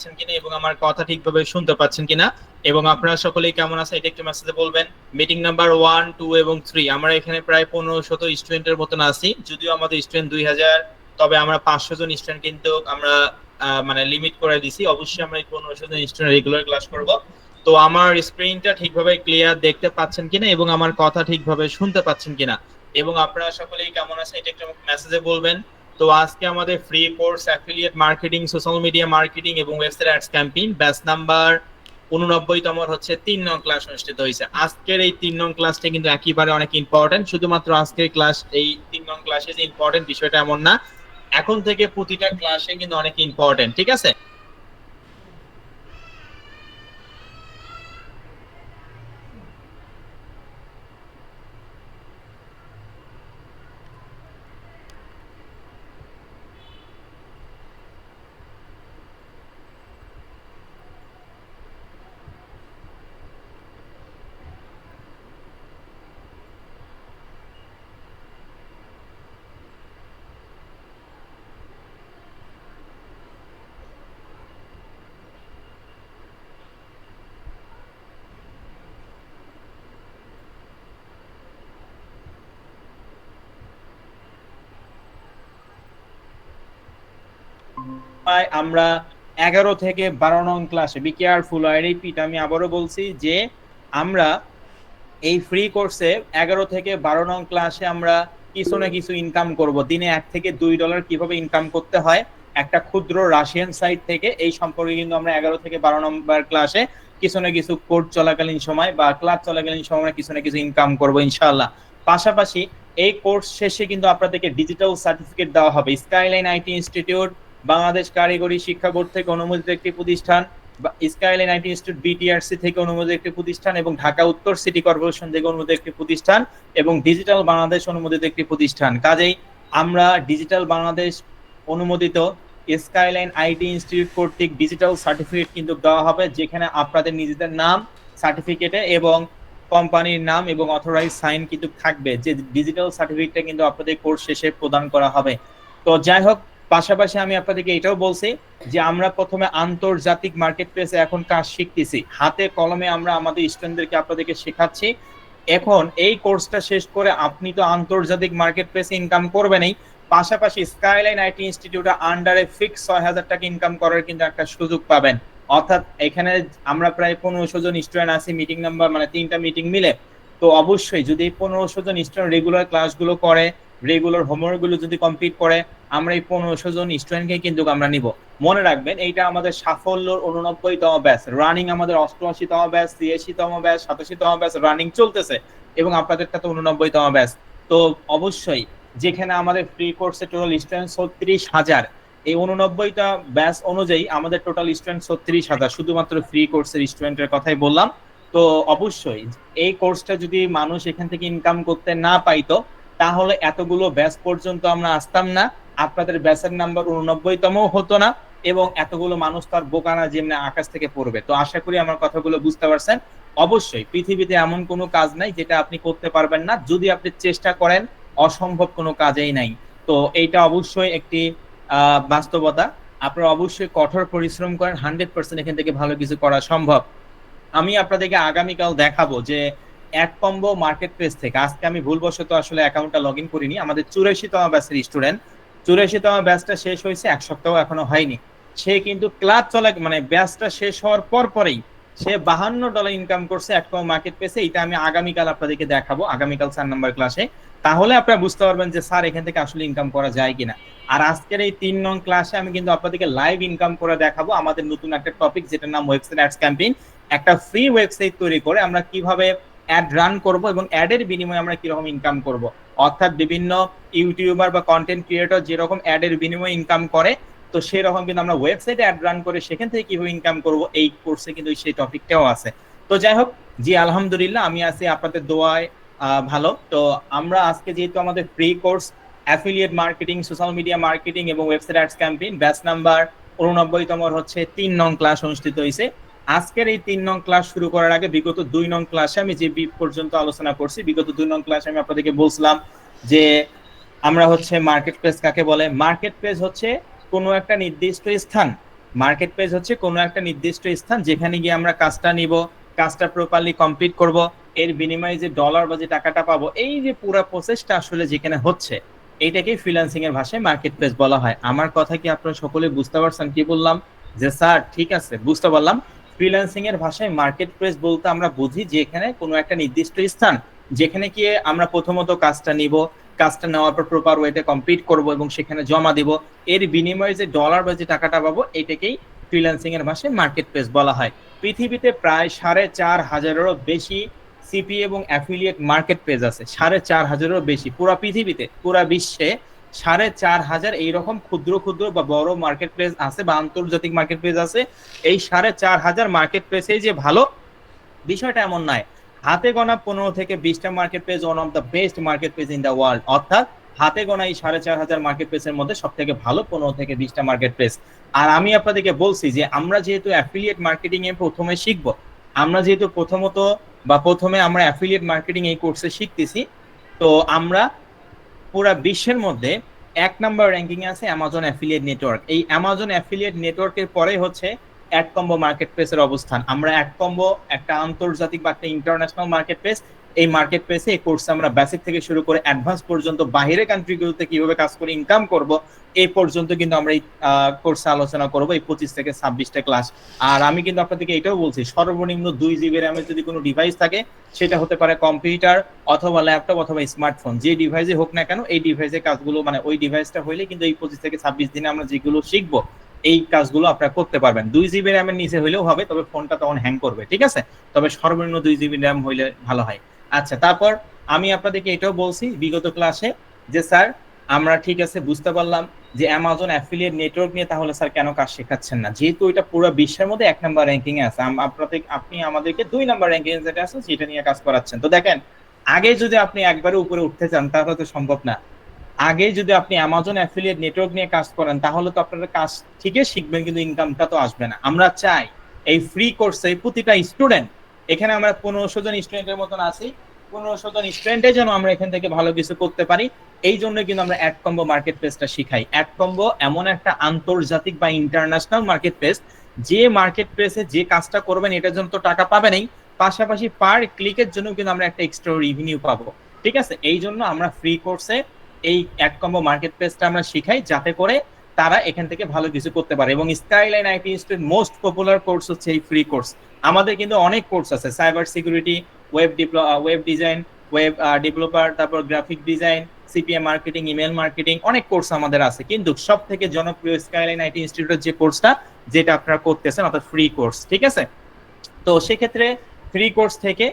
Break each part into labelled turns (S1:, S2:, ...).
S1: পাচ্ছেন কিনা এবং আমার কথা ঠিকভাবে শুনতে পাচ্ছেন কিনা, এবং আপনারা সকলেই কেমন আছেন এটা একটু মেসেজে বলবেন। মিটিং নাম্বার 1, 2 এবং 3 আমরা এখানে প্রায় 1500 স্টুডেন্টের মতন আছি, যদিও আমাদের স্টুডেন্ট 2000, তবে আমরা 500 জন স্টুডেন্ট কিন্তু আমরা মানে লিমিট করে দিছি। অবশ্যই আমরা এই 1500 জন স্টুডেন্ট রেগুলার ক্লাস করব। তো আমার স্ক্রিনটা ঠিকভাবে ক্লিয়ার দেখতে পাচ্ছেন কিনা এবং আমার কথা ঠিকভাবে শুনতে পাচ্ছেন কিনা, এবং আপনারা সকলেই কেমন আছেন এটা একটু মেসেজে বলবেন। তো আজকে আমাদের free course affiliate marketing, social media marketing এবং website ads campaign batch number 89তম হচ্ছে 3 নং ক্লাস অনুষ্ঠিত হয়েছে। আজকের এই 3 নং ক্লাসটা কিন্তু একেবারে অনেক ইম্পর্টেন্ট। শুধুমাত্র আজকের ক্লাস এই 3 নং ক্লাসে যে ইম্পর্টেন্ট বিষয়টা এমন না, এখন থেকে প্রতিটা ক্লাসে কিন্তু অনেক ইম্পর্টেন্ট, ঠিক আছে? আমরা 11 থেকে 12 নং ক্লাসে, বি কেয়ারফুল, আই রিপিট, আমি আবারও বলছি যে আমরা এই ফ্রি কোর্সে 11 থেকে 12 নং ক্লাসে আমরা কিছু না কিছু ইনকাম করব। দিনে $1 থেকে $2 কিভাবে ইনকাম করতে হয় একটা ক্ষুদ্র রাশিয়ান সাইট থেকে, এই সম্পর্কে কিন্তু আমরা 11 থেকে 12 নম্বর ক্লাসে কিছু না কিছু কোর্স চলাকালীন সময় বা ক্লাস চলাকালীন সময় কিছু না কিছু ইনকাম করব ইনশাআল্লাহ। পাশাপাশি এই কোর্স শেষে কিন্তু আপনাদেরকে ডিজিটাল সার্টিফিকেট দেওয়া হবে। স্কাইলাইন আইটি ইনস্টিটিউট বাংলাদেশ কারিগরি শিক্ষা বোর্ড থেকে অনুমোদিত একটি প্রতিষ্ঠান, স্কাইলাইন আইটি ইনস্টিটিউট বিটিআরসি থেকে অনুমোদিত একটি প্রতিষ্ঠান, এবং ঢাকা উত্তর সিটি কর্পোরেশন থেকে অনুমোদিত একটি প্রতিষ্ঠান, এবং ডিজিটাল বাংলাদেশ অনুমোদিত একটি প্রতিষ্ঠান। কাজেই আমরা ডিজিটাল বাংলাদেশ অনুমোদিত স্কাইলাইন আইটি ইনস্টিটিউট কর্তৃক ডিজিটাল সার্টিফিকেট কিন্তু দেওয়া হবে, যেখানে আপনাদের নিজেদের নাম সার্টিফিকেটে এবং কোম্পানির নাম এবং অথরাইজ সাইন কিন্তু থাকবে, যে ডিজিটাল সার্টিফিকেটটা কিন্তু আপনাদের কোর্স শেষে প্রদান করা হবে। তো যাই হোক, পাশাপাশি আমি আপনাদেরকে এটাও বলছি যে আমরা প্রথমে আন্তর্জাতিক মার্কেট প্লেসে এখন কাজ শিখতেছি, হাতে কলমে আমরা আমাদের স্টুডেন্টদেরকে আপনাদেরকে শেখাচ্ছি। এখন এই কোর্সটা শেষ করে আপনি তো আন্তর্জাতিক মার্কেট প্লেসে ইনকাম করবেনই, পাশাপাশি স্কাইলাইন আইটি ইনস্টিটিউটে আন্ডারে ফিক্স 6000 টাকা ইনকাম করার কিন্তু একটা সুযোগ পাবেন। অর্থাৎ এখানে আমরা প্রায় 1500 জন স্টুডেন্ট আছি, মিটিং নাম্বার মানে 3টা মিটিং মিলে। তো অবশ্যই যদি 1500 জন স্টুডেন্ট রেগুলার ক্লাসগুলো করে, রেগুলার হোমওয়ার্কগুলো যদি কমপ্লিট করে, আমরা এই 1500 জন স্টুডেন্টকে কিন্তু আমরা নিব। মনে রাখবেন এইটা আমাদের সাফল্যর 89তম ব্যাচ, রানিং আমাদের 88তম ব্যাচ, 83তম ব্যাচ, 87তম ব্যাচ রানিং চলতেছে, এবং আপনাদেরটা তো 89তম ব্যাচ। তো অবশ্যই যেখানে আমাদের ফ্রি কোর্সে টোটাল স্টুডেন্ট 36,000, এই 89টা ব্যাচ অনুযায়ী আমাদের টোটাল স্টুডেন্ট 36,000, শুধুমাত্র ফ্রি কোর্সের স্টুডেন্টের কথাই বললাম। তো অবশ্যই এই কোর্সটা যদি মানুষ এখান থেকে ইনকাম করতে না পাইতো, তাহলে এতগুলো ব্যাচ পর্যন্ত আমরা আসতাম না, আপনাদের ব্যাচের নাম্বার 89তম হতো না, এবং এতগুলো মানুষ তার বোকানা যেমনি আকাশ থেকে পড়বে। তো আশা করি আমার কথাগুলো বুঝতে পারছেন। অবশ্যই পৃথিবীতে এমন কোনো কাজ নাই যেটা আপনি করতে পারবেন না, যদি আপনি চেষ্টা করেন অসম্ভব কোনো কাজেই নাই। তো এইটা অবশ্যই একটি বাস্তবতা। আপনারা অবশ্যই কঠোর পরিশ্রম করেন, 100% এখান থেকে ভালো কিছু করা সম্ভব। আমি আপনাদেরকে আগামীকাল দেখাবো যে এক কম্বো মার্কেট প্লেস থেকে, আজকে আমি ভুলবশত আসলে অ্যাকাউন্টটা লগ ইন করিনি, আমাদের 84তম ব্যাচের স্টুডেন্ট, 84তম ব্যাচটা শেষ হয়েছে, এক সপ্তাহ এখনো হয়নি, সে কিন্তু ক্লাস চলা মানে ব্যাচটা শেষ হওয়ার পর পরেই সে $52 ইনকাম করছে এক কম্বো মার্কেট প্লেসে। এটা আমি আগামীকাল আপনাদেরকে দেখাবো, আগামীকাল 4 নম্বর ক্লাসে। তাহলে আপনারা বুঝতে পারবেন যে স্যার এখান থেকে আসলে ইনকাম করা যায় কিনা। আর আজকের এই 3 নং ক্লাসে আমি কিন্তু আপনাদেরকে লাইভ ইনকাম করে দেখাবো আমাদের নতুন একটা টপিক, যেটার নাম ওয়েবসাইট অ্যাডস ক্যাম্পেইন। একটা ফ্রি ওয়েবসাইট তৈরি করে আমরা কিভাবে অ্যাড রান করব এবং অ্যাডের বিনিময়ে আমরা কিরকম ইনকাম করব। অর্থাৎ বিভিন্ন ইউটিউবার বা কন্টেন্ট ক্রিয়েটর যেরকম অ্যাডের বিনিময়ে ইনকাম করে, তো সেরকম কিন্তু আমরা ওয়েবসাইটে অ্যাড রান করে সেখান থেকে কিভাবে ইনকাম করব, এই কোর্সে কিন্তু সেই টপিকটাও আছে। তো যাই হোক, জি আলহামদুলিল্লাহ আমি আছি আপনাদের দোয়ায় ভালো। তো আমরা আজকে যেহেতু আমাদের free course affiliate marketing, social media marketing এবং website ads campaign batch number 89তম হচ্ছে 3 নং ক্লাস অনুষ্ঠিত হয়েছে। আজকের এই 3 নং ক্লাস শুরু করার আগে বিগত 2 নং ক্লাসে আমি যে পর্যন্ত আলোচনা করছি, বিগত 2 নং ক্লাসে আমি আপনাদেরকে বলছিলাম যে আমরা হচ্ছে মার্কেট প্লেস কাকে বলে। মার্কেট প্লেস হচ্ছে কোনো একটা নির্দিষ্ট স্থান মার্কেট প্লেস হচ্ছে কোনো একটা নির্দিষ্ট স্থান যেখানে গিয়ে আমরা কাজটা নিব, কাজটা প্রপারলি কমপ্লিট করব, এর বিনিময়ে যে ডলার বা যে টাকাটা পাবো, এই যে পুরো প্রসেসটা আসলে যেখানে হচ্ছে, এইটাকে ফ্রিল্যান্সিং এর ভাষায় মার্কেট প্লেস বলা হয়। আমার কথা কি আপনারা সকলে বুঝতে পারছেন কি বললাম? যে স্যার ঠিক আছে বুঝতে পারলাম। ফ্রিল্যান্সিং এর ভাষায় মার্কেট প্লেস বলতে আমরা বুঝি যে এখানে কোনো একটা নির্দিষ্ট স্থান যেখানে গিয়ে আমরা প্রথমত কাজটা নিব, কাজটা নেওয়ার পর প্রপার ওয়েতে কমপ্লিট করব এবং সেখানে জমা দিব, এর বিনিময়ে যে ডলার বা যে টাকাটা পাবো এটাকেই ফ্রিল্যান্সিং এর ভাষায় মার্কেট প্লেস বলা হয়। পৃথিবীতে প্রায় 4,500-এরও বেশি সিপি এবং অ্যাফিলিয়েট মার্কেট প্লেস আছে, 4,500-এরও বেশি পুরো পৃথিবীতে, পুরো বিশ্বে 4,500 এইরকম ক্ষুদ্র ক্ষুদ্র বা বড় মার্কেট প্লেস আছে বা আন্তর্জাতিক মার্কেট প্লেস আছে। এই 4,500 মার্কেট প্লেসে যে ভালো, বিষয়টা এমন নয়। হাতে গোনা 15 থেকে 20টা market place one of the best market place in the world, অর্থাৎ হাতে গোনা এই 4,500 মার্কেট প্লেসের মধ্যে সব থেকে ভালো 15 থেকে 20টা মার্কেট প্লেস। আর আমি আপনাদেরকে বলছি যে আমরা যেহেতু অ্যাফিলিয়েট মার্কেটিং এ প্রথমে শিখব, আমরা যেহেতু প্রথমে আমরা অ্যাফিলিয়েট মার্কেটিং এই কোর্সে শিখতেছি, তো আমরা পুরা বিশ্বের মধ্যে 1 নাম্বার র্যাঙ্কিং আছে অ্যামাজন অ্যাফিলিয়েট নেটওয়ার্ক। এই অ্যামাজন অ্যাফিলিয়েট নেটওয়ার্কের পরে হচ্ছে অ্যাডকম্বো মার্কেট প্লেসের অবস্থান। আমরা অ্যাডকম্বো একটা আন্তর্জাতিক বা একটা ইন্টারন্যাশনাল মার্কেট প্লেস। এই মার্কেট প্লেসে এই কোর্সে আমরা বেসিক থেকে শুরু করে অ্যাডভান্স পর্যন্ত বাইরের কান্ট্রিগুলোতে কিভাবে কাজ করে ইনকাম করব এই পর্যন্ত কিন্তু আমরা এই কোর্সে আলোচনা করব, এই 25 থেকে 26টা ক্লাস। আর আমি কিন্তু আপনাদেরকে এটাও বলছি, সর্বনিম্ন 2 GB র্যামের যদি কোনো ডিভাইস থাকে, সেটা হতে পারে কম্পিউটার অথবা ল্যাপটপ অথবা স্মার্টফোন, যে ডিভাইসে হোক না কেন, এই ডিভাইসের কাজগুলো মানে ওই ডিভাইসটা হইলে কিন্তু এই 25 থেকে 26 দিনে আমরা যেগুলো শিখবো এই কাজগুলো আপনারা করতে পারবেন। 2 GB র্যামের নিচে হইলেও হবে, তবে ফোনটা তখন হ্যাং করবে, ঠিক আছে? তবে সর্বনিম্ন 2 GB র্যাম হইলে ভালো হয়। আচ্ছা, তারপর আমি আপনাদেরকে এটাও বলছি বিগত ক্লাসে যে স্যার আমরা ঠিক আছে বুঝতে পারলাম যে অ্যামাজন অ্যাফিলিয়েট নেটওয়ার্ক নিয়ে তাহলে স্যার কেন কাজ শেখাচ্ছেন না, যেহেতু এটা পুরো বিশ্বের মধ্যে 1 নাম্বার র্যাঙ্কিং এ আছে, আপনি আমাদেরকে 2 নাম্বার র্যাঙ্কিং যেটা আছে সেটা নিয়ে কাজ করাচ্ছেন। তো দেখেন, আগে যদি আপনি একবারে উপরে উঠতে চান তাহলে তো সম্ভব না। আগে যদি আপনি অ্যামাজন অ্যাফিলিয়েট নেটওয়ার্ক নিয়ে কাজ করেন তাহলে তো আপনারা কাজ ঠিকই শিখবেন কিন্তু ইনকামটা তো আসবে না। আমরা চাই এই ফ্রি কোর্সে প্রতিটা স্টুডেন্ট, এখানে আমরা 1500 জন স্টুডেন্টের মতন আছি, 1500 জন স্টুডেন্টের জন্য আমরা এখান থেকে ভালো কিছু করতে পারি। এই জন্য কিন্তু আমরা অ্যাডকম্বো মার্কেট প্লেসটা শিখাই। অ্যাডকম্বো এমন একটা আন্তর্জাতিক বা ইন্টারন্যাশনাল মার্কেট প্লেস, যে মার্কেট প্লেসে যে কাজটা করবেন এটার জন্য তো টাকা পাবেনই, পাশাপাশি পার ক্লিকের জন্য কিন্তু আমরা একটা এক্সট্রা রেভিনিউ পাবো, ঠিক আছে? এই জন্য আমরা ফ্রি কোর্সে এই অ্যাডকম্বো মার্কেট প্লেসটা আমরা শিখাই, যাতে করে তারা এখান থেকে ভালো কিছু করতে পারে। এবং Skyline IT institute most popular course হচ্ছে এই ফ্রি কোর্স। আমাদের কিন্তু অনেক কোর্স আছে, cyber security, web design, web developer, তারপর graphic design, CPM marketing, email marketing, অনেক কোর্স আমাদের আছে। কিন্তু সব থেকে জনপ্রিয় স্কাইলাইন আইটি ইনস্টিটিউটের যে কোর্সটা, যেটা আপনারা করতেছেন, অর্থাৎ ফ্রি কোর্স, ঠিক আছে? তো সেক্ষেত্রে ফ্রি কোর্স থেকে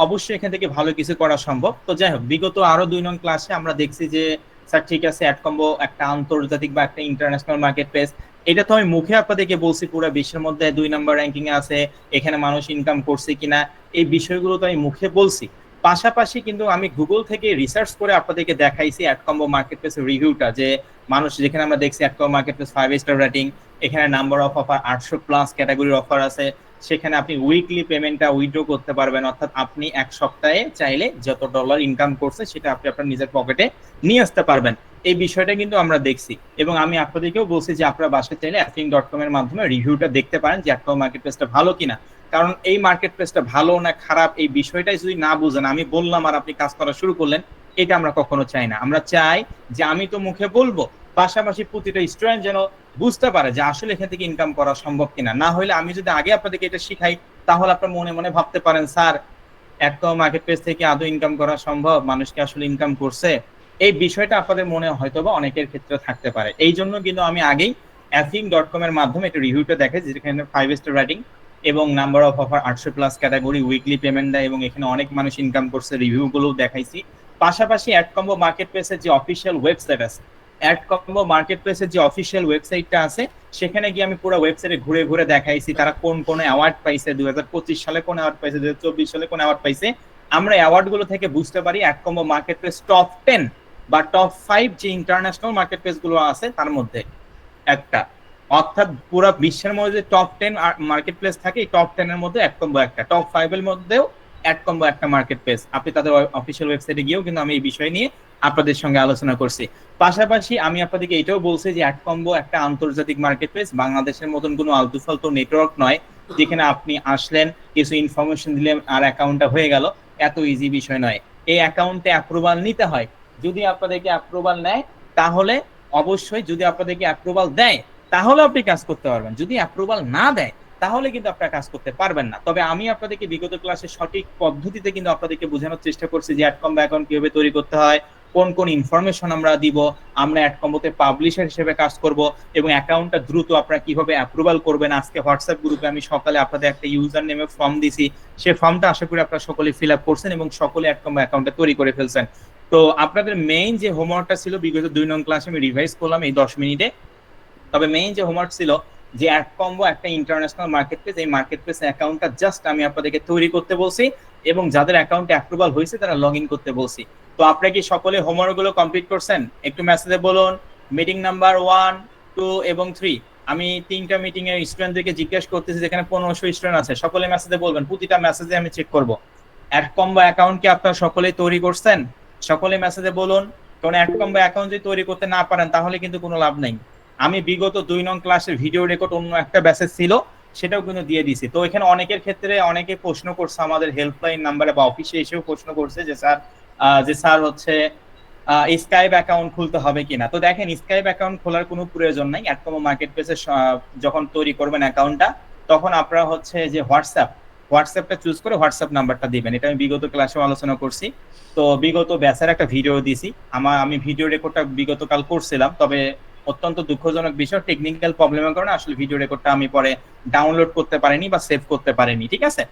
S1: অবশ্যই এখান থেকে ভালো কিছু করা সম্ভব। তো যাই হোক, বিগত আরো 2 নং ক্লাসে আমরা দেখছি যে স্যার ঠিক আছে অ্যাডকম্বো একটা আন্তর্জাতিক বা একটা ইন্টারন্যাশনাল মার্কেট প্লেস, এটা তো আমি মুখে আপনাদেরকে বলছি পুরো বিশ্বের মধ্যে 2 নাম্বার র্যাঙ্কিং এ আছে, এখানে মানুষ ইনকাম করছে কিনা এই বিষয়গুলো তো আমি মুখে বলছি। পাশাপাশি কিন্তু আমি গুগল থেকে রিসার্চ করে আপনাদেরকে দেখাইছি অ্যাডকম্বো মার্কেট প্লেসের রিভিউটা, যে মানুষ যেখানে আমরা দেখছি অ্যাডকম্বো মার্কেট প্লেস 5 স্টার রেটিং, এখানে নাম্বার অফ অফার 800+ ক্যাটাগরির অফার আছে, সেখানে আপনি উইকলি পেমেন্টটা উইথড্র করতে পারবেন, অর্থাৎ আপনি এক সপ্তাহে চাইলে যত ডলার ইনকাম করছে সেটা আপনি আপনার নিজের পকেটে নিয়ে আসতে পারবেন। এই বিষয়টা কিন্তু আমরা দেখছি, এবং আমি আপনাদেরকেও বলছি যে আপনারা বাসায় চাইলে affiliate.com এর মাধ্যমে রিভিউটা দেখতে পারেন যে অ্যাডকম্বো মার্কেট প্লেসটা ভালো কিনা। কারণ এই মার্কেট প্লেসটা ভালো না খারাপ এই বিষয়টাই যদি না বুঝেন, আমি বললাম আর আপনি কাজ করা শুরু করলেন, এটা আমরা কখনো চাই না। আমরা চাই যে আমি তো মুখে বলবো, পাশাপাশি প্রতিটা স্টুডেন্ট যেন বুঝতে পারে যে আসলে এখান থেকে ইনকাম করা সম্ভব কিনা। না হলে আমি যদি আগে আপনাদেরকে এটা শিখাই, তাহলে আপনার মনে মনে ভাবতে পারেন স্যার একটা মার্কেট প্লেস থেকে আদৌ ইনকাম করা সম্ভব, মানুষকে আসলে ইনকাম করছে, এই বিষয়টা আপনাদের মনে হয়তো বা অনেকের ক্ষেত্রে থাকতে পারে। এই জন্য কিন্তু আমি আগেই affiliate.com এর মাধ্যমে একটা রিভিউটা দেখাই, যেখানে 5 স্টার রেটিং এবং number of offer 800+ category, weekly payment দেয়, এবং এখানে অনেক মানুষ ইনকাম করছে, রিভিউ গুলো দেখাইছি। পাশাপাশি অ্যাডকম্বো মার্কেট প্লেসের যে অফিসিয়াল ওয়েবসাইট আছে, অ্যাডকম্বো মার্কেট প্লেসের যে অফিসিয়াল ওয়েবসাইটটা আছে, সেখানে গিয়ে আমি পুরো ওয়েবসাইটে ঘুরে ঘুরে দেখাইছি তারা কোন কোন অ্যাওয়ার্ড পাইছে, 2025 সালে কোন অ্যাওয়ার্ড পাইছে, 2024 সালে কোন অ্যাওয়ার্ড পাইছে। আমরা অ্যাওয়ার্ড গুলো থেকে বুঝতে পারি অ্যাডকম্বো মার্কেট প্লেস টপ 10 বা টপ 5 যে ইন্টারন্যাশনাল মার্কেট প্লেস গুলো আছে তার মধ্যে একটা, অর্থাৎ পুরো বিশ্বের মধ্যে টপ 10 মার্কেট প্লেস থাকে, এই টপ 10 এর মধ্যে অ্যাডকম্বো একটা, টপ 5 এর মধ্যেও অ্যাডকম্বো একটা মার্কেট প্লেস। আপনি তাদের অফিসিয়াল ওয়েবসাইটে গিয়েও কিন্তু আমি এই বিষয় নিয়ে আপনাদের সঙ্গে আলোচনা করছি। পাশাপাশি আমি আপনাদেরকে এটাও বলছি যে অ্যাডকম্বো একটা আন্তর্জাতিক মার্কেট প্লেস, বাংলাদেশের মতন কোনো আলতু ফালতু নেটওয়ার্ক নয় যেখানে আপনি আসলেন কিছু ইনফরমেশন দিলেন আর অ্যাকাউন্টটা হয়ে গেল। এত ইজি বিষয় নয়। এই অ্যাকাউন্টে অ্যাপ্রুভাল নিতে হয়। যদি আপনাদেরকে অ্যাপ্রুভাল নেয় তাহলে অবশ্যই, যদি আপনাদেরকে অ্যাপ্রুভাল দেয় তাহলে আপনি কাজ করতে পারবেন, যদি অ্যাপ্রুভাল না দেয় তাহলে কিন্তু আপনারা কাজ করতে পারবেন না। তবে আমি আপনাদেরকে বিগত ক্লাসে সঠিক পদ্ধতিতে কিন্তু আপনাদেরকে বোঝানোর চেষ্টা করছি যে অ্যাডকম্বো অ্যাকাউন্ট কিভাবে তৈরি করতে হয়, কোন কোন ইনফরমেশন আমরা দিব, আমরা অ্যাডকম্বোতে পাবলিশার হিসেবে কাজ করব, এবং অ্যাকাউন্টটা দ্রুত আপনারা কিভাবে অ্যাপ্রুভাল করবেন। আজকে হোয়াটসঅ্যাপ গ্রুপে আমি সকালে আপনাদের একটা ইউজার নেমে ফর্ম দিছি, সেই ফর্মটা আশা করি আপনারা সকলে ফিল আপ করছেন এবং সকলে অ্যাডকম্বো অ্যাকাউন্টটা তৈরি করে ফেলছেন। তো আপনাদের মেইন যে হোমওয়ার্কটা ছিল বিগত 2 নং ক্লাসে আমি রিভাইজ করলাম এই 10 মিনিটে। তবে মেইন যে হোমওয়ার্ক ছিল যে অ্যাডকম্বো একটা ইন্টারন্যাশনাল মার্কেট প্লেস, এই মার্কেট প্লেস অ্যাকাউন্টটা জাস্ট আমি আপনাদেরকে তৈরি করতে বলছি এবং যাদের অ্যাকাউন্টে অ্যাপ্রুভাল হয়েছে তারা লগ ইন করতে বলছি। তো আপনারা কি সকলে হোমওয়ার্ক গুলো কমপ্লিট করছেন? একটু মেসেজে বলুন মিটিং নাম্বার 1, 2 এবং 3। আমি 3টা মিটিং এর স্টুডেন্টদেরকে জিজ্ঞেস করতেছি, যেখানে 1500 স্টুডেন্ট আছে, সকলে মেসেজে বলবেন, প্রতিটা মেসেজে আমি চেক করব। অ্যাডকম্বো অ্যাকাউন্ট কি আপনারা সকলেই তৈরি করছেন? সকলে মেসেজে বলুন। কারণ অ্যাডকম্বো অ্যাকাউন্ট যদি তৈরি করতে না পারেন তাহলে কিন্তু কোনো লাভ নেই। আমি বিগত 2 নং ক্লাসের ভিডিও রেকর্ড অন্য একটা ব্যাচে ছিল, সেটাও কিন্তু দিয়ে দিছি। তো এখানে অনেকের ক্ষেত্রে অনেকে প্রশ্ন করছে আমাদের হেল্পলাইন নাম্বারে বা অফিসে এসেও প্রশ্ন করছে যে স্যার হচ্ছে স্কাইপ অ্যাকাউন্ট খুলতে হবে কিনা। তো দেখেন, স্কাইপ অ্যাকাউন্ট খোলার কোনো প্রয়োজন নাই। অ্যাডকম্বো মার্কেট প্লেসে যখন তৈরি করবেন অ্যাকাউন্টটা, তখন আপনারা হচ্ছে যে হোয়াটসঅ্যাপটা চুজ করে হোয়াটসঅ্যাপ নাম্বারটা দিবেন। এটা আমি বিগত ক্লাসেও আলোচনা করছি। তো বিগত ব্যাচের একটা ভিডিও দিছি, আমি ভিডিও রেকর্ডটা বিগত কাল করছিলাম, তবে অত্যন্ত দুঃখজনক বিষয়, টেকনিক্যাল প্রবলেমের কারণে আসলে ভিডিও রেকর্ডটা আমি পরে ডাউনলোড করতে পারিনি বা সেভ করতে পারিনি। ঠিক আছে,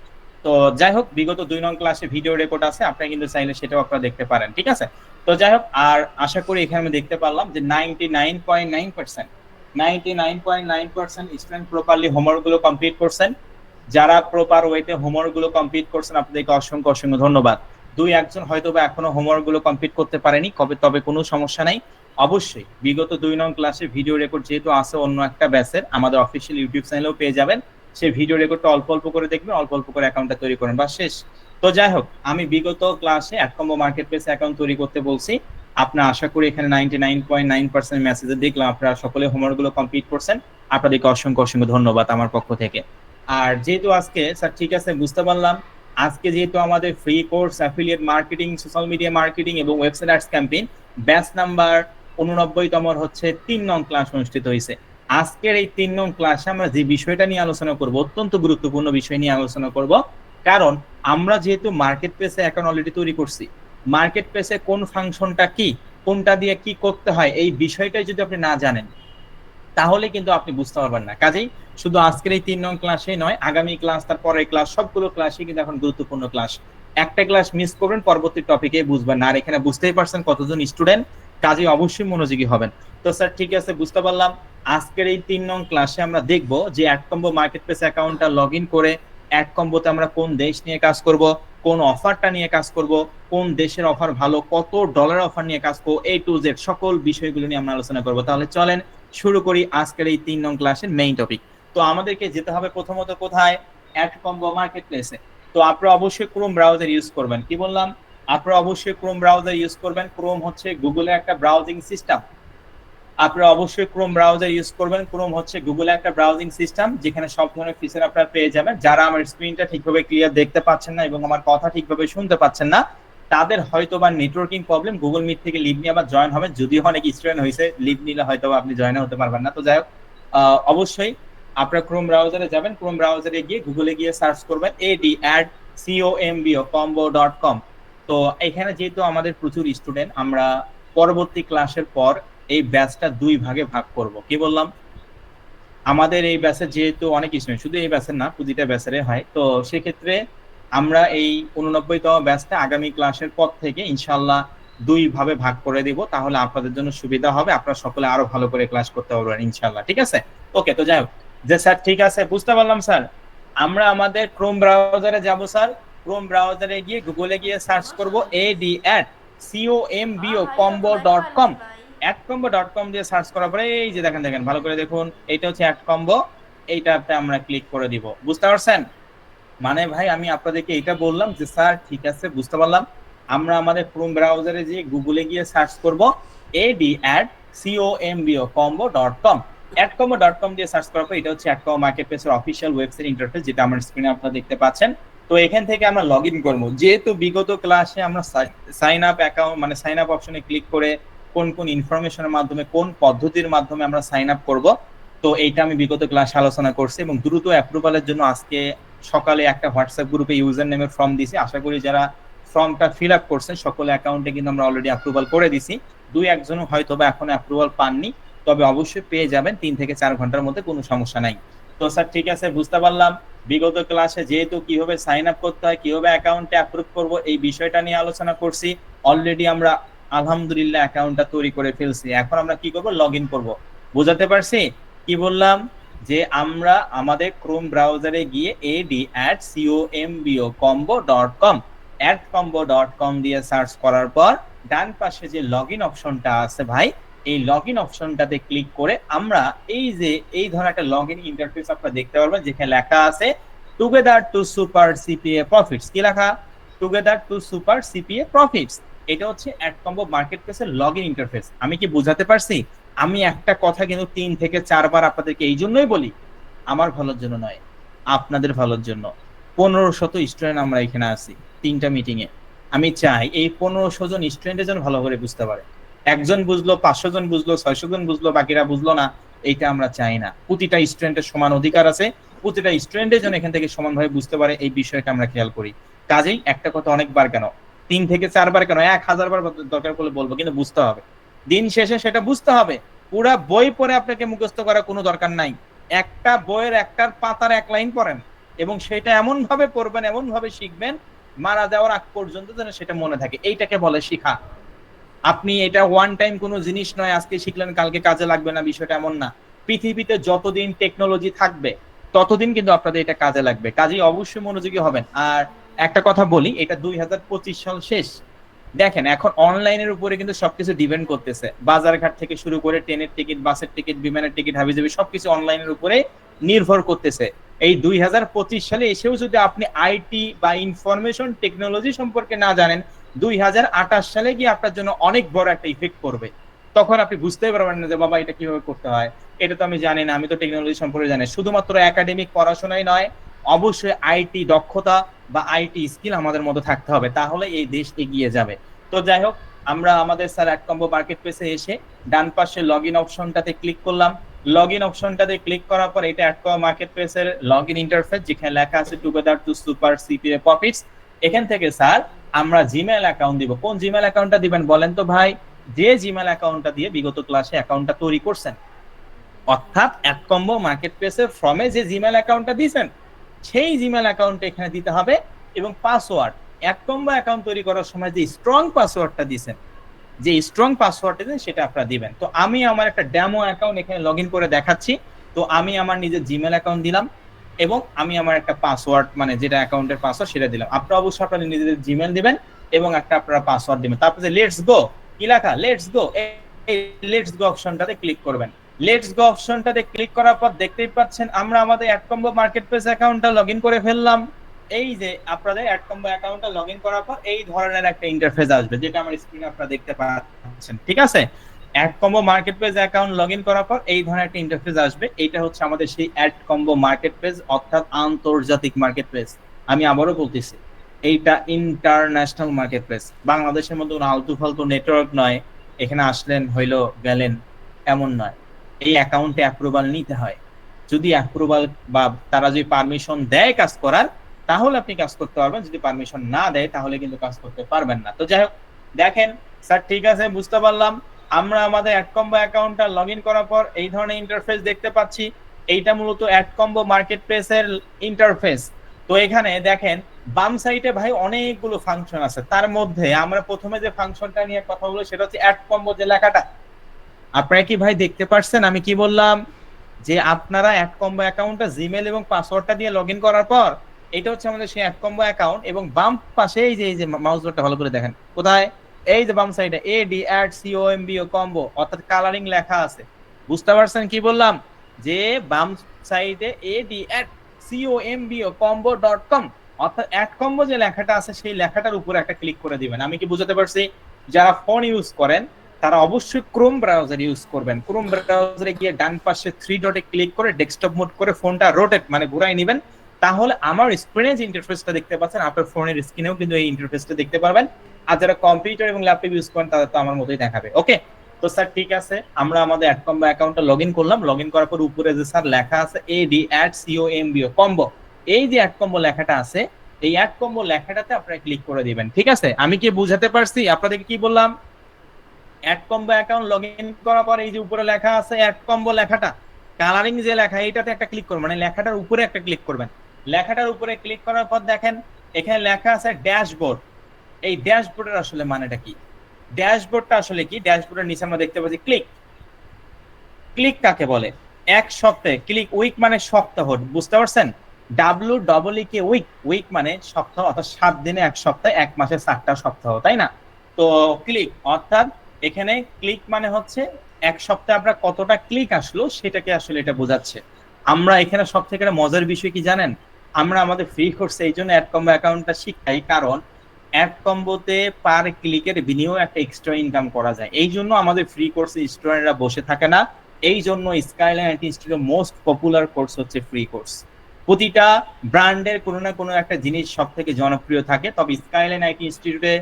S1: তো যাই হোক, বিগত 2 নং ক্লাসে ভিডিও রেকর্ড আছে, আপনারা কিন্তু চাইলে সেটাও আপনারা দেখতে পারেন। ঠিক আছে, তো যাই হোক, আর আশা করি এখানে আমি দেখতে পারলাম যে 99.9% স্টুডেন্ট প্রপারলি হোমওয়ার্ক গুলো কমপ্লিট করছেন। যারা প্রপার ওয়েতে হোমওয়ার্ক গুলো কমপ্লিট করছেন আপনাদেরকে অসংখ্য অসংখ্য ধন্যবাদ। 2-1 জন হয়তো বা এখনো হোমওয়ার্ক গুলো কমপ্লিট করতে পারেনি, তবে কোনো সমস্যা নাই। অবশ্যই বিগত 2 নং ক্লাসে ভিডিও রেকর্ড যেহেতু আছে অন্য একটা ব্যাচের, আমাদের অফিসিয়াল ইউটিউব চ্যানেলেও পেয়ে যাবেন। সেই ভিডিও রেকর্ডটা অল্প অল্প করে দেখবেন, অল্প অল্প করে অ্যাকাউন্টটা তৈরি করেন, বা শেষ। তো যাই হোক, আমি বিগত ক্লাসে অ্যাডকম্বো মার্কেট প্লেস অ্যাকাউন্ট তৈরি করতে বলছি। আপনারা আশা করি এখানে 99.9% মেসেজে দেখলাম আপনারা সকলে হোমওয়ার্ক গুলো কমপ্লিট করছেন। আপনাদেরকে অসংখ্য অসংখ্য ধন্যবাদ আমার পক্ষ থেকে। আর যেহেতু আজকে স্যার, ঠিক আছে বুঝতে পারলাম, আজকে যেহেতু আমাদের free course affiliate marketing, social media marketing এবং website ads campaign batch number 89তম হচ্ছে 3 নং ক্লাস অনুষ্ঠিত হয়েছে। আজকের এই 3 নং ক্লাসে আমরা যে বিষয়টা নিয়ে আলোচনা করব, অত্যন্ত গুরুত্বপূর্ণ বিষয় নিয়ে আলোচনা করব। কারণ আমরা যেহেতু মার্কেট প্লেসে অ্যাকাউন্ট অলরেডি তৈরি করছি, মার্কেট প্লেসে কোন ফাংশনটা কি, কোনটা দিয়ে কি করতে হয়, এই বিষয়টাই যদি আপনি না জানেন তাহলে কিন্তু আপনি বুঝতে পারবেন না। কাজেই শুধু আজকের এই 3 নং ক্লাসেই নয়, আগামী ক্লাস, তারপরের ক্লাস, সবগুলো ক্লাসই কিন্তু এখন গুরুত্বপূর্ণ ক্লাস। একটা ক্লাস মিস করবেন, পরবর্তী টপিকে বুঝবেন না। আর এখানে বুঝতেই পারছেন কতজন স্টুডেন্ট, কাজেই অবশ্যই মনোযোগী হবেন। তো স্যার ঠিক আছে, বুঝতে পারলাম। আজকের এই 3 নং ক্লাসে আমরা দেখব যে অ্যাডকম্বো মার্কেট প্লেস অ্যাকাউন্টটা লগ ইন করে অ্যাডকম্বোতে আমরা কোন দেশ নিয়ে কাজ করব, কোন অফারটা নিয়ে কাজ করব, কোন দেশের অফার ভালো, কত ডলার অফার নিয়ে কাজ করব, A to Z সকল বিষয়গুলো নিয়ে আমরা আলোচনা করব। তাহলে চলেন শুরু করি আজকের এই 3 নং ক্লাসের মেইন টপিক। তো আমাদেরকে যেতে হবে প্রথমত কোথায়? অ্যাডকম্বো মার্কেট প্লেসে। তো আপনারা অবশ্যই ক্রোম ব্রাউজার ইউজ করবেন। কি বললাম? আপনারা অবশ্যই ক্রোম ব্রাউজার ইউজ করবেন। ক্রোম হচ্ছে গুগলের একটা ব্রাউজিং সিস্টেম। আপনারা অবশ্যই ক্রোম ব্রাউজার ইউজ করবেন। ক্রোম হচ্ছে গুগলের একটা ব্রাউজিং সিস্টেম, যেখানে সব ধরনের ফিচার আপনারা পেয়ে যাবেন। যারা আমার স্ক্রিনটা ঠিকভাবে ক্লিয়ার দেখতে পাচ্ছেন না এবং আমার কথা ঠিকভাবে শুনতে পাচ্ছেন না, তাদের হয়তো বা নেটওয়ার্কিং প্রবলেম, গুগল মিট থেকে লিভ নিয়ে আবার জয়েন হবেন। যদিও অনেক স্টুডেন্ট হয়েছে, লিভ নিলে হয়তো আপনি জয়েন হতে পারবেন না। তো যাই হোক, অবশ্যই আপনারা ক্রোম ব্রাউজারে যাবেন। ক্রোম ব্রাউজারে গিয়ে গুগলে গিয়ে সার্চ করবেন combo.com। তো এখানে যেহেতু আমাদের প্রচুর স্টুডেন্ট, আমরা পরবর্তী ক্লাসের পর এই ব্যাচটা 2 ভাগে ভাগ করব। কি বললাম? আমাদের এই ব্যাচে যেহেতু অনেক স্টুডেন্ট, শুধু এই ব্যাচের না, প্রতিটা ব্যাচের হয়, তো সেক্ষেত্রে আমরা এই 89তম ব্যাচটা আগামী ক্লাসের পর থেকে ইনশাআল্লাহ 2 ভাবে ভাগ করে দিব। তাহলে আপনাদের জন্য সুবিধা হবে, আপনারা সকলে আরো ভালো করে ক্লাস করতে পারবেন ইনশাআল্লাহ। ঠিক আছে, ওকে। তো যাই হোক, যে স্যার ঠিক আছে বুঝতে পারলাম স্যার, আমরা আমাদের ক্রোম ব্রাউজারে যাব স্যার। ক্রোম ব্রাউজারে গিয়ে গুগলে গিয়ে সার্চ করব combo.com। অ্যাডকম্বো.com দিয়ে সার্চ করার পরে এই যে দেখেন ভালো করে দেখুন, এটা হচ্ছে অ্যাডকম্বো। এইটাতে আমরা ক্লিক করে দিব। বুঝতে পারছেন? মানে ভাই আমি আপনাদেরকে এটা বললাম যে স্যার ঠিক আছে বুঝতে পারলাম, আমরা আমাদের ক্রোম ব্রাউজারে যে গুগলে গিয়ে সার্চ করব ad@combo.com @combo.com দিয়ে সার্চ করার পর এটা হচ্ছে @combo মার্কেটপ্লেসের অফিশিয়াল ওয়েবসাইট ইন্টারফেস, যেটা আমার স্ক্রিনে আপনারা দেখতে পাচ্ছেন। তো এখান থেকে আমরা লগ ইন করবো। যেহেতু বিগত ক্লাসে আমরা সাইন আপ অ্যাকাউন্ট মানে সাইন আপ অপশনে ক্লিক করে কোন কোন ইনফরমেশনের মাধ্যমে কোন পদ্ধতির মাধ্যমে আমরা সাইন আপ করব, তো এইটা আমি বিগত ক্লাসে আলোচনা করছি এবং দ্রুত অ্যাপ্রুভালের জন্য আজকে সকালে একটা হোয়াটসঅ্যাপ গ্রুপে ইউজার নেমের ফর্ম দিছি। আশা করি যারা ফর্মটা ফিল আপ করছেন সকলে অ্যাকাউন্টে কিন্তু আমরা অলরেডি অ্যাপ্রুভাল করে দিছি। দুই একজনও হয়তো বা এখনো অ্যাপ্রুভাল পাননি, তবে অবশ্যই পেয়ে যাবেন 3 থেকে 4 ঘন্টার মধ্যে, কোনো সমস্যা নাই। তো স্যার ঠিক আছে, বুঝতে পারলাম। বিগত ক্লাসে যেহেতু কিভাবে সাইন আপ করতে হয়, কিভাবে অ্যাকাউন্টে অ্যাপ্রুভ করব, এই বিষয়টা নিয়ে আলোচনা করছি। অলরেডি আমরা আলহামদুলিল্লাহ অ্যাকাউন্টটা তৈরি করে ফেলছি। এখন আমরা কি করব, লগ ইন করবো। বোঝাতে পারছি কি বললাম? যে আমরা আমাদের ক্রোম ব্রাউজারে গিয়ে ad@combo.com দিয়ে সার্চ করার পর ডান পাশে যে লগ ইন অপশনটা আছে ভাই, এই লগ ইন অপশনটাতে ক্লিক করে আমরা এই যে এই ধরনের একটা লগ ইন ইন্টারফেস আপনারা দেখতে পারবেন, যেখানে লেখা আছে together two super CPA profits. কি লেখা? Together two super CPA profits. এটা হচ্ছে @combo মার্কেটপ্লেসের লগ ইন ইন্টারফেস। আমি কি বোঝাতে পারছি? আমি একটা কথা কিন্তু 3 থেকে 4 বার আপনাদেরকে এই জন্যই বলি, আমার ভালোর জন্য নয়, আপনাদের ভালোর জন্য। 1500 স্টুডেন্ট আমরা এখানে আছি 3টা মিটিং এ। আমি চাই এই 1500 জন স্টুডেন্টের জন্য ভালো করে বুঝতে পারে। একজন বুঝলো, 500 জন বুঝলো, 600 জন বুঝলো, বাকিরা বুঝলো না, এইটা আমরা চাই না। প্রতিটা স্টুডেন্টের সমান অধিকার আছে, প্রতিটা স্টুডেন্টের জন্য এখান থেকে সমানভাবে বুঝতে পারে, এই বিষয়টা আমরা খেয়াল করি। কাজেই একটা কথা অনেকবার কেন, 3 থেকে 4 বার কেন, 1000 বার দরকার পড়লে বলবো, কিন্তু বুঝতে হবে। দিন শেষে সেটা বুঝতে হবে। পুরা বই পড়ে আপনাকে মুখস্থ করার কোনো দরকার নাই। একটা বইয়ের একটার পাতার 1 লাইন পড়েন এবং সেটা এমন ভাবে পড়বেন, এমন ভাবে শিখবেন, মারা যাওয়ার আগ পর্যন্ত যেন সেটা মনে থাকে। এইটাকে বলে শিখা। আপনি এটা ওয়ান টাইম কোনো জিনিস নয়, আজকে শিখলেন কালকে কাজে লাগবে না, বিষয়টা এমন না। পৃথিবীতে যতদিন টেকনোলজি থাকবে ততদিন কিন্তু আপনাদের এটা কাজে লাগবে। কাজেই অবশ্যই মনোযোগী হবেন। আর একটা কথা বলি, এটা 2025 সাল শেষ। দেখেন এখন অনলাইনের উপরে কিন্তু সবকিছু ডিপেন্ড করতেছে। বাজারঘাট থেকে শুরু করে ট্রেনের টিকিট, বাসের টিকিট, বিমানের টিকিট, হাবিজাবি সবকিছু অনলাইনের উপরে নির্ভর করতেছে। এই 2025 সালে এসেও যদি আপনি আইটি বা ইনফরমেশন টেকনোলজি সম্পর্কে না জানেন, 2028 সালে গিয়ে আপনার জন্য অনেক বড় একটা ইফেক্ট করবে। তখন আপনি বুঝতেই পারবেন না যে বাবা এটা কিভাবে করতে হয়, এটা তো আমি জানি না, আমি তো টেকনোলজি সম্পর্কে জানি। শুধুমাত্র একাডেমিক পড়াশোনাই নয়, অবশ্যই আইটি দক্ষতা বা আইটি স্কিল আমাদের মধ্যে থাকতে হবে, তাহলে এই দেশ এগিয়ে যাবে। তো যাই হোক, আমরা আমাদের স্যার @combo মার্কেটপ্লেসে এসে ডান পাশে লগ ইন অপশনটাতে ক্লিক করলাম। লগ ইন অপশনটাতে ক্লিক করার পর এটা @combo মার্কেটপ্লেসের লগ ইন ইন্টারফেস, যেখানে লেখা আছে together two super CPA profits. এখান থেকে স্যার আমরা জিমেইল অ্যাকাউন্ট দিব। কোন জিমেইল অ্যাকাউন্টটা দিবেন বলেন তো ভাই? যে জিমেইল অ্যাকাউন্টটা দিয়ে বিগত ক্লাসে অ্যাকাউন্টটা তৈরি করছেন, অর্থাৎ @combo মার্কেটপ্লেসের ফর্মে যে জিমেইল অ্যাকাউন্টটা দিয়েছেন, সেই জিমেইল অ্যাকাউন্টটা এখানে দিতে হবে এবং পাসওয়ার্ড @combo অ্যাকাউন্ট তৈরি করার সময় যে স্ট্রং পাসওয়ার্ডটা দিয়েছেন, যে স্ট্রং পাসওয়ার্ডটা দিন সেটা আপনারা দিবেন। তো আমি আমার একটা ডেমো অ্যাকাউন্ট এখানে লগইন করে দেখাচ্ছি। তো আমি আমার নিজের জিমেইল অ্যাকাউন্ট দিলাম এবং আমি আমার একটা পাসওয়ার্ড মানে যেটা অ্যাকাউন্টের পাসওয়ার্ড সেটা দিলাম। আপনারা অবশ্যই আপনাদের নিজেদের জিমেইল দিবেন এবং একটা আপনারা পাসওয়ার্ড দিবেন। তারপরে লেটস গো, কি লেখা লেটস গো, এই লেটস গো অপশনটাতে ক্লিক করবেন। লেটস গো অপশনটাতে ক্লিক করার পর দেখতেই পাচ্ছেন আমরা আমাদের @combo মার্কেটপ্লেস অ্যাকাউন্টটা লগইন করে ফেললাম। এই যে আপনাদের @combo অ্যাকাউন্টটা লগইন করার পর এই ধরনের একটা ইন্টারফেস আসবে, যেটা আমার স্ক্রিনে আপনারা দেখতে পাচ্ছেন। ঠিক আছে, @combo মার্কেটপ্লেস অ্যাকাউন্ট লগইন করার পর এই ধরনের একটা ইন্টারফেস আসবে। এটা হচ্ছে আমাদের সেই @combo মার্কেটপ্লেস, অর্থাৎ আন্তর্জাতিক মার্কেটপ্লেস। আমি আবারও বলতেছি, এইটা ইন্টারন্যাশনাল মার্কেটপ্লেস। বাংলাদেশের মধ্যে কোনো আলতু ফালতু নেটওয়ার্ক নয়, এখানে আসলেন হইলো গেলেন এমন নয়। এই অ্যাকাউন্টে অ্যাপ্রুভাল নিতে হয়। যদি অ্যাপ্রুভাল বা তারা যদি পারমিশন দেয় কাজ করার, তাহলে আপনি কাজ করতে পারবেন, যদি পারমিশন না দেয় তাহলে কিন্তু কাজ করতে পারবেন না। তো যাই হোক, দেখেন স্যার ঠিক আছে, বুঝতে পারলাম। আমরা আমাদের @combo অ্যাকাউন্টটা লগইন করার পর এই ধরনের ইন্টারফেস দেখতে পাচ্ছি। এইটা মূলত @combo মার্কেটপ্লেসের ইন্টারফেস। তো এখানে দেখেন বাম সাইডে ভাই অনেকগুলো ফাংশন আছে। তার মধ্যে আমরা প্রথমে যে ফাংশনটা নিয়ে কথা বলবো সেটা হচ্ছে @combo যে লেখাটা। আপনারা কি ভাই দেখতে পাচ্ছেন আমি কি বললাম? যে আপনারা @combo অ্যাকাউন্টটা জিমেইল এবং পাসওয়ার্ডটা দিয়ে লগইন করার পর এটা হচ্ছে আমাদের সেই @combo অ্যাকাউন্ট, এবং বাম পাশে এই যে মাউস বোর্ডটা ভালো করে দেখেন কোথায়, এই যে বাম সাইডে ad@combo অর্থাৎ কালারিং লেখা আছে। বুঝতে পারছেন কি বললাম? যে বাম সাইডে ad@combo.com অর্থাৎ অ্যাড কম্বো যে লেখাটা আছে সেই লেখাটার উপরে একটা ক্লিক করে দিবেন। আমি কি বুঝাতে পারছি? যারা ফোন ইউজ করেন তারা অবশ্যই ক্রোম ব্রাউজার ইউজ করবেন। ক্রোম ব্রাউজারে গিয়ে ডান পাশে থ্রি ডটে ক্লিক করে ডেস্কটপ মোড করে ফোনটা রোটেট মানে ঘুরাই নেবেন। তাহলে আমার স্ক্রিনে যে ইন্টারফেসটা দেখতে পাচ্ছেন আপনার ফোনের স্ক্রিনেও কিন্তু এই ইন্টারফেসটা দেখতে পারবেন। আর যারা কম্পিউটার এবং ল্যাপটপ ইউজ করেন তারা তো আমার মতোই দেখাবে। ওকে, তো স্যার ঠিক আছে, আমরা আমাদের অ্যাড কম্বো অ্যাকাউন্টটা লগ ইন করলাম। লগ ইন করার পর উপরে যে স্যার লেখা আছে এডি অ্যাড সিওএমবিও কম্বো, এই যে অ্যাড কম্বো লেখাটা আছে এই অ্যাড কম্বো লেখাটাতে আপনারা ক্লিক করে দিবেন। ঠিক আছে, আমি কি বুঝাতে পারছি? আপনাদেরকে কি বললাম? AdCombo account log in করার পর এই যে উপরে লেখা আছে অ্যাড কম্বো লেখাটা, কালারিং যে লেখা এইটাতে একটা ক্লিক করবেন, মানে লেখাটার উপরে একটা ক্লিক করবেন। লেখাটার উপরে ক্লিক করার পর দেখেন এখানে লেখা আছে ড্যাশবোর্ড। এই ড্যাশবোর্ডের আসলে মানেটা কি? ড্যাশবোর্ডটা আসলে কি? ড্যাশবোর্ডের নিচে আমরা দেখতে পাচ্ছি ক্লিক। ক্লিক কাকে বলে? এক সপ্তাহে ক্লিক, উইক মানে সপ্তাহ, বুঝতে পারছেন? ডাব্লিউ ডবল ই কে উইক, উইক মানে সপ্তাহ, অর্থাৎ 7 দিনে এক সপ্তাহ, এক মাসে 7টা সপ্তাহ, তাই না? তো ক্লিক অর্থাৎ এখানে ক্লিক মানে হচ্ছে এক সপ্তাহে আপনার কতটা ক্লিক আসলো সেটাকে আসলে এটা বোঝাচ্ছে। আমরা এখানে সব থেকে মজার বিষয় কি জানেন? আমরা আমাদের ফ্রি কোর্সে এই জন্য অ্যাড কম্বো অ্যাকাউন্টটা শিখাই, কারণ অ্যাড কম্বোতে পার ক্লিকের বিনিয়োগ একটা এক্সট্রা ইনকাম করা যায়। এই জন্য আমাদের ফ্রি কোর্সে স্টুডেন্টরা বসে থাকে না। এই জন্য স্কাইলাইন আইটি ইনস্টিটিউটের মোস্ট পপুলার কোর্স হচ্ছে ফ্রি কোর্স। প্রতিটা ব্র্যান্ডের কোনো না কোনো একটা জিনিস সব থেকে জনপ্রিয় থাকে, তবে স্কাইলাইন আইটি ইনস্টিটিউটে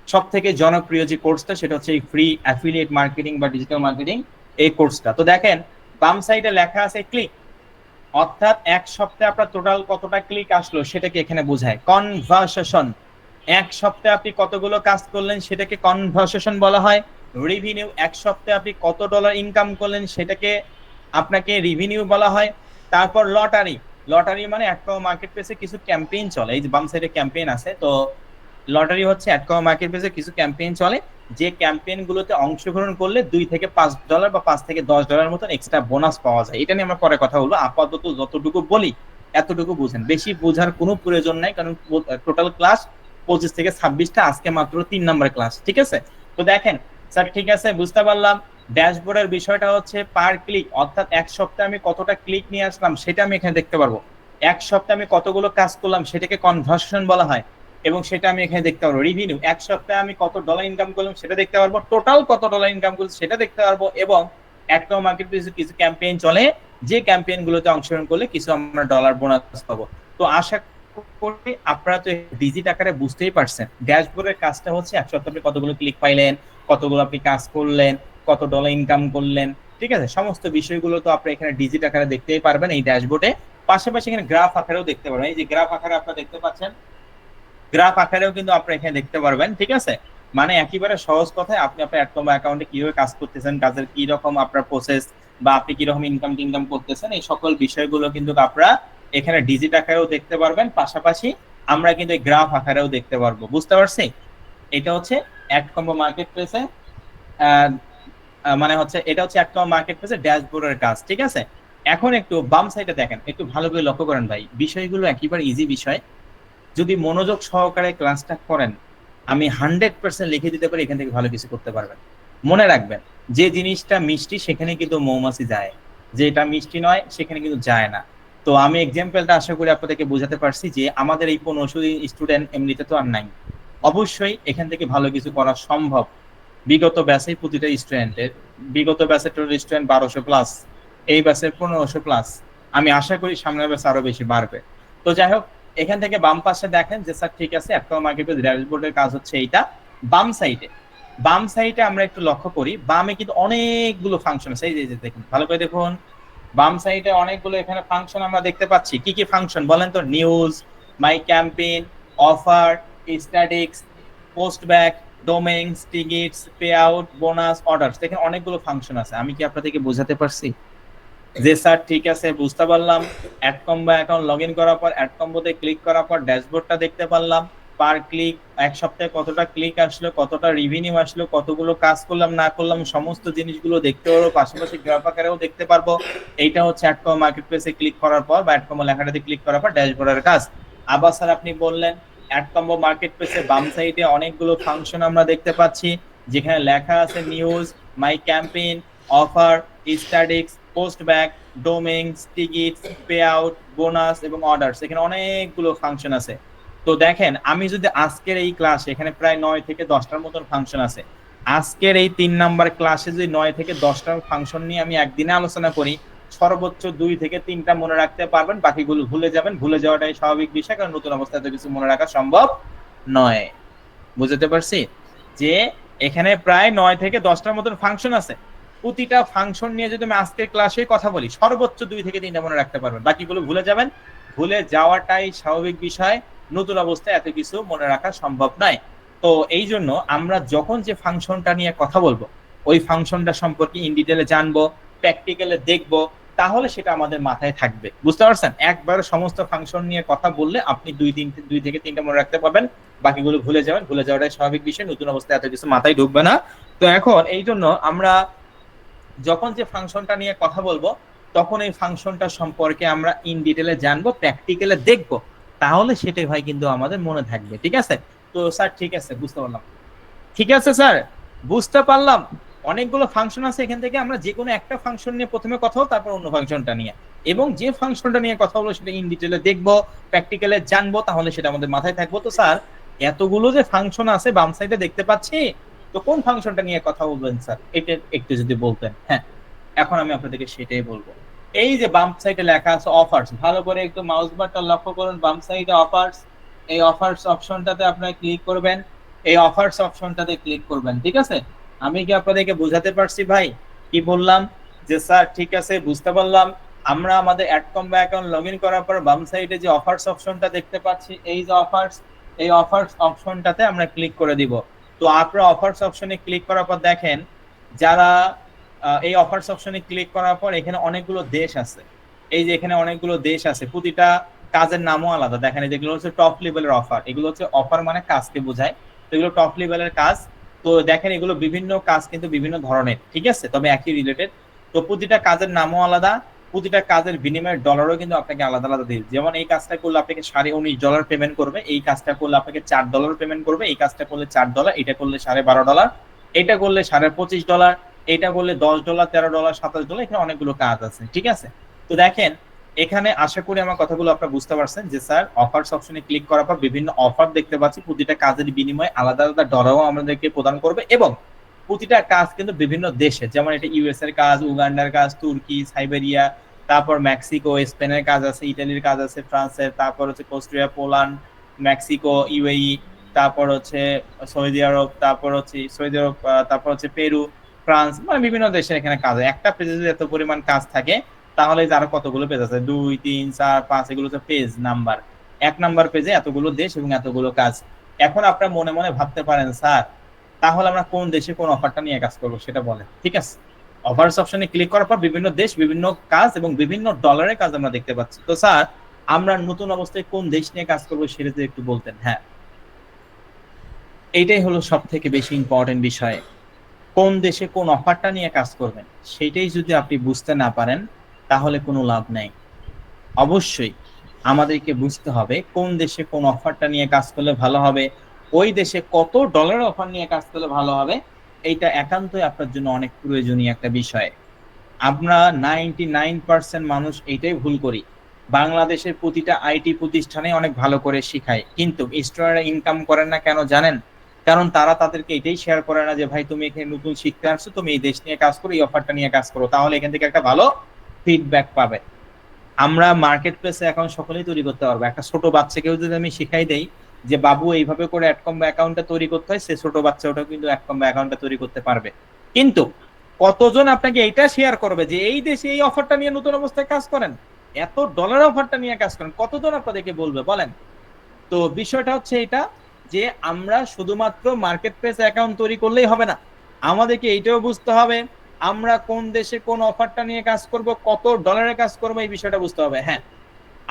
S1: সব থেকে জনপ্রিয় যে কোর্সটা সেটা হচ্ছে এই ফ্রি অ্যাফিলিয়েট মার্কেটিং বা ডিজিটাল মার্কেটিং এই কোর্সটা। তো দেখেন বাম সাইডে লেখা আছে ক্লিক, অর্থাৎ এক সপ্তাহে আপনার টোটাল কতটা ক্লিক আসলো সেটাকে এখানে বোঝায়। কনভার্সেশন, এক সপ্তাহে আপনি কতগুলো কাজ করলেন সেটাকে কনভার্সেশন বলা হয়। রেভিনিউ, এক সপ্তাহে আপনি কত ডলার ইনকাম করলেন সেটাকে আপনাকে রেভিনিউ বলা হয়। তারপর লটারি, লটারি মানে একটা মার্কেট প্লেসে কিছু ক্যাম্পেইন চলে, এই যে বাম সাইডে ক্যাম্পেইন আছে, তো লটারি হচ্ছে অ্যাডকম মার্কেট প্লেসে কিছু ক্যাম্পেইন চলে, যে ক্যাম্পেইন গুলোতে অংশগ্রহণ করলে $2 থেকে $5 বা $5 থেকে $10 মতন এক্সট্রা বোনাস পাওয়া যায়। এটা নিয়ে আমরা পরে কথা বলবো, আপাতত যতটুকু বলি এতটুকু বুঝেন, বেশি বোঝার কোনো প্রয়োজন নাই, কারণ টোটাল ক্লাস 25 থেকে 26টা, আজকে মাত্র 3 নম্বর ক্লাস। ঠিক আছে, তো দেখেন স্যার ঠিক আছে বুঝতে পারলাম। ড্যাশবোর্ডের বিষয়টা হচ্ছে পার ক্লিক, অর্থাৎ এক সপ্তাহে আমি কতটা ক্লিক নিয়ে আসলাম সেটা আমি এখানে দেখতে পারবো। এক সপ্তাহে আমি কতগুলো কাজ করলাম সেটাকে কনভার্সন বলা হয়, এবং সেটা আমি এখানে দেখতে পারবো। রিভিনিউ, এক সপ্তাহে আমি কত ডলার ইনকাম করলাম সেটা দেখতে পারবো, টোটাল কত ডলার ইনকাম করলাম সেটা দেখতে পারবো, এবং একটা মার্কেট প্লেসে কিছু ক্যাম্পেইন চলে যে ক্যাম্পেইন গুলোতে অংশগ্রহণ করলে কিছু আমরা ডলার বোনাস পাবো। তো আশা করি আপনারা তো ডিজিট আকারে বুঝতেই পারছেন ড্যাশবোর্ডের কাজটা হচ্ছে এক সপ্তাহে আপনি কতগুলো ক্লিক পাইলেন, কতগুলো আপনি কাজ করলেন, কত ডলার ইনকাম করলেন। ঠিক আছে, সমস্ত বিষয়গুলো তো আপনি এখানে ডিজিট আকারে দেখতেই পারবেন এই ড্যাশবোর্ডে। পাশাপাশি এখানে গ্রাফ আকারেও দেখতে পারবেন, এই যে গ্রাফ আকারে আপনারা দেখতে পাচ্ছেন, গ্রাফ আকারেও কিন্তু আপনি এখানে দেখতে পারবেন। ঠিক আছে, মানে একেবারে সহজ কথায় আপনি আপনার অ্যাডকম্বো অ্যাকাউন্টে কিভাবে কাজ করতেছেন, কাজের কি রকম আপনার প্রসেস, বা আপনি কি রকম ইনকাম টিনকাম করতেছেন, এই সকল বিষয়গুলো কিন্তু আপনারা এখানে ডিজিট আকারেও দেখতে পারবেন। পাশাপাশি আমরা কিন্তু এই গ্রাফ আকারেও দেখতে পারবো, বুঝতে পারছি? এটা হচ্ছে অ্যাডকম্বো মার্কেট প্লেসে, মানে হচ্ছে এটা হচ্ছে অ্যাডকম্বো মার্কেট প্লেসে ড্যাশবোর্ডের কাজ। ঠিক আছে, এখন একটু বাম সাইডে দেখেন, একটু ভালো করে লক্ষ্য করেন ভাই, বিষয়গুলো একেবারে ইজি বিষয়। যদি মনোযোগ সহকারে ক্লাসটা করেন আমি 100% লিখে দিতে পারি, এখান থেকে ভালো কিছু করতে পারবেন। মনে রাখবেন যে জিনিসটা মিষ্টি সেখানে কিন্তু মৌমাছি যায়, যেটা মিষ্টি নয় সেখানে কিন্তু যায় না। তো আমি এক্সাম্পলটা আশা করি আপনাদেরকে বোঝাতে পারছি যে আমাদের এই 1500 স্টুডেন্ট এমনিতে তো আর নাই, অবশ্যই এখান থেকে ভালো কিছু করা সম্ভব। বিগত ব্যাচে প্রতিটা স্টুডেন্টের, বিগত ব্যাচের টোটাল স্টুডেন্ট 1200+, এই ব্যাচের 1500+, আমি আশা করি সামনের ব্যাচ আরো বেশি বাড়বে। তো যাই হোক, এখান থেকে বাম পাশে দেখেন যে স্যার ঠিক আছে একটা মার্কেট ড্যাশবোর্ডের কাজ হচ্ছে এইটা। বাম সাইডে, বাম সাইডে আমরা একটু লক্ষ্য করি, বামে কিন্তু অনেকগুলো ফাংশন আছে, এই যে দেখুন ভালো করে দেখুন, বাম সাইডে অনেকগুলো এখানে ফাংশন আমরা দেখতে পাচ্ছি। কি কি ফাংশন বলেন তো? News, my campaign, offer, statics, post back, domains, tickets, payout, bonus, orders, দেখেন অনেকগুলো ফাংশন আছে। আমি কি আপনাদেরকে বোঝাতে পারছি? যে স্যার ঠিক আছে বুঝতে পারলাম। AdCombo account log in করার পর অ্যাড কম্বোতে ক্লিক করার পর ড্যাশবোর্ডটা দেখতে পারলাম, পার ক্লিক এক সপ্তাহে কতটা ক্লিক আসলো, কতটা রেভিনিউ আসলো, কতগুলো কাজ করলাম না করলাম সমস্ত জিনিসগুলো দেখতে পারবো, পাশাপাশি গ্রাফ আকারেও দেখতে পারবো। এইটা হচ্ছে অ্যাড কম্বো মার্কেট প্লেসে ক্লিক করার পর বা অ্যাড কম্বো লেখাটাতে ক্লিক করার পর ড্যাশবোর্ডের কাজ। আবার স্যার আপনি বললেন অ্যাড কম্বো মার্কেট প্লেসে বাম সাইডে অনেকগুলো ফাংশন আমরা দেখতে পাচ্ছি, যেখানে লেখা আছে news, my campaign, offer, statics, post back, domains, tickets, payout, bonus এবং অর্ডারস, এখানে অনেকগুলো ফাংশন আছে। তো দেখেন আমি যদি আজকের এই ক্লাসে, এখানে প্রায় 9 থেকে 10টার মতন ফাংশন আছে, আজকের এই 3 নাম্বার ক্লাসে যদি 9 থেকে 10টা ফাংশন নিয়ে আমি একদিনে আলোচনা করি, সর্বোচ্চ 2 থেকে 3টা মনে রাখতে পারবেন, বাকিগুলো ভুলে যাবেন। ভুলে যাওয়াটাই স্বাভাবিক বিষয়, কারণ নতুন অবস্থায় তো কিছু মনে রাখা সম্ভব নয়। বুঝতে পারছি যে এখানে প্রায় 9 থেকে 10টার মতন ফাংশন আছে। প্রতিটা ফাংশন নিয়ে যদি আমি আজকের ক্লাসে কথা বলি, সর্বোচ্চ 2 থেকে 3টা মনে রাখতে পারবেন, বাকিগুলো ভুলে যাবেন। ভুলে যাওয়াটাই স্বাভাবিক বিষয়, নতুন অবস্থায় এত কিছু মনে রাখা সম্ভব নয়। তো এই জন্য আমরা যখন যে ফাংশনটা নিয়ে কথা বলবো, ওই ফাংশনটা সম্পর্কে ইন ডিটেলে জানবো, প্র্যাকটিক্যালে দেখবো, তাহলে সেটা আমাদের মাথায় থাকবে। বুঝতে পারছেন? একবার সমস্ত ফাংশন নিয়ে কথা বললে আপনি 2 থেকে 3টা মনে রাখতে পারবেন, বাকিগুলো ভুলে যাবেন। ভুলে যাওয়াটাই স্বাভাবিক বিষয়, নতুন অবস্থায় এত কিছু মাথায় ঢুকবে না। তো এখন এই জন্য আমরা যখন যে ফাংশনটা নিয়ে কথা বলবো, তখন এই ফাংশনটা সম্পর্কে আমরা ইন ডিটেলে জানবো, প্র্যাকটিক্যালে দেখবো, তাহলে সেটাই ভাই কিন্তু আমাদের মনে থাকবে। ঠিক আছে? তো স্যার ঠিক আছে, বুঝতে পারলাম। ঠিক আছে স্যার, বুঝতে পারলাম। অনেকগুলো ফাংশন আছে, এখান থেকে আমরা যে কোনো একটা ফাংশন নিয়ে প্রথমে কথা বলবো, তারপর অন্য ফাংশনটা নিয়ে, এবং যে ফাংশনটা নিয়ে কথা বলবো সেটা ইন ডিটেলে দেখবো, প্র্যাকটিক্যালে জানবো, তাহলে সেটা আমাদের মাথায় থাকবো। তো স্যার এতগুলো যে ফাংশন আছে বাম সাইডে দেখতে পাচ্ছি, তো কোন ফাংশনটা নিয়ে কথা বলবেন স্যার, এটা একটু যদি বলতেন। হ্যাঁ, এখন আমি আপনাদেরকে সেটাই বলবো। এই যে বাম সাইডে লেখা আছে অফার্স, ভালো করে একটু মাউস বাটন লক্ষ্য করুন, বাম সাইডে অফার্স, এই অফার্স অপশনটাতে আপনারা ক্লিক করবেন, এই অফার্স অপশনটাতে ক্লিক করবেন। ঠিক আছে? আমি কি আপনাদেরকে বোঝাতে পারছি ভাই? কি বললাম? যে স্যার ঠিক আছে, বুঝতে পারলাম। আমরা আমাদের অ্যাডকম বা অ্যাকাউন্ট লগইন করার পর বাম সাইডে যে অফার্স অপশনটা দেখতে পাচ্ছি, এই যে অফার্স, এই অফার্স অপশনটাতে আমরা ক্লিক করে দিব। তো আপনারা অফার্স অপশনে ক্লিক করার পর দেখেন, যারা এই অফার্স অপশনে ক্লিক করার পর এখানে অনেকগুলো দেশ আছে। এই যে এখানে অনেকগুলো দেশ আছে, প্রতিটা কাজের নামও আলাদা। দেখেন যেগুলো হচ্ছে টপ লেভেলের অফার, এগুলো হচ্ছে অফার মানে কাজকে বোঝায়, তো এগুলো টপ লেভেলের কাজ। তো দেখেন এগুলো বিভিন্ন কাজ কিন্তু বিভিন্ন ধরনের, ঠিক আছে, তবে একই রিলেটেড। তো প্রতিটা কাজের নামও আলাদা, প্রতিটা কাজের বিনিময়ের ডলারও কিন্তু আপনাকে আলাদা আলাদা দিবে। যেমন এই কাজটা করলে আপনাকে $19.5 পেমেন্ট করবে, এই কাজটা করলে আপনাকে $4 পেমেন্ট করবে, এই কাজটা করলে $4, এটা করলে $12.5, এটা করলে $25.5, এটা করলে $10, $13, $27, এখানে অনেকগুলো কাজ আছে। ঠিক আছে? তো দেখেন এখানে আশা করি আমার কথাগুলো আপনারা বুঝতে পারছেন যে স্যার অফার্স অপশনে ক্লিক করার পর বিভিন্ন অফার দেখতে পাচ্ছি, প্রতিটা কাজের বিনিময়ে আলাদা আলাদা ডলারও আমাদেরকে প্রদান করবে, এবং প্রতিটা কাজ কিন্তু বিভিন্ন দেশে, যেমন এটা ইউএস এর কাজ, উগান্ডার কাজ, তুর্কি, সাইবেরিয়া, তারপর মেক্সিকো, স্পেনের কাজ আছে, ইটালির কাজ আছে, ফ্রান্সের, তারপর হচ্ছে কোস্টারিকা, পোল্যান্ড, মেক্সিকো, ইউএই, তারপর হচ্ছে সৌদি আরব, তারপর হচ্ছে সৌদি আরব, তারপর হচ্ছে পেরু, ফ্রান্স, মানে বিভিন্ন দেশের এখানে কাজ হয়। একটা পেজে যদি এত পরিমাণ কাজ থাকে, তাহলে আরো কতগুলো পেজ আছে, 2, 3, 4, 5, এগুলো হচ্ছে পেজ নাম্বার। 1 নাম্বার পেজে এতগুলো দেশ এবং এতগুলো কাজ। এখন আপনারা মনে মনে ভাবতে পারেন স্যার তাহলে আমরা কোন দেশে কোন অফারটা নিয়ে কাজ করবো সেটা বলেন। ঠিক আছে, অফার্স অপশনে ক্লিক করার পর বিভিন্ন দেশ, বিভিন্ন কাজ এবং বিভিন্ন ডলারের কাজ আমরা দেখতে পাচ্ছি। তো স্যার আমরা নতুন অবস্থায় কোন দেশ নিয়ে কাজ করবো সেটা যদি একটু বলতেন। হ্যাঁ, এইটাই হলো সব থেকে বেশি ইম্পর্টেন্ট বিষয়, কোন দেশে কোন অফারটা নিয়ে কাজ করবেন সেটাই যদি আপনি বুঝতে না পারেন তাহলে কোনো লাভ নেই। অবশ্যই আমাদেরকে বুঝতে হবে কোন দেশে কোন অফারটা নিয়ে কাজ করলে ভালো হবে, ওই দেশে কত ডলার অফার নিয়ে কাজ করলে ভালো হবে, এইটা একান্তই আপনার জন্য অনেক প্রয়োজনীয় একটা বিষয়। আমরা 99% মানুষ এইটাই ভুল করি, বাংলাদেশের প্রতিটা আইটি প্রতিষ্ঠানে অনেক ভালো করে শিখায়, কিন্তু স্টুডেন্টরা ইনকাম করেন না কেন জানেন? কারণ তারা তাদেরকে এটাই শেয়ার করে না যে ভাই তুমি এখানে নতুন শিখতে আসছো, তুমি এই দেশ নিয়ে কাজ করো, এই অফারটা নিয়ে কাজ করো, তাহলে এখান থেকে একটা ভালো ফিডব্যাক পাবে। আমরা মার্কেট প্লেসে এখন সকলেই তৈরি করতে পারবো। একটা ছোট বাচ্চাকেও যদি আমি শিখাই দেই যে বাবু এইভাবে করে অ্যাডকম অ্যাকাউন্টটা তৈরি করতে হয়, সে ছোট বাচ্চা ওটাও কিন্তু অ্যাডকম অ্যাকাউন্টটা তৈরি করতে পারবে। কিন্তু কতজন আপনাকে এইটা শেয়ার করবে যে এই দেশে এই অফারটা নিয়ে নতুন অবস্থায় কাজ করেন, এত ডলার অফারটা নিয়ে কাজ করেন, কতজন আপনাদেরকে বলবে বলেন? তো বিষয়টা হচ্ছে এটা, যে আমরা শুধুমাত্র মার্কেট প্লেস অ্যাকাউন্ট তৈরি করলেই হবে না, আমাদেরকে এইটাও বুঝতে হবে আমরা কোন দেশে কোন অফারটা নিয়ে কাজ করব, কত ডলারে কাজ করব, এই বিষয়টা বুঝতে হবে। হ্যাঁ,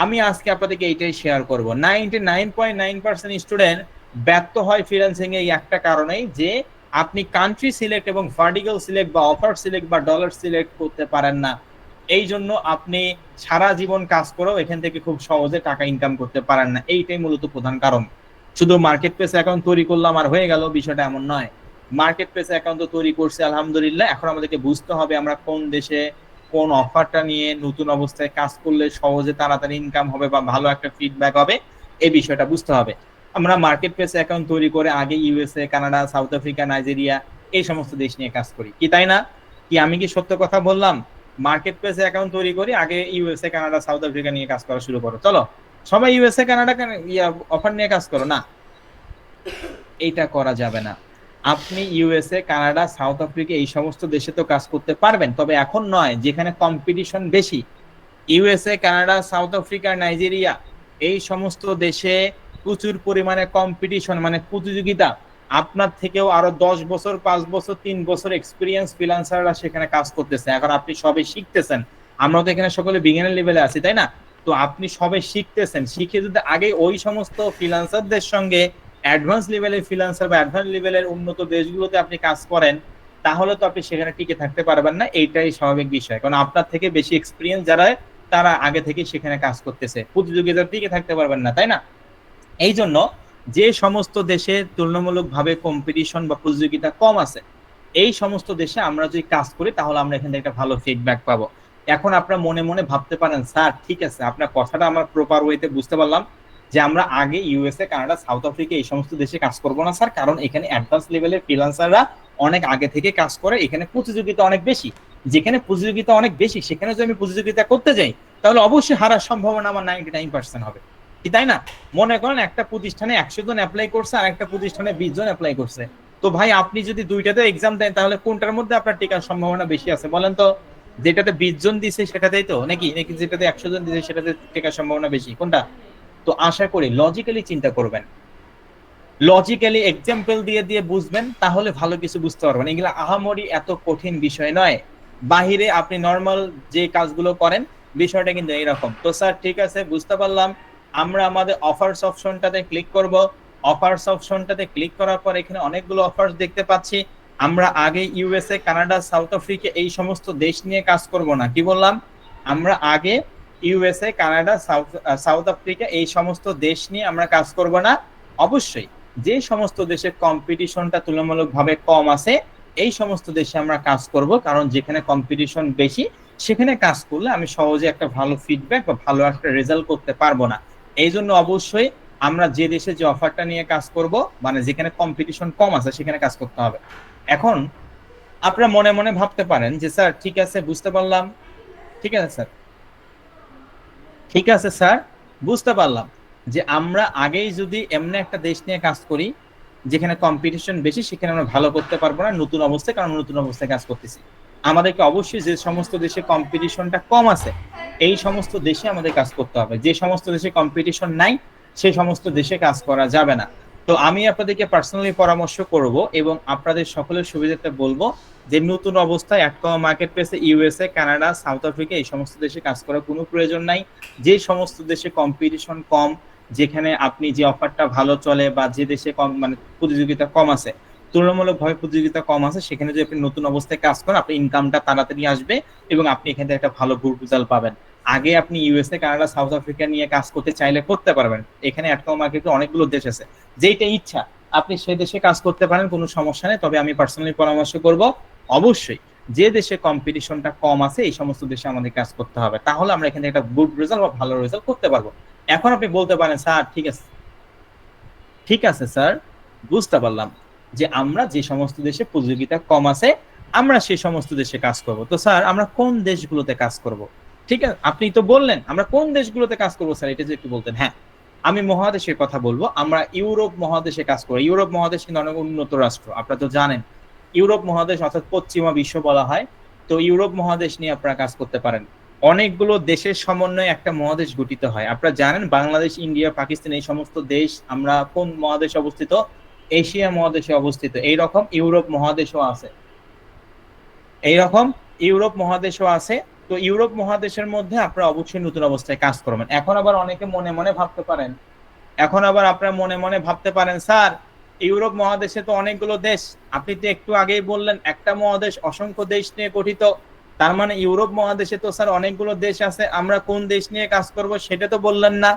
S1: আমি আজকে আপনাদেরকে এইটাই শেয়ার করব। 99.9% স্টুডেন্ট ব্যর্থ হয় ফ্রিল্যান্সিং এই একটা কারণেই, যে আপনি কান্ট্রি সিলেক্ট এবং ভার্টিক্যাল সিলেক্ট বা অফার সিলেক্ট বা ডলার সিলেক্ট করতে পারেন না। এই জন্য আপনি সারা জীবন কাজ করেও এখান থেকে খুব সহজে টাকা ইনকাম করতে পারেন না, এইটাই মূলত প্রধান কারণ। শুধু মার্কেট প্লেস অ্যাকাউন্ট তৈরি করলাম আর হয়ে গেল, বিষয়টা এমন নয়। মার্কেট প্লেস অ্যাকাউন্ট তো তৈরি করছে আলহামদুলিল্লাহ, এখন আমাদেরকে বুঝতে হবে আমরা কোন দেশে কোন অফারটা নিয়ে নতুন অবস্থায় কাজ করলে সহজে তাড়াতাড়ি ইনকাম হবে বা ভালো একটা ফিডব্যাক হবে, এই বিষয়টা বুঝতে হবে। আমরা মার্কেট প্লেস অ্যাকাউন্ট তৈরি করে আগে USA, Canada, south Africa, Nigeria এই সমস্ত দেশ নিয়ে কাজ করি, কি তাই না? কি আমি কি সত্য কথা বললাম? মার্কেট প্লেস অ্যাকাউন্ট তৈরি করি, আগে ইউএসএ, কানাডা, সাউথ আফ্রিকা নিয়ে কাজ করা শুরু করো, চলো সবাই ইউএসএ, কানাডা অফার নিয়ে কাজ করো না, এইটা করা যাবে না। আপনি ইউএসএ, কানাডা, সাউথ আফ্রিকা এই সমস্ত দেশে তো কাজ করতে পারবেন, তবে এখন নয়, যেখানে কম্পিটিশন বেশি। USA, Canada, south Africa, Nigeria এই সমস্ত দেশে প্রচুর পরিমাণে কম্পিটিশন, মানে প্রতিযোগিতা। আপনার থেকেও আরো 10 বছর, 5 বছর, 3 বছর এক্সপিরিয়েন্স ফ্রিল্যান্সাররা সেখানে কাজ করতেছে। এখন আপনি সবে শিখতেছেন, আমরা তো এখানে সকলে বিগিনার লেভেলে আছি, তাই না? তো আপনি সবে শিখতেছেন, শিখে যদি আগে ওই সমস্ত ফ্রিল্যান্সারদের সঙ্গে অ্যাডভান্স লেভেলের ফ্রিল্যান্সার বা অ্যাডভান্স লেভেলের উন্নত দেশগুলোতে আপনি কাজ করেন, তাহলে তো আপনি সেখানে টিকে থাকতে পারবেন না, এইটাই স্বাভাবিক বিষয়। কারণ আপনার থেকে বেশি এক্সপিরিয়েন্স যারা, তারা আগে থেকে সেখানে কাজ করতেছে, প্রতিযোগিতা টিকে থাকতে পারবেন না, তাই না? এই জন্য যে সমস্ত দেশে তুলনামূলকভাবে কম্পিটিশন বা প্রতিযোগিতা কম আছে, এই সমস্ত দেশে আমরা যদি কাজ করি তাহলে আমরা এখান থেকে একটা ভালো ফিডব্যাক পাবো। এখন আপনার মনে মনে ভাবতে পারেন, স্যার ঠিক আছে, আপনার কথাটা আমার প্রপার ওয়েতে বুঝতে পারলাম যে আমরা আগে ইউএসএ, কানাডা, সাউথ আফ্রিকা এই সমস্ত দেশে কাজ করবো না স্যার, কারণ এখানে অ্যাডভান্স লেভেলের ফ্রিল্যান্সাররা অনেক আগে থেকে কাজ করে, এখানে প্রতিযোগিতা অনেক বেশি। যেখানে প্রতিযোগিতা অনেক বেশি সেখানে যদি আমি প্রতিযোগিতা করতে যাই, তাহলে অবশ্যই হারার সম্ভাবনা আমার 99% হবে, কি তাই না? মনে করেন একটা প্রতিষ্ঠানে 100 জন অ্যাপ্লাই করছে আর একটা প্রতিষ্ঠানে 20 জন অ্যাপ্লাই করছে, তো ভাই আপনি যদি দুইটাতে এক্সাম দেন তাহলে কোনটার মধ্যে আপনার টিকার সম্ভাবনা বেশি আছে বলেন তো? যেটাতে 20 জন দিছে সেটাতেই তো, নাকি নাকি যেটাতে 100 জন দিছে সেটাতে টিকার সম্ভাবনা বেশি, কোনটা? তো আশা করি লজিক্যালি চিন্তা করবেন, লজিক্যালি এক্সাম্পল দিয়ে দিয়ে বুঝবেন, তাহলে ভালো কিছু বুঝতে পারবেন। এগুলা আহামরি এত কঠিন বিষয় নয়। বাহিরে আপনি নর্মাল যে কাজগুলো করেন, বিষয়টা কিন্তু এইরকম। তো স্যার ঠিক আছে, বুঝতে পারলাম। আমরা আমাদের অফার্স অপশনটাতে ক্লিক করব। অফার্স অপশনটাতে ক্লিক করার পর এখানে অনেকগুলো অফার্স দেখতে পাচ্ছি। আমরা আগে ইউএসএ, কানাডা, সাউথ আফ্রিকা এই সমস্ত দেশ নিয়ে কাজ করব না, কি বললাম? আমরা আগে ইউএসএ, কানাডা, সাউথ আফ্রিকা এই সমস্ত দেশ নিয়ে আমরা কাজ করব না। অবশ্যই যে সমস্ত দেশে কম্পিটিশনটা তুলনামূলকভাবে কম আছে, এই সমস্ত দেশে আমরা কাজ করব, কারণ যেখানে কম্পিটিশন বেশি সেখানে কাজ করলে আমি সহজে একটা ভালো ফিডব্যাক বা ভালো একটা রেজাল্ট করতে পারবো না। এই জন্য অবশ্যই আমরা যে দেশে যে অফারটা নিয়ে কাজ করব, মানে যেখানে কম্পিটিশন কম আছে সেখানে কাজ করতে হবে। এখন আপনারা মনে মনে ভাবতে পারেন যে স্যার ঠিক আছে, বুঝতে পারলাম, ঠিক আছে স্যার, ঠিক আছে স্যার, বুঝতে পারলাম যে আমরা আগেই যদি এমন একটা দেশ নিয়ে কাজ করি যেখানে কম্পিটিশন বেশি, সেখানে আমরা ভালো করতে পারবো না নতুন অবস্থায়, কারণ নতুন অবস্থায় কাজ করতেছি। আমাদেরকে অবশ্যই যে সমস্ত দেশে কম্পিটিশনটা কম আছে এই সমস্ত দেশে আমাদের কাজ করতে হবে। যে সমস্ত দেশে কম্পিটিশন নাই সেই সমস্ত দেশে কাজ করা যাবে না। তো আমি আপনাদেরকে পার্সোনালি পরামর্শ করব এবং আপনাদের সকলের সুবিধাতে বলবো যে নতুন অবস্থায় অ্যাডকমা মার্কেট প্লেসে ইউএসএ, কানাডা, সাউথ আফ্রিকা এই সমস্ত দেশে কাজ করার কোনো প্রয়োজন নাই। যে সমস্ত দেশে কম্পিটিশন কম, যেখানে আপনি যে অফারটা ভালো চলে বা যে দেশে কম মানে প্রতিযোগিতা কম আছে, তুলনামূলকভাবে প্রতিযোগিতা কম আছে, সেখানে যদি আপনি নতুন অবস্থায় কাজ করেন আপনার ইনকামটা তাড়াতাড়ি আসবে এবং আপনি এখান থেকে একটা ভালো গুড রেজাল্ট পাবেন। আগে আপনি ইউএসএ, কানাডা, সাউথ আফ্রিকা নিয়ে কাজ করতে চাইলে করতে পারবেন। এখানে অ্যাডকমা মার্কেটে অনেকগুলো দেশ আছে, যেইটা ইচ্ছা আপনি সেই দেশে কাজ করতে পারেন, কোনো সমস্যা নেই। তবে আমি পার্সোনালি পরামর্শ করব অবশ্যই যে দেশে কম্পিটিশনটা কম আছে এই সমস্ত দেশে আমাদের কাজ করতে হবে, তাহলে আমরা এখানে একটা গুড রেজাল্ট বা ভালো রেজাল্ট করতে পারবো। এখন আপনি বলতে পারেন স্যার ঠিক আছে, ঠিক আছে স্যার, বুঝতে পারলাম যে আমরা যে সমস্ত দেশে প্রতিযোগিতা কম আছে আমরা সেই সমস্ত দেশে কাজ করব। তো স্যার আমরা কোন দেশগুলোতে কাজ করব? ঠিক আছে, আপনি তো বললেন আমরা কোন দেশগুলোতে কাজ করব স্যার, এটা যদি একটু বলতেন। হ্যাঁ, আমি মহাদেশের কথা বলবো। আমরা ইউরোপ মহাদেশে কাজ করি। ইউরোপ মহাদেশ কিন্তু অনেক উন্নত রাষ্ট্র, আপনারা তো জানেন। ইউরোপ মহাদেশ অর্থাৎ পশ্চিমা বিশ্ব বলা হয়। তো ইউরোপ মহাদেশ নিয়ে আপনারা কাজ করতে পারেন। অনেকগুলো দেশের সমন্বয়ে একটা মহাদেশ গঠিত হয়। আপনারা জানেন বাংলাদেশ, ইন্ডিয়া, পাকিস্তান এই সমস্ত দেশ আমরা কোন মহাদেশে অবস্থিত? এশিয়া মহাদেশে অবস্থিত। এইরকম ইউরোপ মহাদেশও আছে, এইরকম ইউরোপ মহাদেশও আছে। তো ইউরোপ মহাদেশের মধ্যে আপনারা অবশ্যই নতুন অবস্থায় কাজ করবেন। এখন আবার অনেকে মনে মনে ভাবতে পারেন, এখন আবার আপনারা মনে মনে ভাবতে পারেন স্যার ইউরোপ মহাদেশে তো অনেকগুলো দেশ, আপনি তো একটু আগেই বললেন একটা মহাদেশ অসংখ্য দেশ নিয়ে গঠিত, তার মানে ইউরোপ মহাদেশে তো স্যার অনেকগুলো দেশ আছে, আমরা কোন দেশ নিয়ে কাজ করব সেটা তো বললেন না।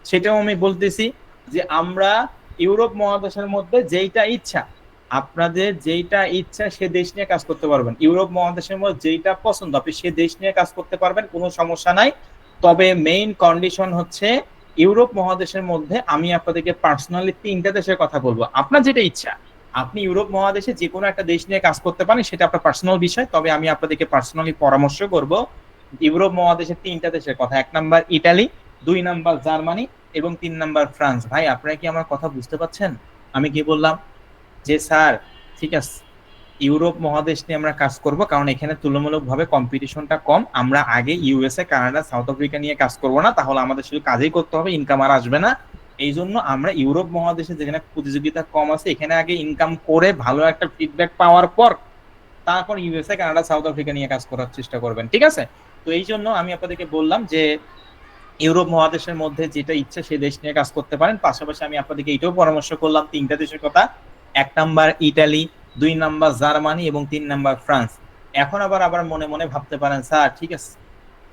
S1: সেটাও আমি বলতেছি যে আমরা ইউরোপ মহাদেশের মধ্যে যেইটা ইচ্ছা আপনাদের যেইটা ইচ্ছা সে দেশ নিয়ে কাজ করতে পারবেন, ইউরোপ মহাদেশের মধ্যে যেইটা পছন্দ আপনি সে দেশ নিয়ে কাজ করতে পারবেন, কোনো সমস্যা নাই। তবে মেইন কন্ডিশন হচ্ছে ইউরোপ মহাদেশের মধ্যে আমি আপনাদেরকে পার্সোনালি 3টা দেশের কথা বলবো। আপনার যেটা ইচ্ছা আপনি ইউরোপ মহাদেশে যে কোনো একটা দেশ নিয়ে কাজ করতে পারেন, সেটা আপনার পার্সোনাল বিষয়। তবে আমি আপনাদেরকে পার্সোনালি পরামর্শ করব ইউরোপ মহাদেশের 3টা দেশের কথা। 1 নাম্বার ইটালি, 2 নাম্বার জার্মানি এবং 3 নাম্বার ফ্রান্স। ভাই আপনারা কি আমার কথা বুঝতে পারছেন? আমি কি বললাম? যে স্যার ঠিক আছে, ইউরোপ মহাদেশ নিয়ে আমরা কাজ করব, কারণ এখানে তুলনামূলকভাবে কম্পিটিশনটা কম। আমরা আগে ইউএসএ, কানাডা, সাউথ আফ্রিকা নিয়ে কাজ করব না, তাহলে আমাদের শুধু কাজই করতে হবে, ইনকাম আর আসবে না। এই জন্য আমরা ইউরোপ মহাদেশে যেখানে প্রতিযোগিতা কম আছে এখানে আগে ইনকাম করে ভালো একটা ফিডব্যাক পাওয়ার পর তারপর ইউএসএ, কানাডা, সাউথ আফ্রিকা নিয়ে কাজ করার চেষ্টা করবেন, ঠিক আছে? তো এই জন্য আমি আপনাদেরকে বললাম যে ইউরোপ মহাদেশের মধ্যে যেটা ইচ্ছা সে দেশ নিয়ে কাজ করতে পারেন। পাশাপাশি আমি আপনাদেরকে এটাও পরামর্শ করলাম 3টা দেশের কথা। 1 নাম্বার ইটালি, 2 নাম্বার জার্মানি এবং 3 নাম্বার ফ্রান্স। এখন আবার আবার মনে মনে ভাবতে পারেন স্যার ঠিক আছে,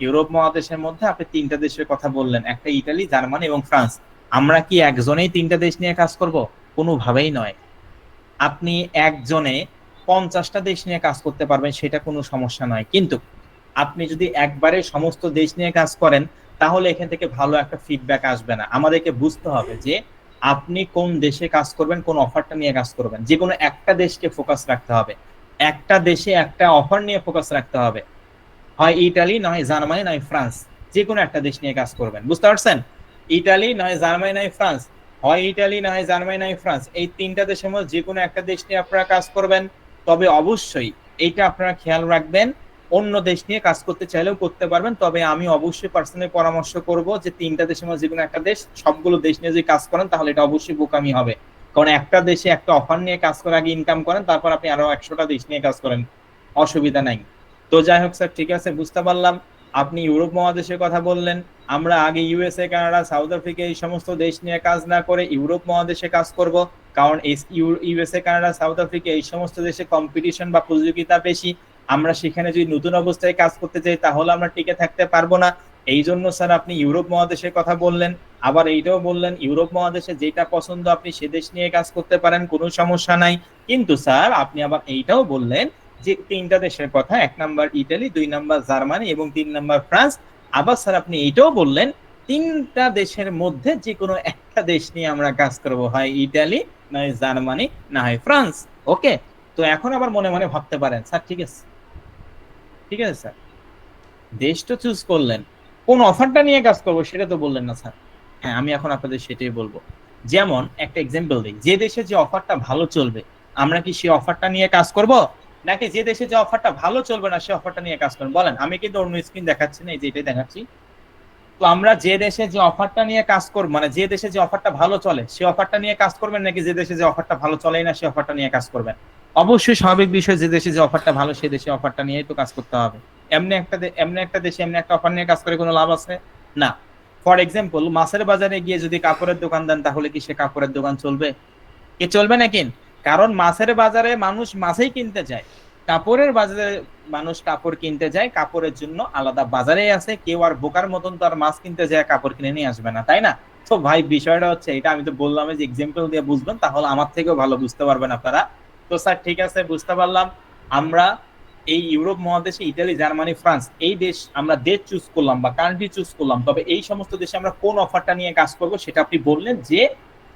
S1: ইউরোপ মহাদেশের মধ্যে আপনি 3টা দেশের কথা বললেন, একটা ইটালি, জার্মানি এবং ফ্রান্স, আমরা কি একজনেই 3টা দেশ নিয়ে কাজ করব? কোনোভাবেই নয়। আপনি একজনে 50টা দেশ নিয়ে কাজ করতে পারবেন, সেটা কোনো সমস্যা নয়। কিন্তু আপনি যদি একবারে সমস্ত দেশ নিয়ে কাজ করেন তাহলে এখান থেকে ভালো একটা ফিডব্যাক আসবে না। আমাদেরকে বুঝতে হবে যে আপনি কোন দেশে কাজ করবেন, কোন অফারটা নিয়ে কাজ করবেন। যে কোনো একটা দেশকে ফোকাস রাখতে হবে, একটা দেশে একটা অফার নিয়ে ফোকাস রাখতে হবে। হয় ইটালি, নয় জার্মানি, নয় ফ্রান্স, যে কোনো একটা দেশ নিয়ে কাজ করবেন। বুঝতে পারছেন? ইটালি নয় জার্মানি নয় ফ্রান্স, হয় ইটালি নয় জার্মানি নয় ফ্রান্স, এই 3টা দেশের মধ্যে যে কোনো একটা দেশ নিয়ে আপনারা কাজ করবেন। তবে অবশ্যই এইটা আপনারা খেয়াল রাখবেন, অন্য দেশ নিয়ে কাজ করতে চাইলেও করতে পারবেন। তবে আমি অবশ্যই পার্সোনালি পরামর্শ করব যে 3টা দেশের মধ্যে যে কোনো একটা দেশ, সবগুলো দেশ নিয়ে যদি কাজ করেন তাহলে এটা অবশ্যই বোকামি হবে। কারণ একটা দেশে একটা অফার নিয়ে কাজ করে আগে ইনকাম করেন, তারপর আপনি আরো 100টা দেশ নিয়ে কাজ করেন, অসুবিধা নাই। তো যাই হোক স্যার, ঠিক আছে, বুঝতে পারলাম। আপনি ইউরোপ মহাদেশের কথা বললেন, আমরা আগে ইউএসএ, কানাডা, সাউথ আফ্রিকা এই সমস্ত দেশ নিয়ে কাজ না করে ইউরোপ মহাদেশে কাজ করব। কারণ ইউএসএ, কানাডা, সাউথ আফ্রিকা এই সমস্ত দেশে কম্পিটিশন বা প্রতিযোগিতা বেশি। আমরা সেখানে যদি নতুন অবস্থায় কাজ করতে চাই তাহলে আমরা টিকে থাকতে পারবো না। এই জন্য স্যার আপনি ইউরোপ মহাদেশের কথা বললেন, আবার এইটাও বললেন ইউরোপ মহাদেশে যেটা পছন্দ আপনি সে দেশ নিয়ে কাজ করতে পারেন, কোনো সমস্যা নাই। কিন্তু স্যার আপনি আবার এইটাও বললেন যে 3টা দেশের কথা, 1 নাম্বার ইটালি, 2 নাম্বার জার্মানি এবং 3 নাম্বার ফ্রান্স। আবার স্যার আপনি এইটাও বললেন 3টা দেশের মধ্যে যে কোনো একটা দেশ নিয়ে আমরা কাজ করব, হয় ইটালি, নয় জার্মানি, না হয় ফ্রান্স। ওকে? তো এখন আবার মনে মনে ভাবতে পারেন স্যার ঠিক আছে, ঠিক আছে স্যার, দেশ তো চুজ করলেন, কোন অফারটা নিয়ে কাজ করব সেটা তো বললেন না স্যার। হ্যাঁ, আমি এখন আপনাদের সেটাই বলবো। যেমন একটা এক্সাম্পল দিই, যে দেশে যে অফারটা ভালো চলবে আমরা কি সেই অফারটা নিয়ে কাজ করব, নাকি যে দেশে যে অফারটা ভালো চলবে না সে অফারটা নিয়ে কাজ করবেন? বলেন। আমি কিন্তু অন্য স্ক্রিন দেখাচ্ছি না, এই যে এটাই দেখাচ্ছি। তো আমরা যে দেশে যে অফারটা নিয়ে কাজ করব, মানে যে দেশে যে অফারটা ভালো চলে সে অফারটা নিয়ে কাজ করবেন, নাকি যে দেশে যে অফারটা ভালো চলেই না সে অফারটা নিয়ে কাজ করবেন? অবশ্যই স্বাভাবিক বিষয়, যে দেশে যে অফারটা ভালো সে দেশে অফারটা নিয়েই তো কাজ করতে হবে। এমনি একটা দেশে এমনি একটা অফার নিয়ে কাজ করে কোনো লাভ আছে? না। ফর এক্সাম্পল, মাছের বাজারে গিয়ে যদি কাপড়ের দোকান দেন তাহলে কি সে কাপড়ের দোকান চলবে? কি চলবে নাকি? কারণ মাছের বাজারে মানুষ মাছই কিনতে যায়, কাপড়ের বাজারে মানুষ কাপড় কিনতে যায়, কাপড়ের জন্য আলাদা বাজারে আছে। কেউ আর বোকার মতন তো আর মাছ কিনতে যায় কাপড় কিনে নিয়ে আসবে না, তাই না? তো ভাই বিষয়টা হচ্ছে এটা, আমি তো বললাম যে এক্সাম্পল দিয়ে বুঝবেন, তাহলে আমার থেকেও ভালো বুঝতে পারবেন আপনারা। তো স্যার ঠিক আছে, বুঝতে পারলাম। আমরা এই ইউরোপ মহাদেশে ইতালি, জার্মানি, ফ্রান্স এই দেশ আমরা দেশ চুজ করলাম বা কান্ট্রি চুজ করলাম। তবে এই সমস্ত দেশে আমরা কোন অফারটা নিয়ে কাজ করব সেটা আপনি বললেন যে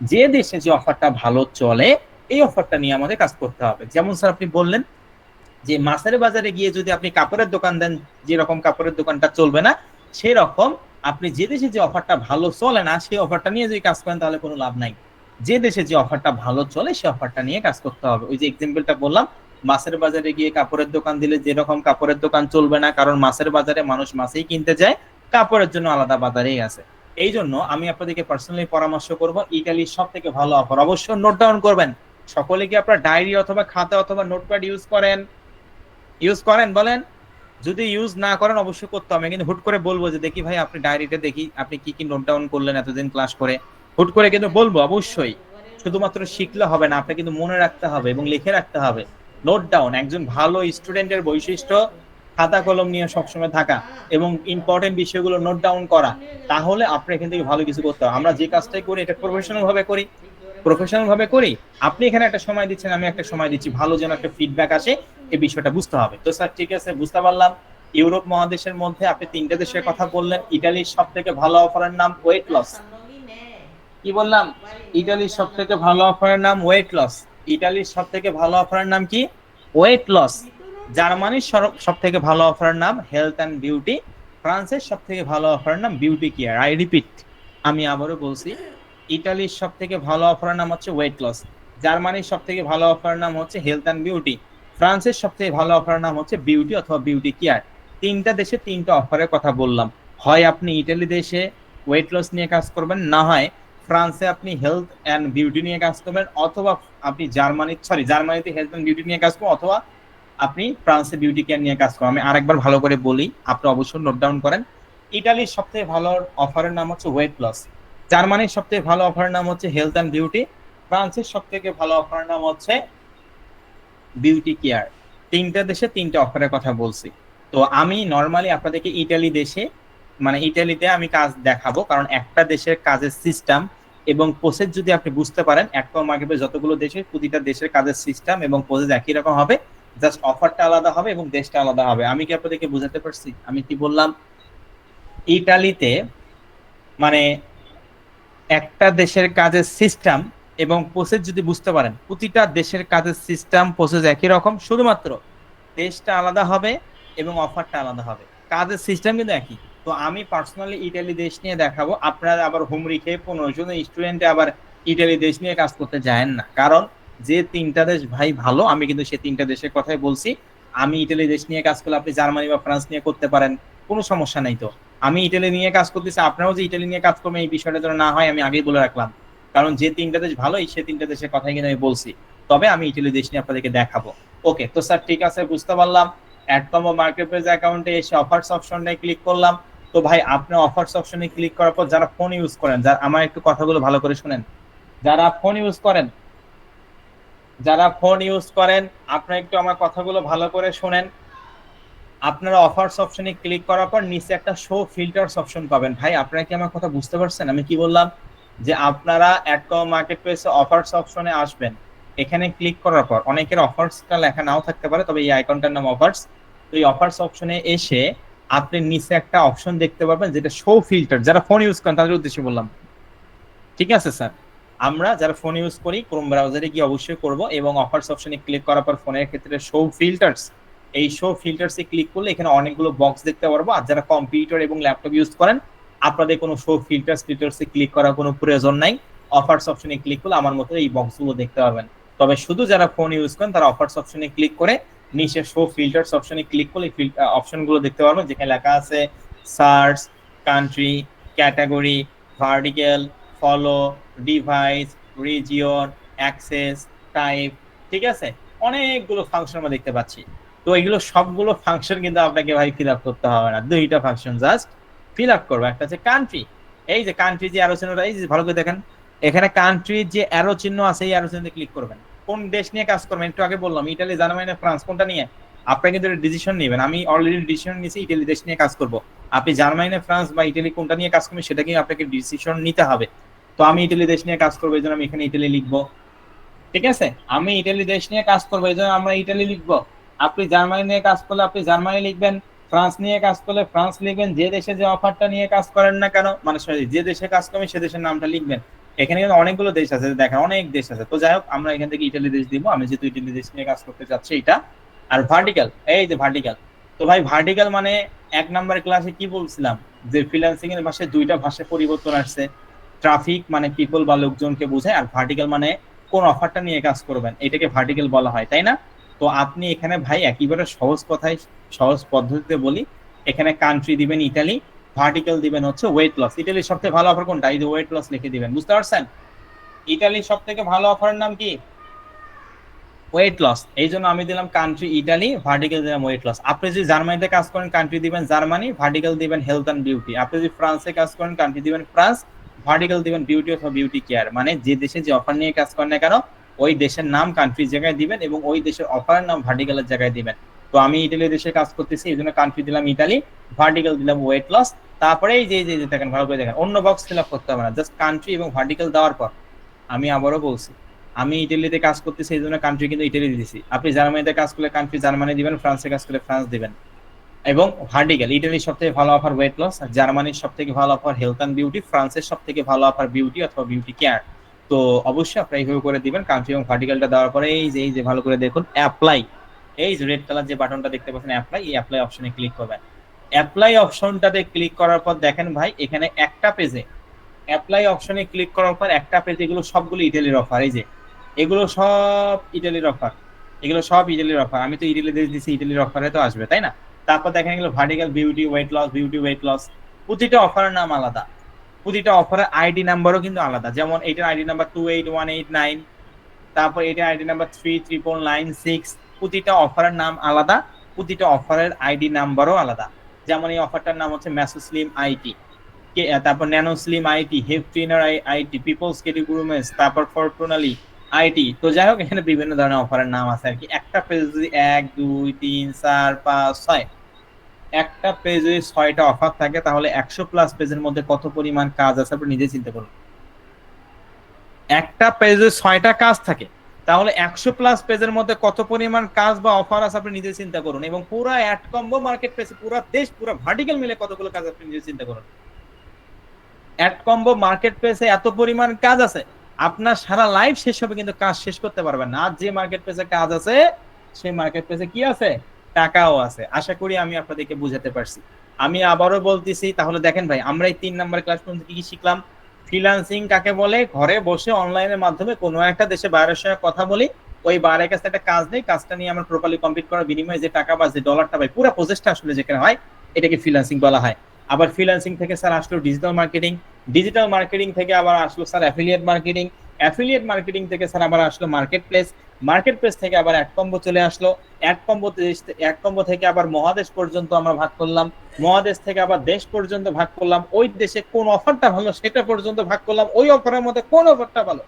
S1: যে দেশে যে অফারটা ভালো চলে এই অফারটা নিয়ে আমাদের কাজ করতে হবে। যেমন স্যার আপনি বললেন যে মাছের বাজারে গিয়ে যদি আপনি কাপড়ের দোকান দেন, যেরকম কাপড়ের দোকানটা চলবে না, সেরকম আপনি যে দেশে যে অফারটা ভালো চলে না সেই অফারটা নিয়ে যদি কাজ করেন তাহলে কোনো লাভ নাই। যে দেশে যে অফারটা ভালো চলে সেই অফারটা নিয়ে কাজ করতে হবে। ওই যে এক্সাম্পলটা বললাম, মাছের বাজারে গিয়ে কাপড়ের দোকান দিলে যেরকম কাপড়ের দোকান চলবে না, কারণ মাছের বাজারে মানুষ মাছই কিনতে যায়, কাপড়ের জন্য আলাদা বাজারেই আছে। এই জন্য আমি আপনাদেরকে পার্সোনালি পরামর্শ করব, ইতালির সব থেকে ভালো অফার, অবশ্যই নোট ডাউন করবেন। সকলে কি আপনার ডায়েরি অথবা খাতা অথবা নোটপ্যাড ইউজ করেন বলেন? যদি ইউজ না করেন অবশ্যই করতে হবে, কিন্তু হুট করে বলবো যে দেখি ভাই আপনি ডায়েরিতে দেখি আপনি কি কি নোট ডাউন করলেন এতদিন ক্লাস করে, হুট করে কিন্তু বলবো অবশ্যই। শুধুমাত্র শিখলে হবে না, আপনাকে কিন্তু মনে রাখতে হবে এবং লিখে রাখতে হবে। নোট ডাউন একজন ভালো স্টুডেন্টের বৈশিষ্ট্য, খাতা কলম নিয়ে সবসময় থাকা এবং ইম্পর্টেন্ট বিষয়গুলো নোট ডাউন করা। তাহলে আপনি এখান থেকে ভালো কিছু করতে হবে। আমরা যে কাজটাই করি এটা প্রফেশনাল ভাবে করি, প্রফেশনাল ভাবে করি, আপনি এখানে একটা সময় দিচ্ছেন, আমি একটা সময় দিচ্ছি, ভালো যেন একটা ফিডব্যাক আসে, এই বিষয়টা বুঝতে হবে। তো স্যার ঠিক আছে, বুঝতে পারলাম। ইউরোপ মহাদেশের মধ্যে আপনি 3টা দেশের কথা বললেন। ইতালির সবথেকে ভালো অফারের নাম ওয়েট লস। কি বললাম? ইতালির সবথেকে ভালো অফারের নাম ওয়েট লস। ইতালির সবথেকে ভালো অফারের নাম কি? Weight loss. জার্মানির সবথেকে ভালো অফারের নাম হেলথ অ্যান্ড বিউটি। ফ্রান্সের সবথেকে ভালো অফারের নাম বিউটি কেয়ার। আই রিপিট, আমি আবারও বলছি, ইতালির সবথেকে ভালো অফারের নাম হচ্ছে ওয়েট লস। জার্মানির সবথেকে ভালো অফারের নাম হচ্ছে হেলথ অ্যান্ড বিউটি। ফ্রান্সের সবথেকে ভালো অফারের নাম হচ্ছে বিউটি অথবা বিউটি কেয়ার। 3টা দেশে 3টা অফারের কথা বললাম। হয় আপনি ইতালি দেশে ওয়েট লস নিয়ে কাজ করবেন, না হয় ফ্রান্সে আপনি হেলথ অ্যান্ড বিউটি নিয়ে কাজ করবেন, অথবা আপনি জার্মানিতে হেলথ অ্যান্ড বিউটি নিয়ে কাজ করবেন, অথবা আপনি ফ্রান্সে বিউটি কেয়ার নিয়ে কাজ করবেন। আমি আরেকবার ভালো করে বলি, আপনি অবশ্যই নোট ডাউন করেন। ইতালির সবথেকে ভালো অফারের নাম হচ্ছে ওয়েট লস। জার্মানির সবথেকে ভালো অফারের নাম হচ্ছে হেলথ অ্যান্ড বিউটি। ফ্রান্সের সবথেকে ভালো অফারের নাম হচ্ছে বিউটি কেয়ার। 3টা দেশে 3টা অফারের কথা বলছি। তো আমি নর্মালি আপনাদেরকে ইতালি দেশে, মানে ইতালিতে আমি কাজ দেখাবো, কারণ একটা দেশের কাজের সিস্টেম এবং প্রসেস যদি আপনি বুঝতে পারেন, একটা মার্কেটে যতগুলো দেশের প্রতিটা দেশের কাজের সিস্টেম এবং প্রসেস একই রকম হবে, জাস্ট অফারটা আলাদা হবে এবং দেশটা আলাদা হবে। আমি কি আপনাদেরকে বুঝাতে পারছি? আমি কি বললাম? ইতালিতে মানে একটা দেশের কাজের সিস্টেম এবং প্রসেস যদি বুঝতে পারেন, প্রতিটা দেশের কাজের সিস্টেম প্রসেস একই রকম, শুধুমাত্র দেশটা আলাদা হবে এবং অফারটা আলাদা হবে, কাজের সিস্টেম কিন্তু একই। তো আমি পার্সোনালি ইতালি দেশ নিয়ে দেখাবো। আপনারা আবার হুমড়ি খেয়ে 15 জন স্টুডেন্টে আবার ইতালি দেশ নিয়ে কাজ করতে যায়েন না, কারণ যে 3টা দেশ ভাই ভালো, আমি কিন্তু সেই 3টা দেশের কথাই বলছি। আমি ইতালি দেশ নিয়ে কাজ করলে আপনি জার্মানি বা ফ্রান্স নিয়ে করতে পারেন, কোনো সমস্যা নাই। তো আমি ইটালি নিয়ে কাজ করতেছি, আপনারাও যে ইটালি নিয়ে কাজ করবেন এই বিষয়টা যেন না হয়, আমি আগেই বলে রাখলাম, কারণ যে 3টা দেশ ভালো, সেই 3টা দেশের কথাই কিন্তু আমি বলছি। তবে আমি ইটালি দেশ নিয়ে আপনাদেরকে দেখাবো। ওকে, তো স্যার ঠিক আছে, বুঝতে পারলাম। অ্যাডকম্বো মার্কেট প্লেস অ্যাকাউন্টে এসে অফারস অপশনে ক্লিক করলাম। তো ভাই আপনি অফারস অপশনে ক্লিক করার পর যারা ফোন ইউজ করেন, যারা, আমার একটু কথাগুলো ভালো করে শুনেন, যারা ফোন ইউজ করেন, আপনারা একটু আমার কথাগুলো ভালো করে শুনেন। আপনারা অফারস অপশনে ক্লিক করার পর নিচে একটা শো ফিল্টারস অপশন পাবেন। ভাই আপনারা কি আমার কথা বুঝতে পারছেন? আমি কি বললাম? যে আপনারা অ্যাডকম মার্কেট প্লেসে অফারস অপশনে আসবেন, এখানে ক্লিক করার পর অনেকের অফারসটা লেখা নাও থাকতে পারে, তবে এই আইকনটার নাম অফারস। তো এই অফারস অপশনে এসে আপনি নিচে একটা অপশন দেখতে পারবেন যেটা শো ফিল্টার। যারা ফোন ইউজ করেন তাদের উদ্দেশ্যে বললাম, ঠিক আছে স্যার? আমরা যারা ফোন ইউজ করি ক্রোম ব্রাউজারে গিয়ে অবশ্যই করব, এবং অফারস অপশনে ক্লিক করার পর ফোনের ক্ষেত্রে শো ফিল্টারস, এই শো ফিল্টারসে ক্লিক করলে এখানে অনেকগুলো বক্স দেখতে পারবো। আর যারা কম্পিউটার এবং ল্যাপটপ ইউজ করেন, আপনাদের কোনো শো ফিল্টারসে ক্লিক করার কোনো প্রয়োজন নাই। অফারস অপশনে ক্লিক করলে আমার মতো এই বক্সগুলো দেখতে পাবেন। তবে শুধু যারা ফোন ইউজ করেন তারা অফারস অপশনে ক্লিক করে নিচে শো ফিল্টারস অপশনে ক্লিক করলে অপশনগুলো দেখতে পারবেন, যেখানে লেখা আছে search, country, category, vertical, follow, device, region, access, type, ঠিক আছে? অনেকগুলো ফাংশন আমরা দেখতে পাচ্ছি। তো এগুলো সবগুলো ফাংশন কিন্তু আপনাকে ভাই ফিল আপ করতে হবে না, 2টা ফাংশন জাস্ট ফিল আপ করবো। একটা হচ্ছে কান্ট্রি, এই যে কান্ট্রি যে অ্যারো চিহ্নটা, এই যে ভালো করে দেখেন, এখানে কান্ট্রি যে অ্যারো চিহ্ন আছে, এই অ্যারো চিহ্নতে ক্লিক করবেন। কোন দেশ নিয়ে কাজ করবেন একটু আগে বললাম, ইটালি, জার্মানি, ফ্রান্স, কোনটা নিয়ে আপনি কিন্তু ডিসিশন নেবেন। আমি অলরেডি ডিসিশন নিয়েছি, ইটালি দেশ নিয়ে কাজ করব। আপনি জার্মানি, ফ্রান্স বা ইটালি কোনটা নিয়ে কাজ করবেন সেটা কিন্তু আপনাকে ডিসিশন নিতে হবে। তো আমি ইটালি দেশ নিয়ে কাজ করবো, এই জন্য আমি এখানে ইটালি লিখবো, ঠিক আছে? আমি ইটালি দেশ নিয়ে কাজ করবো, এই জন্য আমরা ইটালি লিখবো। আপনি জার্মানি নিয়ে কাজ করলে আপনি জার্মানি লিখবেন, ফ্রান্স নিয়ে কাজ করলে ফ্রান্স লিখবেন। যে দেশে যে অফারটা নিয়ে কাজ করেন না কেন, মানে যে দেশে কাজ করবেন সে দেশের নামটা লিখবেন। এখানে কিন্তু অনেকগুলো দেশ আছে, দেখেন অনেক দেশ আছে। তো যাই হোক, আমরা এখান থেকে ইটালি দেশ দিব, আমি যেহেতু ইটালি দেশ নিয়ে কাজ করতে চাচ্ছি এটা। আর ভার্টিক্যাল, এই যে ভার্টিক্যাল, তো ভাই ভার্টিক্যাল মানে 1 নাম্বার ক্লাসে কি বলছিলাম, যে ফ্রিল্যান্সিং এর ভাষায় 2টা ভাষায় পরিবর্তন আসছে। ট্রাফিক মানে পিপল বা লোকজনকে বোঝায়, আর ভার্টিক্যাল মানে কোন অফারটা নিয়ে কাজ করবেন, এটাকে ভার্টিক্যাল বলা হয়, তাই না? তো আপনি এখানে ভাই একেবারে সহজ কথায়, সহজ পদ্ধতিতে বলি, এখানে কান্ট্রি দিবেন ইতালি, ভার্টিক্যাল দিবেন হচ্ছে ওয়েট লস। ইতালির সবথেকে ভালো অফার কোনটা, এই যে ওয়েট লস লিখে দিবেন, বুঝতে পারছেন? ইতালির সবথেকে ভালো অফারের নাম কি? Weight loss. এই জন্য আমি দিলাম কান্ট্রি ইটালি, ভার্টিক্যাল দিলাম ওয়েট লস। আপনি যদি জার্মানিতে কাজ করেন কান্ট্রি দিবেন জার্মানি, ভার্টিক্যাল দিবেন হেলথ অ্যান্ড বিউটি। আপনি যদি ফ্রান্সে কাজ করেন কান্ট্রি দিবেন ফ্রান্স, ভার্টিক্যাল দিবেন বিউটি অথবা বিউটি কেয়ার। মানে যে দেশে যে অফার নিয়ে কাজ করেন না কেন, ওই দেশের নাম কান্ট্রির জায়গায় দিবেন এবং ওই দেশের অফারের নাম ভার্টিক্যালের জায়গায় দিবেন। তো আমি ইটালি দেশে কাজ করতেছি, এই জন্য কান্ট্রি দিলাম ইটালি, ভার্টিক্যাল দিলাম ওয়েট লস। তারপরে এই যে দেখেন, ভালো করে দেখেন, অন্য বক্স ফিল আপ করতে হবে না, জাস্ট কান্ট্রি এবং ভার্টিক্যাল দেওয়ার পর আমি আবারও বলছি, আমি ইটালিতে কাজ করতেছি, এই জন্য কান্ট্রি কিন্তু ইটালি দিতেছি। আপনি জার্মানিতে কাজ করলে কান্ট্রি জার্মানি দিবেন, ফ্রান্সে কাজ করলে ফ্রান্স দিবেন। এবং ভার্টিক্যাল, ইটালির সব থেকে ভালো অফার ওয়েট লস, জার্মানির সব থেকে ভালো অফার হেলথ অ্যান্ড বিউটি, ফ্রান্সের সব থেকে ভালো অফার বিউটি অথবা বিউটি কেয়ার। তো অবশ্যই আপনি এইভাবে করে দিবেন কান্ট্রি এবং ভার্টিক্যালটা দেওয়ার পরে এই যে ভালো করে দেখুন অ্যাপ্লাই, এই যে রেড কালার যে বাটনটা দেখতে পাচ্ছেন অ্যাপ্লাই, এই অ্যাপ্লাই অপশনে ক্লিক করবেন। অ্যাপ্লাই অপশনটাতে ক্লিক করার পর দেখেন ভাই এখানে একটা পেজে অ্যাপ্লাই অপশনে ক্লিক করার পর একটা পেজ, এগুলো সবগুলো ইটালির অফার। এই যে এগুলো সব ইটালির অফার, এগুলো সব ইটালির অফার। আমি তো ইটালি দিয়েছি, ইটালির অফারে তো আসবে তাই না? তারপর দেখেন এগুলো ভার্টিক্যাল বিউটি ওয়েট লস, প্রতিটা অফারের নাম আলাদা, প্রতিটা অফারের আইডি নাম্বারও কিন্তু আলাদা। যেমন এইটার আইডি নাম্বার 28189, তারপর এটার আইডি নাম্বার 39996। প্রতিটা অফারের নাম আলাদা, প্রতিটা অফারের আইডি নাম্বারও আলাদা। যেমন এই অফারটার নাম হচ্ছে ম্যাসোস্লিম আইটি, তারপর nano slim IT, hip trainer IT, peoples কেটিগুরুমেস, তারপর ফর প্রণালী আইটি। তো যাই হোক এখানে বিভিন্ন ধরনের অফারের নাম আছে আর কি। একটা পেজ যদি 1 2 3 4 5 6, একটা পেজ যদি 6টা অফার থাকে তাহলে 100+ পেজের মধ্যে কত পরিমাণ কাজ আছে আপনি নিজে চিন্তা করুন। একটা পেজে 6টা কাজ থাকে তাহলে 100+ পেজের মধ্যে কত পরিমাণ কাজ বা অফার আছে আপনি নিজে চিন্তা করুন। এবং পুরো অ্যাড কম্বো মার্কেট প্লেসে পুরো দেশ পুরো ভার্টিক্যাল মিলে কতগুলো কাজ আপনি নিজে চিন্তা করুন। অ্যাড কম্বো মার্কেট প্লেসে এত পরিমাণ কাজ আছে, আপনার সারা লাইফ শেষ হবে কিন্তু কাজ শেষ করতে পারবেন না। আর যে মার্কেট প্লেসে কাজ আছে সেই মার্কেট প্লেসে কি আছে, টাকাও আছে। আশা করি আমি আপনাদেরকে বুঝাতে পারছি। আমি আবারও বলতেছি, তাহলে দেখেন ভাই আমরা এই 3 নাম্বার ক্লাস পর্যন্ত কি শিখলাম? ফ্রিল্যান্সিং কাকে বলে? ঘরে বসে অনলাইনের মাধ্যমে কোনো একটা দেশে বাইরের সঙ্গে কথা বলি, ওই বাইরের কাছে একটা কাজ নেই, কাজটা নিয়ে আমরা প্রপারলি কমপ্লিট করার বিনিময়ে যে টাকা বা যে ডলারটা পাই, পুরো প্রসেসটা আসলে যেখানে হয় এটাকে ফ্রিল্যান্সিং বলা হয়। আবার ফ্রিল্যান্সিং থেকে স্যার আসলো ডিজিটাল মার্কেটিং, ডিজিটাল মার্কেটিং থেকে আবার আসলো sir affiliate marketing, affiliate marketing থেকে স্যার আবার আসলো মার্কেট প্লেস, মার্কেট প্লেস থেকে আবার অ্যাড কম্বো চলে আসলো, অ্যাড কম্বো থেকে আবার মহাদেশ পর্যন্ত আমরা ভাগ করলাম, মহাদেশ থেকে আবার দেশ পর্যন্ত ভাগ করলাম, ওই দেশে কোন অফারটা ভালো সেটা পর্যন্ত ভাগ করলাম, ওই অফারের মধ্যে কোন অফারটা ভালো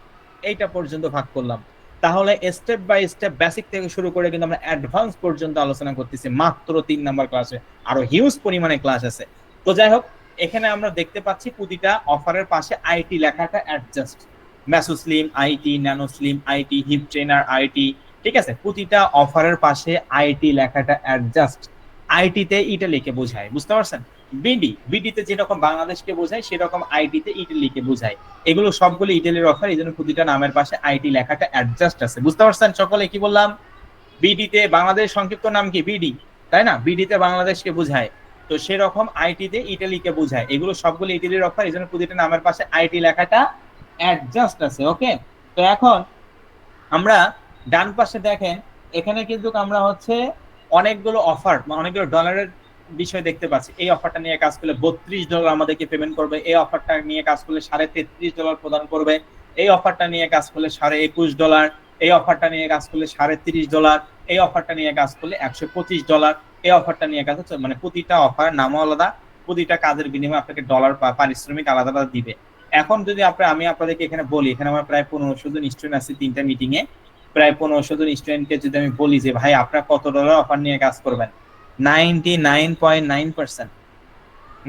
S1: এইটা পর্যন্ত ভাগ করলাম। তাহলে স্টেপ বাই স্টেপ বেসিক থেকে শুরু করে কিন্তু আমরা অ্যাডভান্স পর্যন্ত আলোচনা করতেছি মাত্র 3 নাম্বার ক্লাসে। আরো হিউজ পরিমাণে ক্লাস আছে। তো যাই হোক এখানে আমরা দেখতে পাচ্ছি প্রতিটা অফারের পাশে আইটি লেখাটা অ্যাডজাস্ট, ম্যাসোস্লিম IT, nano slim IT, hip trainer IT, ঠিক আছে? প্রতিটা অফারের পাশে আইটি লেখাটা অ্যাডজাস্ট। আইটিতে ইটালিকে বোঝায়, বুঝতে পারছেন? বিডিতে যেরকম বাংলাদেশকে বোঝায় সেরকম আইটিতে ইটালিকে বোঝায়। এগুলো সবগুলো ইটালির অফার, এই জন্য প্রতিটা নামের পাশে আইটি লেখাটা অ্যাডজাস্ট আছে। বুঝতে পারছেন সকলে কি বললাম? বিডিতে বাংলাদেশ সংক্ষিপ্ত নাম কি? বিডি, তাই না? বিডিতে বাংলাদেশকে বোঝায়, তো সেরকম আইটিতে ইটালিকে বোঝায়। এগুলো সবগুলো ইটালির অফার, এই জন্য প্রতিটা নামের পাশে আইটি লেখাটা অ্যাডজাস্ট আছে। ওকে, তো এখন আমরা ডান পাশে দেখেন এখানে কিন্তু আমরা হচ্ছে অনেকগুলো অফার মানে অনেকগুলো ডলারের বিষয় দেখতে পাচ্ছি। এই অফারটা নিয়ে কাজ করলে $32 আমাদেরকে পেমেন্ট করবে, এই অফারটা নিয়ে কাজ করলে $33.5 প্রদান করবে, এই অফারটা নিয়ে কাজ করলে $21.5, এই অফারটা নিয়ে কাজ করলে $30.5, এই অফারটা নিয়ে কাজ করলে $125, এই অফারটা নিয়ে কাজ হচ্ছে মানে প্রতিটা অফার নামও আলাদা, প্রতিটা কাজের বিনিময়ে আপনাকে ডলার পারিশ্রমিক আলাদা আলাদা দিবে। এখন যদি আমি আপনাদেরকে এখানে বলি, এখানে আমার প্রায় 1500 জন স্টুডেন্ট আছে 3টা মিটিং এ, প্রায় 1500 জন স্টুডেন্টকে যদি আমি বলি যে ভাই আপনারা কত ডলার অফার নিয়ে কাজ করবেন, 99.9%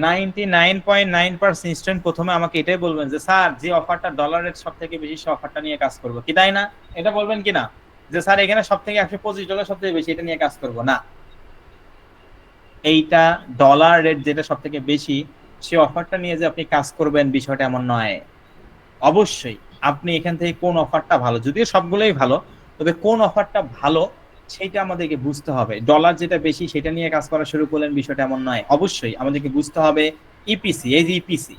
S1: 99.9% স্টুডেন্ট প্রথমে আমাকে এটাই বলবেন যে স্যার যে অফারটা ডলারের সব থেকে বেশি সে অফারটা নিয়ে কাজ করবো, কি তাই না? এটা বলবেন কিনা যে স্যার এখানে সব থেকে $125 সব থেকে বেশি, এটা নিয়ে কাজ করবো না। এইটা ডলার রেট যেটা সব থেকে বেশি সে অফারটা নিয়ে যে আপনি কাজ করবেন বিষয়টা এমন নয়। অবশ্যই আপনি এখান থেকে কোন অফারটা ভালো, যদিও সবগুলোই ভালো, তবে কোন অফারটা ভালো সেটা আমাদেরকে বুঝতে হবে। ডলার যেটা বেশি সেটা নিয়ে কাজ করা শুরু করলেন বিষয়টা এমন নয়। অবশ্যই আমাদেরকে বুঝতে হবে ইপিসি, এই যে ইপিসি,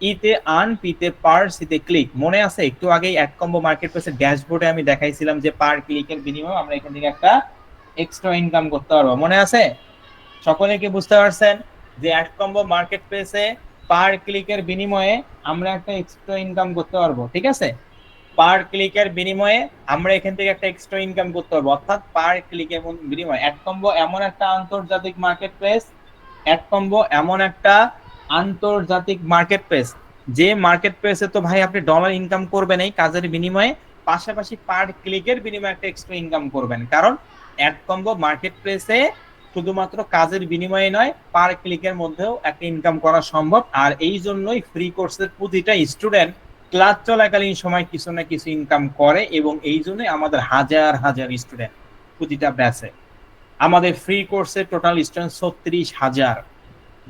S1: ইতে আর্ন, পিতে পার, সিতে ক্লিক। মনে আছে একটু আগেই অ্যাড কম্বো মার্কেট প্লেসের ড্যাশবোর্ডে আমি দেখাইছিলাম যে পার ক্লিকের বিনিময়ে আমরা এখান থেকে একটা এক্সট্রা ইনকাম করতে পারবো, মনে আছে? সকলে কি বুঝতে পারছেন যে অ্যাড কম্বো মার্কেট প্লেসে পার ক্লিকের বিনিময়ে আমরা একটা এক্সট্রা ইনকাম করতে পারবো, ঠিক আছে? পার ক্লিকের বিনিময়ে আমরা এখান থেকে একটা এক্সট্রা ইনকাম করতে পারবো, অর্থাৎ পার ক্লিকের বিনিময়ে। অ্যাড কম্বো এমন একটা আন্তর্জাতিক মার্কেট প্লেস, অ্যাড কম্বো এমন একটা আন্তর্জাতিক মার্কেট প্লেস যে মার্কেট প্লেসে তো ভাই আপনি ডলার ইনকাম করবেন এই কাজের বিনিময়ে, পাশাপাশি পার ক্লিকের বিনিময়ে একটা এক্সট্রা ইনকাম করবেন। কারণ অ্যাড কম্বো মার্কেট প্লেসে শুধুমাত্র কাজের বিনিময়ে নয়, পার ক্লিকের মধ্যেও একটা ইনকাম করা সম্ভব। আর এই জন্যই ফ্রি কোর্সের প্রতিটা স্টুডেন্ট ক্লাস চলাকালীন সময় কিছু না কিছু ইনকাম করে, এবং এই জন্যই আমাদের হাজার হাজার স্টুডেন্ট প্রতিটা ব্যাচে। আমাদের ফ্রি কোর্সের টোটাল স্টুডেন্ট 36,000।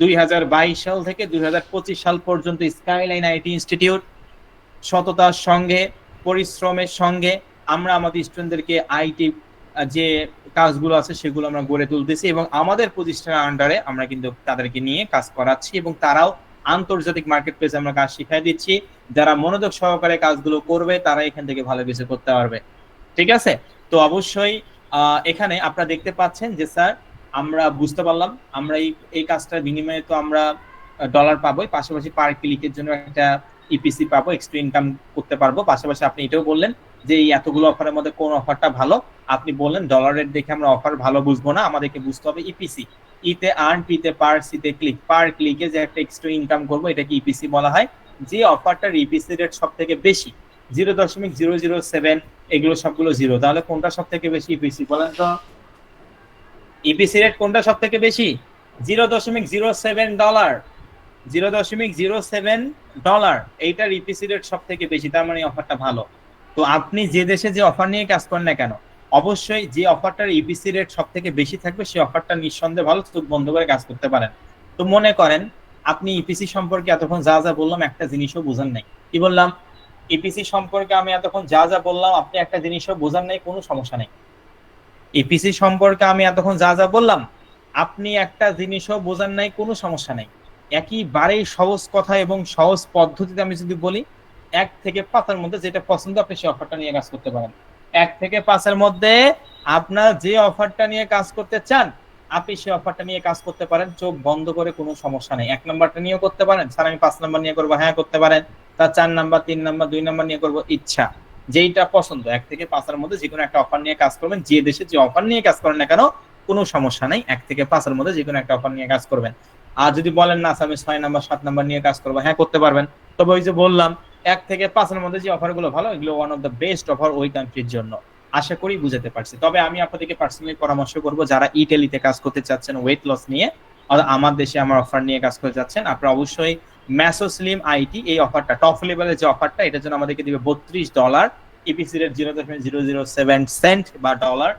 S1: 2022 সাল থেকে 2025 সাল পর্যন্ত স্কাইলাইন আইটি ইনস্টিটিউট সততার সঙ্গে, পরিশ্রমের সঙ্গে আমরা আমাদের স্টুডেন্টদেরকে আইটি যে কাজগুলো আছে সেগুলো আমরা গড়ে তুলতেছি, এবং আমাদের প্রতিষ্ঠানের আন্ডারে আমরা কিন্তু তাদেরকে নিয়ে কাজ করাচ্ছি, এবং তারাও আন্তর্জাতিক মার্কেট প্লেসে আমরা কাজ শিখাই দিচ্ছি। যারা মনোযোগ সহকারে কাজগুলো করবে তারা এখান থেকে ভালো কিছু করতে পারবে। ঠিক আছে? তো অবশ্যই এখানে আপনারা দেখতে পাচ্ছেন যে স্যার আমরা বুঝতে পারলাম আমরা এই কাজটার বিনিময়ে তো আমরা ডলার পাবোই, পাশাপাশি পার ক্লিকের জন্য একটা ইপিসি পাবো, এক্সট্রা ইনকাম করতে পারবো। পাশাপাশি আপনি এটাও বললেন যে এই এতগুলো অফারের মধ্যে কোন অফারটা ভালো। আপনি বললেন ডলার রেট দেখে আমরা অফার ভালো বুঝবো না, আমাদেরকে বুঝতে হবে ইপিসি। ইতে আর্ন, পিতে পার, সিতে ক্লিক। পার ক্লিকে যে একটা এক্সট্রা ইনকাম করবো এটাকে ইপিসি বলা হয়। যে অফারটার ইপিসি রেট সব থেকে বেশি 0.007, এগুলো সবগুলো জিরো, তাহলে কোনটা সব থেকে বেশি ইপিসি বলেন তো? ইপিসি রেট কোনটা সব থেকে বেশি? $0.07, $0.07। এইটার ইপিসি রেট সব থেকে বেশি, তার মানে অফারটা ভালো। তো আপনি যে দেশে যে অফার নিয়ে কাজ করেন না কেন, অবশ্যই যে অফারটার ইপিসি রেট সব থেকে বেশি থাকবে সেই অফারটা নিঃসন্দেহে ভালো, চোখ বন্ধ করে কাজ করতে পারেন। তো মনে করেন আপনি ইপিসি সম্পর্কে এতক্ষণ যা যা বললাম একটা জিনিসও বোঝেন নাই। কি বললাম? ইপিসি সম্পর্কে আমি এতক্ষণ যা যা বললাম আপনি একটা জিনিসও বোঝেন নাই, কোনো সমস্যা নেই। ইপিসি সম্পর্কে আমি এতক্ষণ যা যা বললাম আপনি একটা জিনিসও বোঝেন নাই, কোনো সমস্যা নেই। একেবারেই সহজ কথা এবং সহজ পদ্ধতিতে আমি যদি বলি, 1 থেকে 5 এর মধ্যে যেটা পছন্দ আপনি সেই অফারটা নিয়ে কাজ করতে পারেন। 1 থেকে 5 এর মধ্যে আপনার যে অফারটা নিয়ে কাজ করতে চান আপনি সেই অফারটা নিয়ে কাজ করতে পারেন, চোখ বন্ধ করে, কোনো সমস্যা নেই। 1 নাম্বারটা নিয়েও করতে পারেন, স্যার আমি 5 নাম্বার নিয়ে করবো, হ্যাঁ করতে পারেন। তার 4 নাম্বার, 3 নাম্বার, 2 নাম্বার নিয়ে করবো, ইচ্ছা যেইটা পছন্দ। 1 থেকে 5 এর মধ্যে যে কোনো একটা অফার নিয়ে কাজ করবেন, যে দেশে যে অফার নিয়ে কাজ করেন না কেন কোনো সমস্যা নেই, 1 থেকে 5 এর মধ্যে যে কোনো একটা অফার নিয়ে কাজ করবেন। আর যদি বলেন না আমি 6 নাম্বার, 7 নাম্বার নিয়ে কাজ করবো, হ্যাঁ করতে পারবেন। তবে ওই যে বললাম 1 থেকে 5 এর মধ্যে যে অফারগুলো ভালো, এগুলো one of the best offer ওই কান্ট্রির জন্য। আশা করি বুঝাতে পারছি। তবে আমি আপনাদেরকে পার্সোনালি পরামর্শ করব, যারা ইটালিতে কাজ করতে চাচ্ছেন ওয়েট লস নিয়ে, আমার দেশে আমার অফার নিয়ে কাজ করতে চাচ্ছেন, আপনারা অবশ্যই ম্যাসোস্লিম আইটি এই অফারটা, টপ লেভেলের যে অফারটা, এটার জন্য আমাদেরকে দিবে $32, ইপিসি রেট 0.007 বা ডলার,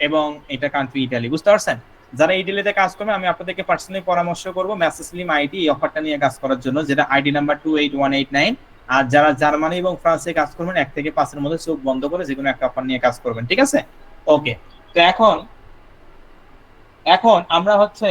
S1: এবং এটা কান্ট্রি ইটালি। বুঝতে পারছেন? যারা ইটালিতে কাজ করবে আমি আপনাদেরকে পার্সোনালি পরামর্শ করব ম্যাসোস্লিম আইটি এই অফারটা নিয়ে কাজ করার জন্য, যেটা আইডি নাম্বার 28189। আর যারা জার্মানি এবং ফ্রান্সে কাজ করবেন 1 থেকে 5 এর মধ্যে চোখ বন্ধ করে যে কোনো একটা অফার নিয়ে কাজ করবেন। ঠিক আছে? ওকে। তো এখন এখন আমরা হচ্ছে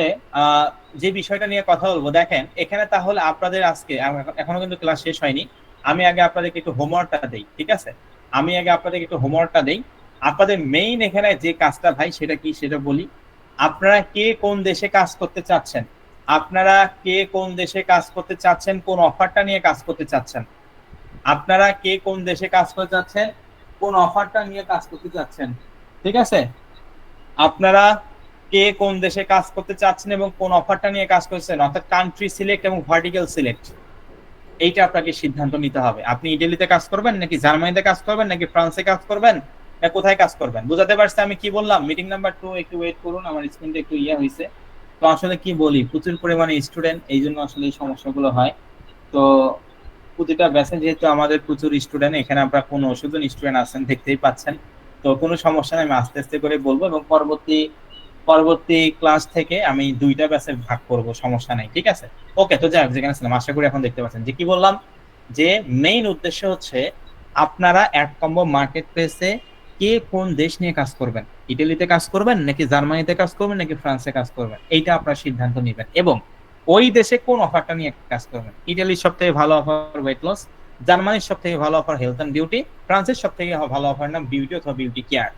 S1: যে বিষয়টা নিয়ে কথা বলবো, দেখেন এখানে তাহলে আপনাদের আজকে এখনো কিন্তু ক্লাস শেষ হয়নি। আমি আগে আপনাদেরকে একটু হোমওয়ার্কটা দেই, ঠিক আছে? আমি আগে আপনাদেরকে একটু হোমওয়ার্কটা দেই। আপনাদের মেইন এখানে যে কাজটা ভাই সেটা কি সেটা বলি। আপনারা কে কোন দেশে কাজ করতে চাচ্ছেন? আপনারা কে কোন দেশে কাজ করতে চাচ্ছেন, কোন অফারটা নিয়ে কাজ করতে চাচ্ছেন? আপনারা কে কোন দেশে কাজ করতে চাচ্ছেন, কোন অফারটা নিয়ে কাজ করতে চাচ্ছেন? ঠিক আছে? আপনারা কে কোন দেশে কাজ করতে চাচ্ছেন এবং কোন অফারটা নিয়ে কাজ করছেন, অর্থাৎ কান্ট্রি সিলেক্ট এবং ভার্টিক্যাল সিলেক্ট, এইটা আপনাকে সিদ্ধান্ত নিতে হবে। আপনি ইটালিতে কাজ করবেন নাকি জার্মানিতে কাজ করবেন নাকি ফ্রান্সে কাজ করবেন, না কোথায় কাজ করবেন? বুঝাতে পারছি আমি কি বললাম? মিটিং নাম্বার 2 একটু ওয়েট করুন, আমার স্ক্রিনটা একটু হয়েছে। তো আসলে কি বলি, প্রচুর পরিমাণে স্টুডেন্ট, এই জন্য আসলে এই সমস্যাগুলো হয়। তো প্রতিটা ব্যাচে যেহেতু আমাদের প্রচুর স্টুডেন্ট, এখানে আপনারা 15 জন স্টুডেন্ট আছেন দেখতেই পাচ্ছেন। তো কোনো সমস্যা নেই, আমি আস্তে আস্তে করে বলবো, এবং পরবর্তী পরবর্তী ক্লাস থেকে আমি 2টা ব্যাচে ভাগ করব, সমস্যা নাই। ঠিক আছে? ওকে। তো যাই হোক, যেখানে ছিলাম আশা করি এখন দেখতে পাচ্ছেন যে কি বললাম, যে মেইন উদ্দেশ্য হচ্ছে আপনারা অ্যাড কম্বো মার্কেট প্লেসে কে কোন দেশ নিয়ে কাজ করবেন, ইটালিতে কাজ করবেন নাকি জার্মানিতে কাজ করবেন নাকি ফ্রান্সে কাজ করবেন, এইটা আপনারা সিদ্ধান্ত নেবেন, এবং ওই দেশে কোন অফারটা নিয়ে কাজ করবেন। ইটালির সব থেকে ভালো অফার ওয়েট লস, জার্মানির সব থেকে ভালো অফার হেলথ অ্যান্ড বিউটি, ফ্রান্সের সব থেকে ভালো অফার নাম বিউটি অথবা বিউটি কেয়ার।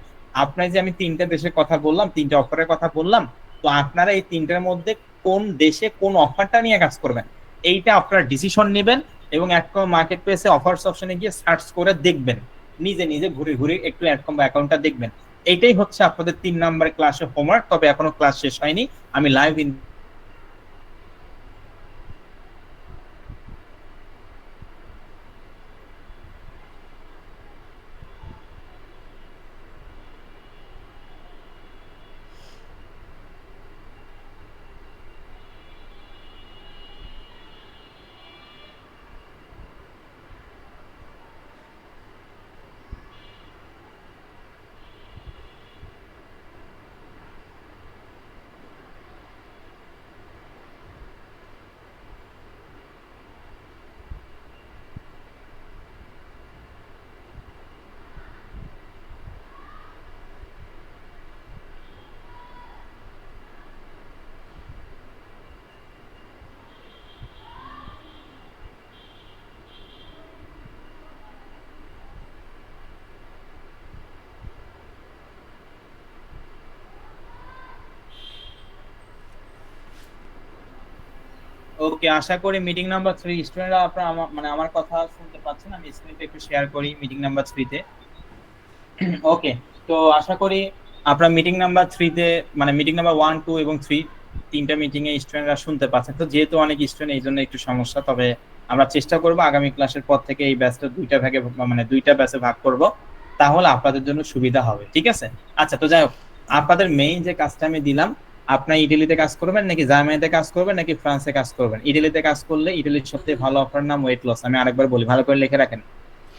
S1: আপনার যে আমি 3টা দেশের কথা বললাম, 3টা অফারের কথা বললাম, তো আপনারা এই 3টার মধ্যে কোন দেশে কোন অফারটা নিয়ে কাজ করবেন এইটা আপনারা ডিসিশন নেবেন, এবং অ্যাডকম মার্কেট প্লেসে অফারস অপশনে গিয়ে সার্চ করে দেখবেন, নিজে নিজে ঘুরে ঘুরে একটু অ্যাডকম অ্যাকাউন্টটা দেখবেন। এইটাই হচ্ছে আপনাদের 3 নাম্বার ক্লাসের হোমওয়ার্ক। তবে এখনো ক্লাস শেষ হয়নি, আমি লাইভ ওকে, আশা করি মিটিং নাম্বার 3 স্টুডেন্টরা আপনারা মানে আমার কথা শুনতে পাচ্ছেন। আমি স্ক্রিনটা একটু শেয়ার করি মিটিং নাম্বার 3 তে। ওকে, তো আশা করি আপনারা মিটিং নাম্বার 3 তে মানে মিটিং নাম্বার 1 2 এবং 3 তিনটা মিটিং এ স্টুডেন্টরা শুনতে পাচ্ছেন। তো যেহেতু অনেক স্টুডেন্ট এই জন্য একটু সমস্যা, তবে আমরা চেষ্টা করব আগামী ক্লাসের পর থেকে এই ব্যাচটা দুইটা ভাগে মানে দুইটা ব্যাচে ভাগ করব, তাহলে আপনাদের জন্য সুবিধা হবে। ঠিক আছে? আচ্ছা, তো যাই হোক, আপনাদের মেইন যে কাজটা আমি দিলাম, আপনার ইটালিতে কাজ করবেন নাকি জার্মানিতে কাজ করবেন নাকি ফ্রান্সে কাজ করবেন? ইটালিতে কাজ করলে ইটালির সবথেকে ভালো অফার নাম ওয়েট লস। আমি আরেকবার বলি, ভালো করে লিখে রাখেন।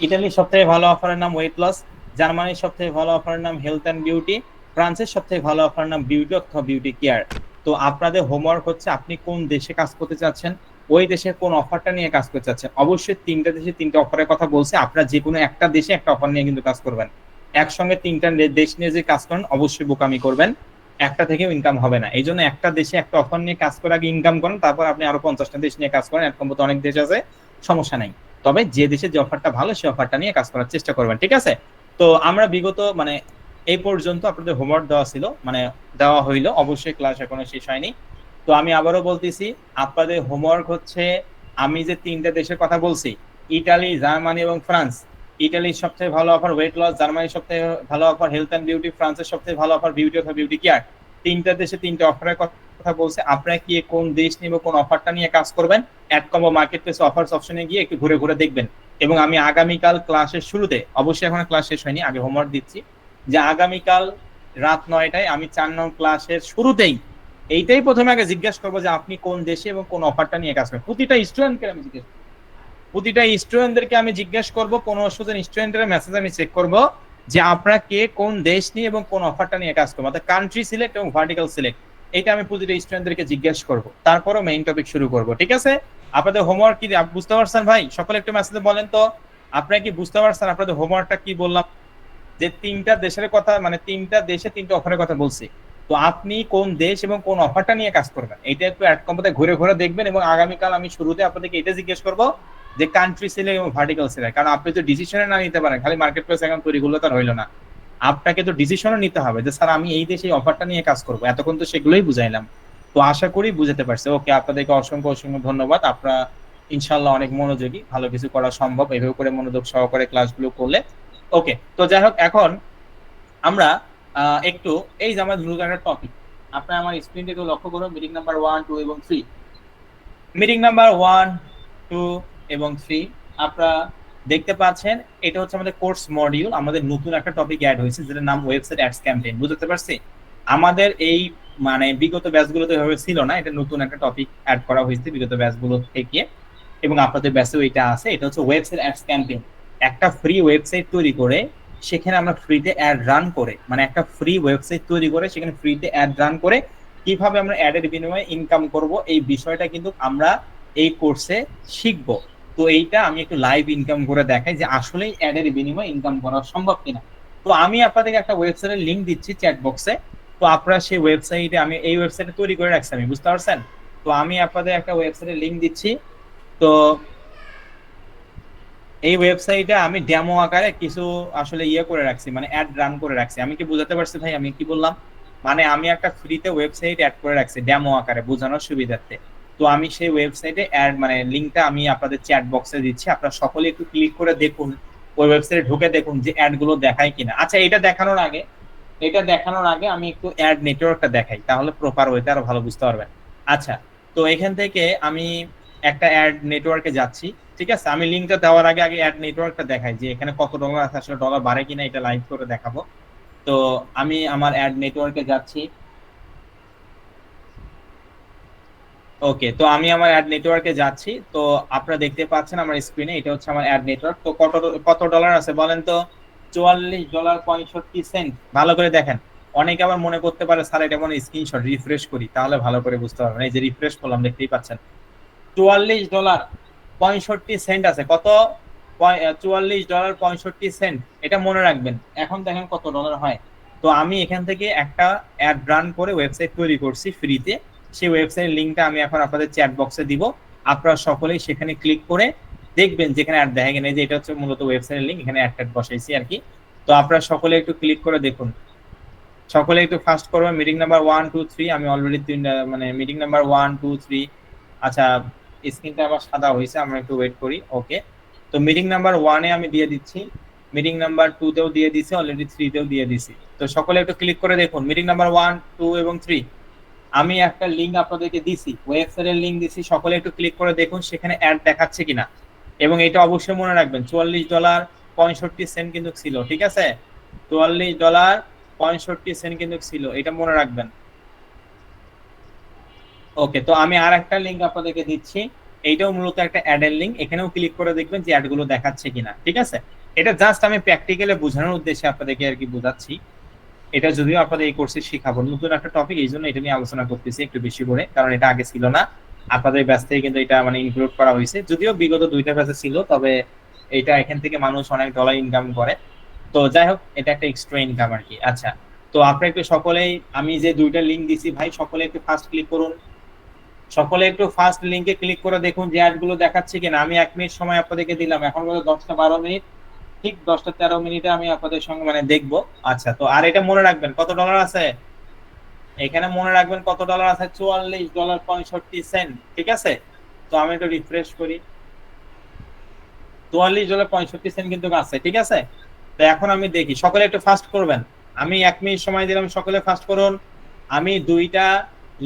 S1: ইটালির সবথেকে ভালো অফারের নাম ওয়েট লস, জার্মানির সবথেকে ভালো অফারের নাম হেলথ অ্যান্ড বিউটি, ফ্রান্সের সবথেকে ভালো অফারের নাম বিউটি অথবা বিউটি কেয়ার। তো আপনাদের হোমওয়ার্ক হচ্ছে আপনি কোন দেশে কাজ করতে চাচ্ছেন, ওই দেশের কোন অফারটা নিয়ে কাজ করতে চাচ্ছেন। অবশ্যই তিনটা দেশে তিনটা অফারের কথা বলছে, আপনারা যে কোনো একটা দেশে একটা অফার নিয়ে কিন্তু কাজ করবেন। একসঙ্গে তিনটা দেশ নিয়ে যে কাজ করেন অবশ্যই বোকামি করবেন, একটা থেকেও ইনকাম হবে না। এই জন্য একটা দেশে একটা অফার নিয়ে কাজ করে আগে ইনকাম করেন, তারপর আপনি আরো 50টা দেশ নিয়ে কাজ করেন। এরকম তো অনেক দেশ আছে, সমস্যা নাই। তবে যে দেশে যে অফারটা ভালো সেই অফারটা নিয়ে কাজ করার চেষ্টা করবেন। ঠিক আছে? তো আমরা বিগত মানে এই পর্যন্ত আপনাদের হোমওয়ার্ক দেওয়া ছিল, মানে দেওয়া হইলো, অবশ্যই ক্লাস এখনো শেষ হয়নি। তো আমি আবারও বলতেছি, আপনাদের হোমওয়ার্ক হচ্ছে আমি যে তিনটা দেশের কথা বলছি, ইটালি, জার্মানি এবং ফ্রান্স। ইটালির সবথেকে ভালো অফার ওয়েট লস, জার্মানির সবথেকে ভালো অফার হেলথ অ্যান্ড বিউটি, ফ্রান্সের সবথেকে ভালো অফার বিউটি অথবা বিউটি কেয়ার। তিনটা দেশে তিনটা অফারের কথা বলছে, আপনারা কি কোন দেশ নিয়ে কোন অফারটা নিয়ে কাজ করবেন, AdCombo marketplace offers অপশনে গিয়ে একটু ঘুরে ঘুরে দেখবেন। এবং আমি আগামীকাল ক্লাসের শুরুতে, অবশ্যই এখন ক্লাস শেষ হয়নি, আগে হোমওয়ার্ক দিচ্ছি, যে আগামীকাল রাত 9টায় আমি 4 নং ক্লাসের শুরুতেই এইটাই প্রথমে আগে জিজ্ঞাসা করবো যে আপনি কোন দেশে এবং কোন অফারটা নিয়ে কাজ করেন। প্রতিটা স্টুডেন্টকে আমি জিজ্ঞেস করবো, প্রতিটা স্টুডেন্টদেরকে আমি জিজ্ঞেস করবো, 1500 জন স্টুডেন্টের মেসেজ আমি চেক করব যে আপনারা কে কোন দেশ নিয়ে এবং কোন অফারটা নিয়ে কাজ করবো, অর্থাৎ কান্ট্রি সিলেক্ট এবং ভার্টিক্যাল সিলেক্ট। এটা আমি প্রতিটা স্টুডেন্টদেরকে জিজ্ঞেস করব, তারপরও মেইন টপিক শুরু করব। ঠিক আছে? আপনাদের হোমওয়ার্ক কি বুঝতে পারছেন ভাই? সকলে একটু মেসেজে বলেন তো আপনারা কি বুঝতে পারছেন আপনাদের হোমওয়ার্কটা কি বললাম? যে তিনটা দেশের কথা, মানে তিনটা দেশে তিনটা অফারের কথা বলছি। তো আপনি কোন দেশ এবং কোন অফারটা নিয়ে কাজ করবেন এটা একটু অ্যাড কম্বোতে ঘুরে ঘুরে দেখবেন। এবং আগামীকাল আমি শুরুতে আপনাদেরকে এটা জিজ্ঞেস করবো যে কান্ট্রি সিলেক্ট এবং ভার্টিক্যাল সিলেক্ট, কারণ আপনি তো ডিসিশনে না নিতে পারেন, খালি মার্কেট প্লেস অ্যাকাউন্ট তৈরি করলে তার হইলো না, আপনাকে তো ডিসিশনও নিতে হবে যে স্যার আমি এই দেশে অফারটা নিয়ে কাজ করবো। এতক্ষণ তো সেগুলোই বুঝাইলাম, তো আশা করি বুঝতে পারছে। ওকে, আপনাদেরকে অসংখ্য অসংখ্য ধন্যবাদ। আপনারা ইনশাল্লাহ অনেক মনোযোগী, ভালো কিছু করা সম্ভব এভাবে করে মনোযোগ সহকারে ক্লাসগুলো করলে। ওকে, তো যাই হোক, এখন আমরা একটু এই যে আমাদের একটা টপিক, আপনারা আমার স্ক্রিনটা একটু লক্ষ্য করুন, মিটিং নাম্বার 1 2 এবং 3। মিটিং নাম্বার 1 2 এবং 3 আপনারা দেখতে পাচ্ছেন, এটা হচ্ছে আমাদের কোর্স মডিউল। আমাদের নতুন একটা টপিক অ্যাড হয়েছে যেটার নাম ওয়েবসাইট অ্যাডস ক্যাম্পেইন। বুঝতে পারছি? আমাদের এই মানে বিগত ব্যাচগুলোতে এভাবে ছিল না, এটা নতুন একটা টপিক অ্যাড করা হয়েছে বিগত ব্যাচগুলো থেকে, এবং আপনাদের ব্যাচেও এটা আছে। এটা হচ্ছে ওয়েবসাইট অ্যাডস ক্যাম্পেইন। একটা ফ্রি ওয়েবসাইট তৈরি করে সেখানে আমরা ফ্রিতে অ্যাড রান করে, মানে একটা ফ্রি ওয়েবসাইট তৈরি করে সেখানে ফ্রিতে অ্যাড রান করে কিভাবে আমরা অ্যাডের বিনিময়ে ইনকাম করব, এই বিষয়টা কিন্তু আমরা এই কোর্সে শিখব। তো এইটা আমি একটু লাইভ ইনকাম করে দেখাই যে আসলে অ্যাডের বিনিময়ে ইনকাম করা সম্ভব কিনা। তো আমি আপনাদেরকে একটা ওয়েবসাইটের লিংক দিচ্ছি চ্যাট বক্সে, তো আপনারা সেই ওয়েবসাইটে, আমি এই ওয়েবসাইটে তৈরি করে রাখছি আমি, বুঝতে পারছেন? তো আমি আপনাদের একটা ওয়েবসাইটের লিংক দিচ্ছি। তো এই ওয়েবসাইটে আমি ডেমো আকারে কিছু আসলে ইয়ে করে রাখছি, মানে অ্যাড রান করে রাখছি। আমি কি বুঝাতে পারছি ভাই আমি কি বললাম? মানে আমি একটা ফ্রিতে ওয়েবসাইট অ্যাড করে রাখছি ডেমো আকারে বোঝানোর সুবিধার্থে। তো আমি সেই ওয়েবসাইটে অ্যাড মানে লিংকটা আমি আপনাদের চ্যাট বক্সে দিচ্ছি, আপনারা সকলে একটু ক্লিক করে দেখুন, ওই ওয়েবসাইটে ঢুকে দেখুন যে অ্যাড গুলো দেখায় কিনা। আচ্ছা, এটা দেখানোর আগে আমি একটু অ্যাড নেটওয়ার্কটা দেখাই, তাহলে প্রপার ওয়েতে আরো ভালো বুঝতে পারবেন। আচ্ছা, তো এখান থেকে আমি একটা অ্যাড নেটওয়ার্কে যাচ্ছি। ঠিক আছে? আমি লিংকটা দেওয়ার আগে আগে অ্যাড নেটওয়ার্কটা দেখাই যে এখানে কত ডলার আছে, আসলে ডলার বাড়ে কিনা এটা লাইভ করে দেখাবো। তো আমি আমার অ্যাড নেটওয়ার্কে যাচ্ছি। ওকে, তো আমি আমার অ্যাড নেটওয়ার্কে যাচ্ছি। তো আপনারা দেখতে পাচ্ছেন আমার স্ক্রিনে, এটা হচ্ছে আমার অ্যাড নেটওয়ার্ক। তো কত কত ডলার আছে বলেন তো? $44.65। ভালো করে দেখেন। অনেকে আবার মনে করতে পারে স্যার এটা মনে স্ক্রিনশট, রিফ্রেশ করি তাহলে ভালো করে বুঝতে পারবেন। এই যে রিফ্রেশ করলাম, দেখতেই পাচ্ছেন $44.65 আছে। কত? $44.65। এটা মনে রাখবেন। এখন দেখেন কত ডলার হয়। তো আমি এখান থেকে একটা অ্যাড রান করে ওয়েবসাইট তৈরি করছি ফ্রিতে। সেই ওয়েবসাইটের লিংকটা আমি এখন আপনাদের চ্যাট বক্সে দিব। আপনারা সকলেই সেখানে ক্লিক করে দেখবেন যেখানে অ্যাড দেখা গেলে যে এটা হচ্ছে মূলত ওয়েবসাইটের লিংক, এখানে অ্যাড বসাইছি আর কি। তো আপনারা সকলে একটু ক্লিক করে দেখুন, সকলে একটু ফাস্ট করবেন। মিটিং নাম্বার 1 2 3 আমি অলরেডি মানে মিটিং নাম্বার 1 2 3 আচ্ছা, স্ক্রিনটা আবার সাদা হয়েছে, আমরা একটু ওয়েট করি। ওকে, তো মিটিং নাম্বার 1 এ আমি দিয়ে দিচ্ছি, মিটিং নাম্বার 2 তেও দিয়ে দিছি, অলরেডি 3 তেও দিয়ে দিছি। তো সকলে একটু ক্লিক করে দেখুন মিটিং নাম্বার 1, 2 এবং 3। আমি একটা লিংক আপনাদেরকে দিছি, ওয়েবসাইটের লিংক দিছি, সকলে একটু ক্লিক করে দেখুন সেখানে অ্যাড দেখাচ্ছে কিনা। এবং এটা অবশ্যই মনে রাখবেন, $44.65 কিন্তু ছিল, ঠিক আছে? $44.65 কিন্তু ছিল, এটা মনে রাখবেন। ওকে, তো আমি আর একটা লিংক আপনাদেরকে দিচ্ছি, এইটাও মূলত একটা অ্যাডের লিংক, এখানেও ক্লিক করে দেখবেন যে অ্যাডগুলো দেখাচ্ছে কিনা, ঠিক আছে? এটা জাস্ট আমি প্র্যাকটিক্যালি বোঝানোর উদ্দেশ্যে আপনাদেরকে আর কি বোঝাচ্ছি। এটা যদিও আপনাদের এই কোর্সে শিখাবো, নতুন একটা টপিক, এই জন্য এটা নিয়ে আলোচনা করতেছি একটু বেশি করে, কারণ এটা আগে ছিল না। আপনাদের ব্যাচ থেকে কিন্তু এটা মানে ইনক্লুড করা হয়েছে, যদিও বিগত 2টা ব্যাচে ছিল, তবে এটা এখান থেকে মানুষ অনেক ডলার ইনকাম করে। তো যাই হোক, এটা একটা এক্সট্রা ইনকাম আর কি। আচ্ছা, তো আপনারা একটু সকলেই, আমি যে 2টা লিংক দিছি ভাই, সকলে একটু ফার্স্ট ক্লিক করুন, সকলে একটু ফার্স্ট লিংকে ক্লিক করে দেখুন যে অ্যাডগুলো দেখাচ্ছে কিনা। আমি 1 মিনিট সময় আপনাদেরকে দিলাম, এখন বলে 10টা 12 মিনিট, ঠিক 10টা 13 মিনিটে আমি আপনাদের সঙ্গে মানে দেখবো। আচ্ছা, তো আর এটা মনে রাখবেন কত ডলার আছে এখানে, মনে রাখবেন কত ডলার আছে, $44.65, ঠিক আছে? তো আমি একটু রিফ্রেশ করি, $44.65 কিন্তু আছে, ঠিক আছে? তো এখন আমি দেখি, সকলে একটু ফাস্ট করবেন। আমি 1 মিনিট সময় দিলাম, সকলে ফাস্ট করুন। আমি 2টা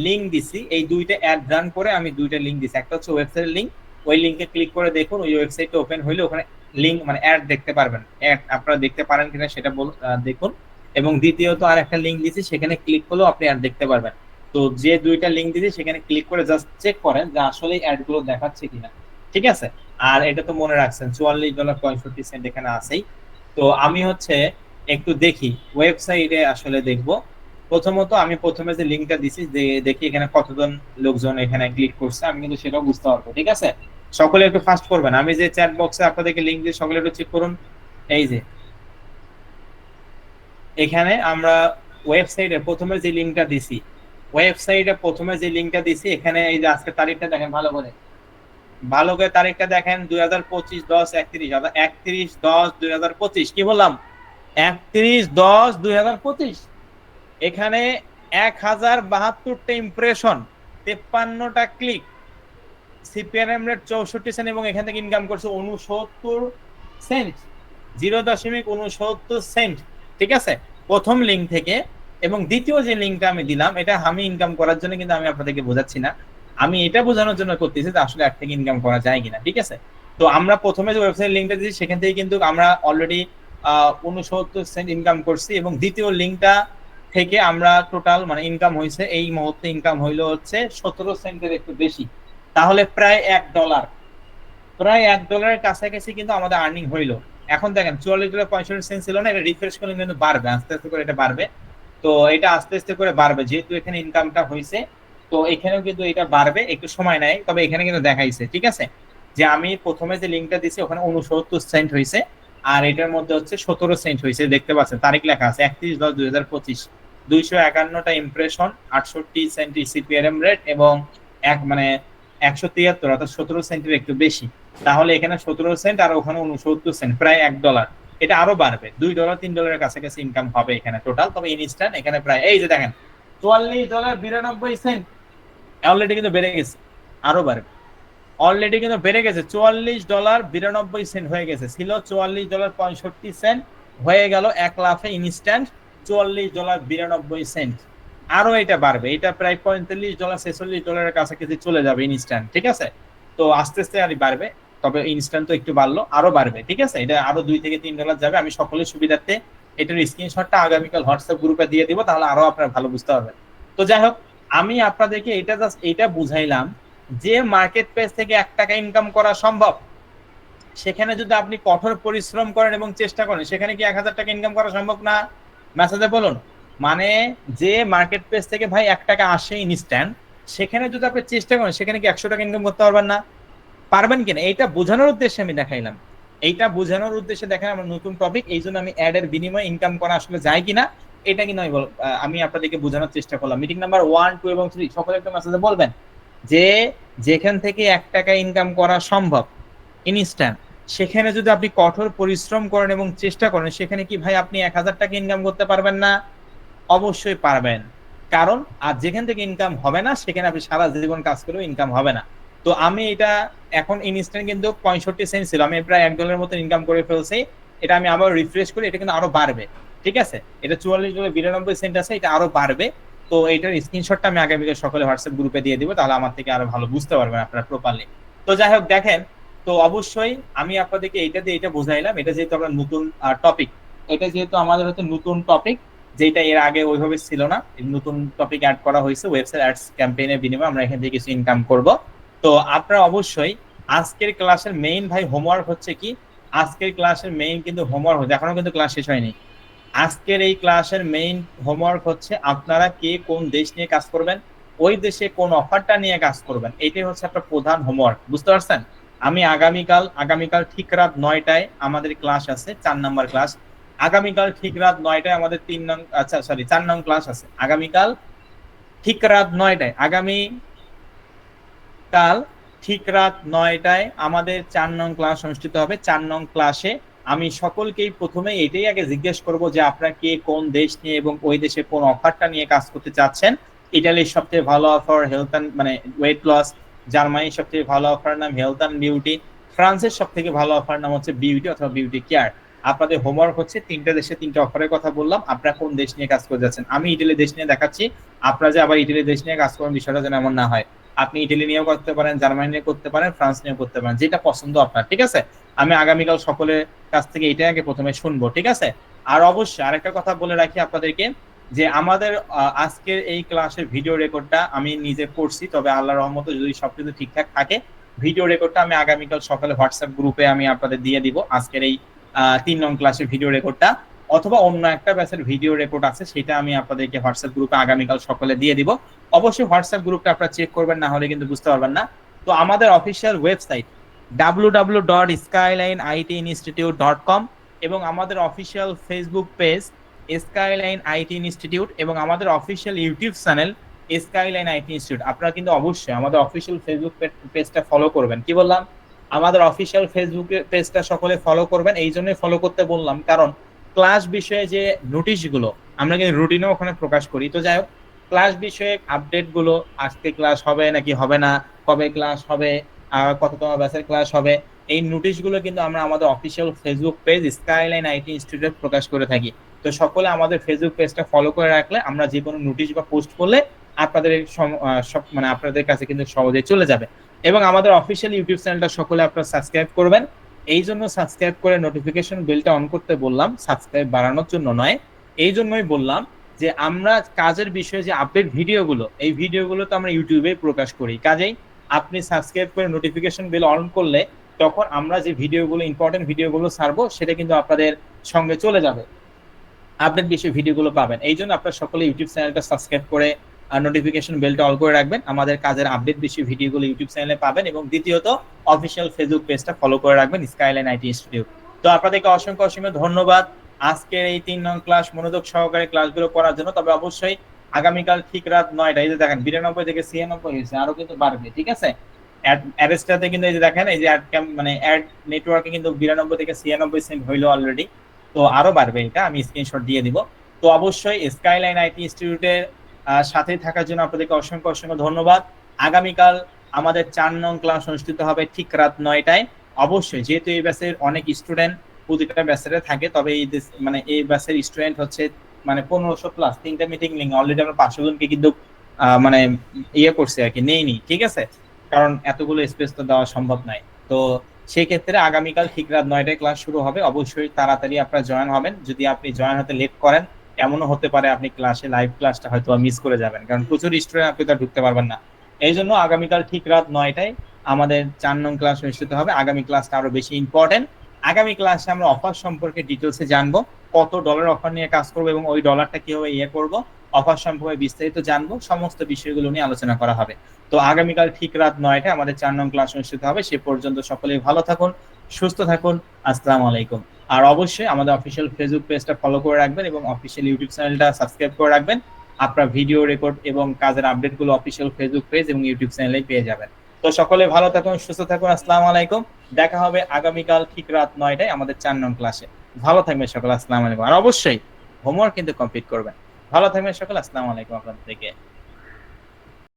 S1: লিংক দিছি, এই 2টা অ্যাড রান করে আমি 2টা লিংক দিছি, একটা হচ্ছে ওয়েবসাইটের লিংক, ওই লিংকে ক্লিক করে দেখুন, ওই ওয়েবসাইটটা ওপেন হইলে ওখানে লিংক মানে অ্যাড দেখতে পারবেন, অ্যাড আপনারা দেখতে পারেন কিনা সেটা দেখুন। এবং দ্বিতীয়ত আর একটা লিংক দিছি, সেখানে ক্লিক করলেও আপনি অ্যাড দেখতে পারবেন। তো যে 2টা লিংক দিছি সেখানে ক্লিক করে জাস্ট চেক করেন যে আসলে অ্যাডগুলো দেখাচ্ছে কিনা, ঠিক আছে? আর এটা তো মনে রাখছেন $44.65 এখানে আছেই। তো আমি হচ্ছে একটু দেখি ওয়েবসাইটে আসলে দেখব। প্রথমত আমি প্রথমে যে লিংকটা দিছি, যে দেখি এখানে কতজন লোকজন এখানে ক্লিক করছে, আমি কিন্তু সেটাও বুঝতে পারবো, ঠিক আছে? সকলে একটু ফাস্ট করবেন, আমি যে চ্যাট বক্সে আপনাদেরকে লিংক দিয়ে সকলে একটু চেক করুন। এই যে এখানে আমরা ওয়েবসাইটে প্রথমে যে লিংকটা দিছি, এখানে এই যে আজকে তারিখটা দেখেন ভালো করে, তারিখটা দেখেন 2025-10-31, 31-10-2025, কি বললাম? 31-10-2025। এখানে 1072টা ইমপ্রেশন, 53টা ক্লিক, সিপিআরএম রেট 64 সেন্ট, এবং এখান থেকে ইনকাম করছে 69 সেন্ট, 0.69 সেন্ট, ঠিক আছে? প্রথম লিঙ্ক থেকে। এবং দ্বিতীয় যে লিঙ্কটা আমি দিলাম, এটা আমি ইনকাম করার জন্য কিন্তু আমি আপনাদেরকে বোঝাচ্ছি না, আমি এটা বোঝানোর জন্য করতেছি যে আসলে এর থেকে ইনকাম করা যায় কিনা, ঠিক আছে? তো আমরা প্রথমে যে ওয়েবসাইট লিঙ্কটা দিয়েছি সেখান থেকে কিন্তু আমরা অলরেডি 69 সেন্ট ইনকাম করছি, এবং দ্বিতীয় লিঙ্কটা থেকে আমরা টোটাল মানে ইনকাম হয়েছে এই মুহূর্তে, ইনকাম হইলো হচ্ছে 17 সেন্টের একটু বেশি, তাহলে প্রায় $1, কাছাকাছি কিন্তু আমাদের আর্নিং হইলো। এখন দেখেন $44.65 ছিল না, এটা রিফ্রেশ করলে কিন্তু বাড়বে, আস্তে আস্তে করে এটা বাড়বে। তো এটা আস্তে আস্তে করে বাড়বে, যেহেতু এখানে ইনকামটা হয়েছে, তো এখানেও কিন্তু এটা বাড়বে, একটু সময় নেয়, তবে এখানে কিন্তু দেখাইছে, ঠিক আছে? যে আমি প্রথমে যে লিঙ্কটা দিছি ওখানে 69 সেন্ট হয়েছে, আর এটার মধ্যে হচ্ছে 17 সেন্ট হয়েছে, দেখতে পাচ্ছেন তারিখ লেখা আছে 31-10-2025। 251টা ইমপ্রেশন, 68 সেন্ট সিপিআরএম রেট, এবং মানে 173, অর্থাৎ 17 সেন্টের একটু বেশি। তাহলে এখানে 17 সেন্ট আর ওখানে 69 সেন্ট, প্রায় $1। এটা আরো বাড়বে, $2-3 কাছাকাছি ইনকাম হবে এখানে টোটাল, তবে ইনস্ট্যান্ট এখানে প্রায় এই যে দেখেন $44.92 অলরেডি কিন্তু বেড়ে গেছে, আরো বাড়বে, অলরেডি কিন্তু বেড়ে গেছে, $44.92 হয়ে গেছে, ছিল $44.65, হয়ে গেল 1 লাফে ইনস্ট্যান্ট $44.92। আরো এটা বাড়বে, এটা প্রায় $45-46 কাছাকাছি চলে যাবে ইনস্ট্যান্ট, ঠিক আছে? তো আস্তে আস্তে আর বাড়বে, তবে ইনস্ট্যান্ট তো একটু বাড়লো, আরো বাড়বে, ঠিক আছে? এটা আরো $2 থেকে $3 যাবে। আমি সকলের সুবিধার্থে এটার স্ক্রিনশটটা আগামীকাল হোয়াটসঅ্যাপ গ্রুপে দিয়ে দিব, তাহলে আরো আপনারা ভালো বুঝতে পারবেন। তো যাই হোক, আমি আপনাদেরকে এটা জাস্ট এটা বুঝাইলাম যে মার্কেট প্লেস থেকে $1 ইনকাম করা সম্ভব, সেখানে যদি আপনি কঠোর পরিশ্রম করেন এবং চেষ্টা করেন, সেখানে কি $1000 ইনকাম করা সম্ভব না? মেসেজে বলুন। মানে যে মার্কেট প্লেস থেকে ভাই $1 আসে ইনস্ট্যান্ট, সেখানে যদি আপনি চেষ্টা করেন, সেখানে কি $100 ইনকাম করতে পারবেন না? পারবেন কিনা, এইটা বোঝানোর উদ্দেশ্যে আমি দেখাইলাম, এইটা বোঝানোর উদ্দেশ্যে দেখেন আমার নতুন টপিক, এই জন্য আমি অ্যাড এর বিনিময়ে ইনকাম করা আসলে যায় কিনা এটা কিন্তু আমি আপনাদেরকে বোঝানোর চেষ্টা করলাম। মিটিং নাম্বার 1, 2 এবং 3 সকলে একটা মেসেজে বলবেন যে যেখান থেকে $1 ইনকাম করা সম্ভব ইনস্ট্যান্ট, সেখানে যদি আপনি কঠোর পরিশ্রম করেন এবং চেষ্টা করেন, সেখানে কি ভাই আপনি $1000 ইনকাম করতে পারবেন না? অবশ্যই পারবেন। কারণ আর যেখান থেকে ইনকাম হবে না, সেখানে আপনি সারা জীবন কাজ করেও ইনকাম হবে না। তো আমি এটা এখন ইনস্ট্যান্ট কিন্তু 65 সেন্ট ছিল, আমি প্রায় $1 মতো ইনকাম করে ফেলছি। এটা আমি আবার রিফ্রেশ করি, এটা কিন্তু আরো বাড়বে। ঠিক আছে, এটা $44.92 আছে, এটা আরো বাড়বে। তো এটার স্ক্রিনশটটা আমি আগামীকাল সকালে হোয়াটসঅ্যাপ গ্রুপে দিয়ে দিব, তাহলে আমার থেকে আরো ভালো বুঝতে পারবেন আপনারা প্রপারলি। তো যাই হোক দেখেন, তো অবশ্যই আমি আপনাদেরকে এটা দিয়ে এটা বোঝাইলাম, এটা যেহেতু আমরা নতুন টপিক, এটা যেহেতু আমাদের হচ্ছে নতুন টপিক, যেটা এর আগে ওইভাবে ছিল না, নতুন টপিক অ্যাড করা হয়েছে, ওয়েবসাইট অ্যাডস ক্যাম্পেইনের বিনিময়ে আমরা এখান থেকে কিছু ইনকাম করব। তো আপনারা অবশ্যই আজকের ক্লাসের মেইন ভাই হোমওয়ার্ক হচ্ছে কি, আজকের ক্লাসের মেইন কিন্তু হোমওয়ার্ক হচ্ছে, এখনো কিন্তু ক্লাস শেষ হয়নি। আজকের এই ক্লাসের মেইন হোমওয়ার্ক হচ্ছে আপনারা কে কোন দেশ নিয়ে কাজ করবেন, ওই দেশে কোন অফারটা নিয়ে কাজ করবেন, এটাই হচ্ছে আপনার প্রধান হোমওয়ার্ক, বুঝতে পারছেন? আমি আগামীকাল ঠিক রাত 9টায় আমাদের ক্লাস আছে, 4 নাম্বার ক্লাস। আগামীকাল ঠিক রাত 9টায় আমাদের 4 নং ক্লাস আছে। আগামীকাল ঠিক রাত 9টায়, কাল ঠিক রাত 9টায় আমাদের 4 নং ক্লাস অনুষ্ঠিত হবে। 4 নং ক্লাসে আমি সকলকেই প্রথমে এটাই আগে জিজ্ঞেস করব যে আপনারা কে কোন দেশ নিয়ে এবং ওই দেশে কোন অফারটা নিয়ে কাজ করতে চাচ্ছেন। ইটালির সবচেয়ে ভালো অফার হেলথ অ্যান্ড মানে ওয়েট লস, জার্মানির সবথেকে ভালো অফার নাম হেলথ অ্যান্ড বিউটি, ফ্রান্সের সবথেকে ভালো অফার নাম হচ্ছে বিউটি অথবা বিউটি কেয়ার। আপনাদের হোমওয়ার্ক হচ্ছে 3টা দেশে 3টা অফারের কথা বললাম, আপনারা কোন দেশ নিয়ে কাজ করে যাচ্ছেন। আমি ইটালি দেশ নিয়ে দেখাচ্ছি, আপনারা যে আবার ইটালি দেশ নিয়ে কাজ করেন বিষয়টা যেন এমন না হয়। আপনি ইটালি নিয়েও করতে পারেন, জার্মানি নিয়ে করতে পারেন, ফ্রান্স নিয়েও করতে পারেন, যেটা পছন্দ আপনার। ঠিক আছে, আমি আগামীকাল সকলের কাছ থেকে এটাই আগে প্রথমে শুনবো। ঠিক আছে, আর অবশ্যই আরেকটা কথা বলে রাখি আপনাদেরকে, যে আমাদের আজকের এই ক্লাসের ভিডিও রেকর্ডটা আমি নিজে করছি, তবে আল্লাহর রহমতে যদি সবকিছু ঠিকঠাক থাকে ভিডিও রেকর্ডটা আমি আগামীকাল সকালে হোয়াটসঅ্যাপ গ্রুপে আমি আপনাদের দিয়ে দিব, আজকের এই 3 নং ক্লাসের ভিডিও রেকর্ডটা, অথবা অন্য একটা ব্যাচের ভিডিও রেকর্ড আছে, সেটা আমি আপনাদেরকে হোয়াটসঅ্যাপ গ্রুপে আগামীকাল সকালে দিয়ে দিব। অবশ্যই হোয়াটসঅ্যাপ গ্রুপটা আপনারা চেক করবেন, না হলে কিন্তু বুঝতে পারবেন না। তো আমাদের অফিসিয়াল ওয়েবসাইট www.skylineitinstitute.com এবং আমাদের official Facebook page Skyline IT institute এবং আমাদের official YouTube channel skyline IT institute, আপনারা কিন্তু অবশ্যই আমাদের অফিসিয়াল ফেসবুক পেজটা ফলো করবেন। কি বললাম, আমাদের অফিসিয়াল ফেসবুক পেজটা সকলে ফলো করবেন। এই জন্যই ফলো করতে বললাম, কারণ ক্লাস বিষয়ে যে নোটিশগুলো আমরা কিন্তু রুটিনে ওখানে প্রকাশ করি। তো যাই হোক, ক্লাস বিষয়ে আপডেট গুলো, আজকে ক্লাস হবে নাকি হবে না, কবে ক্লাস হবে, কততম ব্যাচের ক্লাস হবে, এই নোটিশগুলো কিন্তু আমরা আমাদের official Facebook page Skyline IT institute প্রকাশ করে থাকি। তো সকলে আমাদের ফেসবুক পেজটা ফলো করে রাখলে আমরা যে কোনো নোটিশ বা পোস্ট করলে আপনাদের সব মানে আপনাদের কাছে কিন্তু সহজে চলে যাবে। এবং আমাদের অফিসিয়াল ইউটিউব চ্যানেলটা সকলে আপনারা সাবস্ক্রাইব করবেন। এই জন্য সাবস্ক্রাইব করে নোটিফিকেশন বেলটা অন করতে বললাম, সাবস্ক্রাইব বাড়ানোর জন্য নয়। এই জন্যই বললাম যে আমরা কাজের বিষয়ে যে আপডেট ভিডিওগুলো, এই ভিডিওগুলো তো আমরা ইউটিউবে প্রকাশ করি, কাজেই আপনি সাবস্ক্রাইব করে নোটিফিকেশন বেল অন করলে তখন আমরা যে ভিডিওগুলো ইম্পর্টেন্ট ভিডিওগুলো ছাড়বো সেটা কিন্তু আপনাদের সঙ্গে চলে যাবে, আপডেট বিষয়ে ভিডিওগুলো পাবেন। এই জন্য আপনারা সকলে ইউটিউব চ্যানেলটা সাবস্ক্রাইব করে নোটিফিকেশন বেলটা অল করে রাখবেন, আমাদের কাজের আপডেট বিষয়ে ভিডিওগুলো ইউটিউব চ্যানেলে পাবেন। এবং দ্বিতীয়ত অফিসিয়াল ফেসবুক পেজটা ফলো করে রাখবেন স্কাইলাইন আইটি ইনস্টিটিউট। তো আপনাদেরকে অসংখ্য ধন্যবাদ আজকের এই 3 নং ক্লাস মনোযোগ সহকারে ক্লাসগুলো করার জন্য। তবে অবশ্যই আগামীকাল ঠিক রাত 9টায়, এই যে দেখেন 92 থেকে 96 হয়েছে, আরো কিন্তু বাড়বে। ঠিক আছে, অ্যাড্রেসটাতে কিন্তু এই যে দেখেন, এই যে মানে অ্যাড নেটওয়ার্কে কিন্তু 92 থেকে 96 সেন্ট হইলো অলরেডি, তো আরো বাড়বে, এটা আমি স্ক্রিনশট দিয়ে দিব। তো অবশ্যই স্কাইলাইন আইটি ইনস্টিটিউটের সাথে থাকার জন্য আপনাদেরকে অসংখ্য ধন্যবাদ। আগামীকাল আমাদের 4 নং ক্লাস অনুষ্ঠিত হবে ঠিক রাত 9টায়। অবশ্যই যেহেতু এই ব্যাচের অনেক স্টুডেন্ট প্রতিটা ব্যাচের থাকে, তবে এই ব্যাচের স্টুডেন্ট হচ্ছে মানে 1500 প্লাস, 3টা মিটিং লিঙ্ক অলরেডি আমরা 500 জনকে কিন্তু মানে ইয়ে করছি আর কি, নেইনি। ঠিক আছে, কারণ এতগুলো স্পেস তো দেওয়া সম্ভব নয়। তো সেই ক্ষেত্রে আগামীকাল ঠিক রাত 9টায় ক্লাস শুরু হবে, অবশ্যই তাড়াতাড়ি আপনারা জয়েন হবেন। যদি আপনি জয়েন হতে লেট করেন, এমনও হতে পারে আপনি লাইভ ক্লাসটা হয়তো মিস করে যাবেন, কারণ প্রচুর স্টুডেন্ট আপনি তো ঢুকতে পারবেন না। এই জন্য আগামীকাল ঠিক রাত 9টায় আমাদের 4 নং ক্লাস অনুষ্ঠিত হবে। আগামী ক্লাসটা আরো বেশি ইম্পর্টেন্ট। আগামী ক্লাসে আমরা অফার সম্পর্কে ডিটেলসে জানবো, কত ডলার অফার নিয়ে কাজ করবো এবং ওই ডলারটা কিভাবে করবো, অফার সম্পর্কে বিস্তারিত জানবো, সমস্ত বিষয়গুলো নিয়ে আলোচনা করা হবে। তো আগামীকাল ঠিক রাত 9টায় আমাদের 4 নং ক্লাস অনুষ্ঠিত হবে। সে পর্যন্ত সকলেই ভালো থাকুন, সুস্থ থাকুন। আসসালামু আলাইকুম। আর অবশ্যই আমাদের অফিসিয়াল ফেসবুক পেজটা ফলো করে রাখবেন এবং অফিসিয়াল ইউটিউব চ্যানেলটা সাবস্ক্রাইব করে রাখবেন। আপনার ভিডিও রেকর্ড এবং কাজের আপডেটগুলো অফিসিয়াল ফেসবুক পেজ এবং ইউটিউব চ্যানেলে পেয়ে যাবেন। তো সকলে ভালো থাকুন, সুস্থ থাকুন। আসসালামু আলাইকুম। দেখা হবে আগামীকাল ঠিক রাত 9টায় আমাদের 4 নং ক্লাসে। ভালো থাকবেন সকলে। আসসালামু আলাইকুম। আর অবশ্যই হোমওয়ার্ক কিন্তু কমপ্লিট করবেন। ভালো থাকবেন সকলে। আসসালামু আলাইকুম আপনাদেরকে।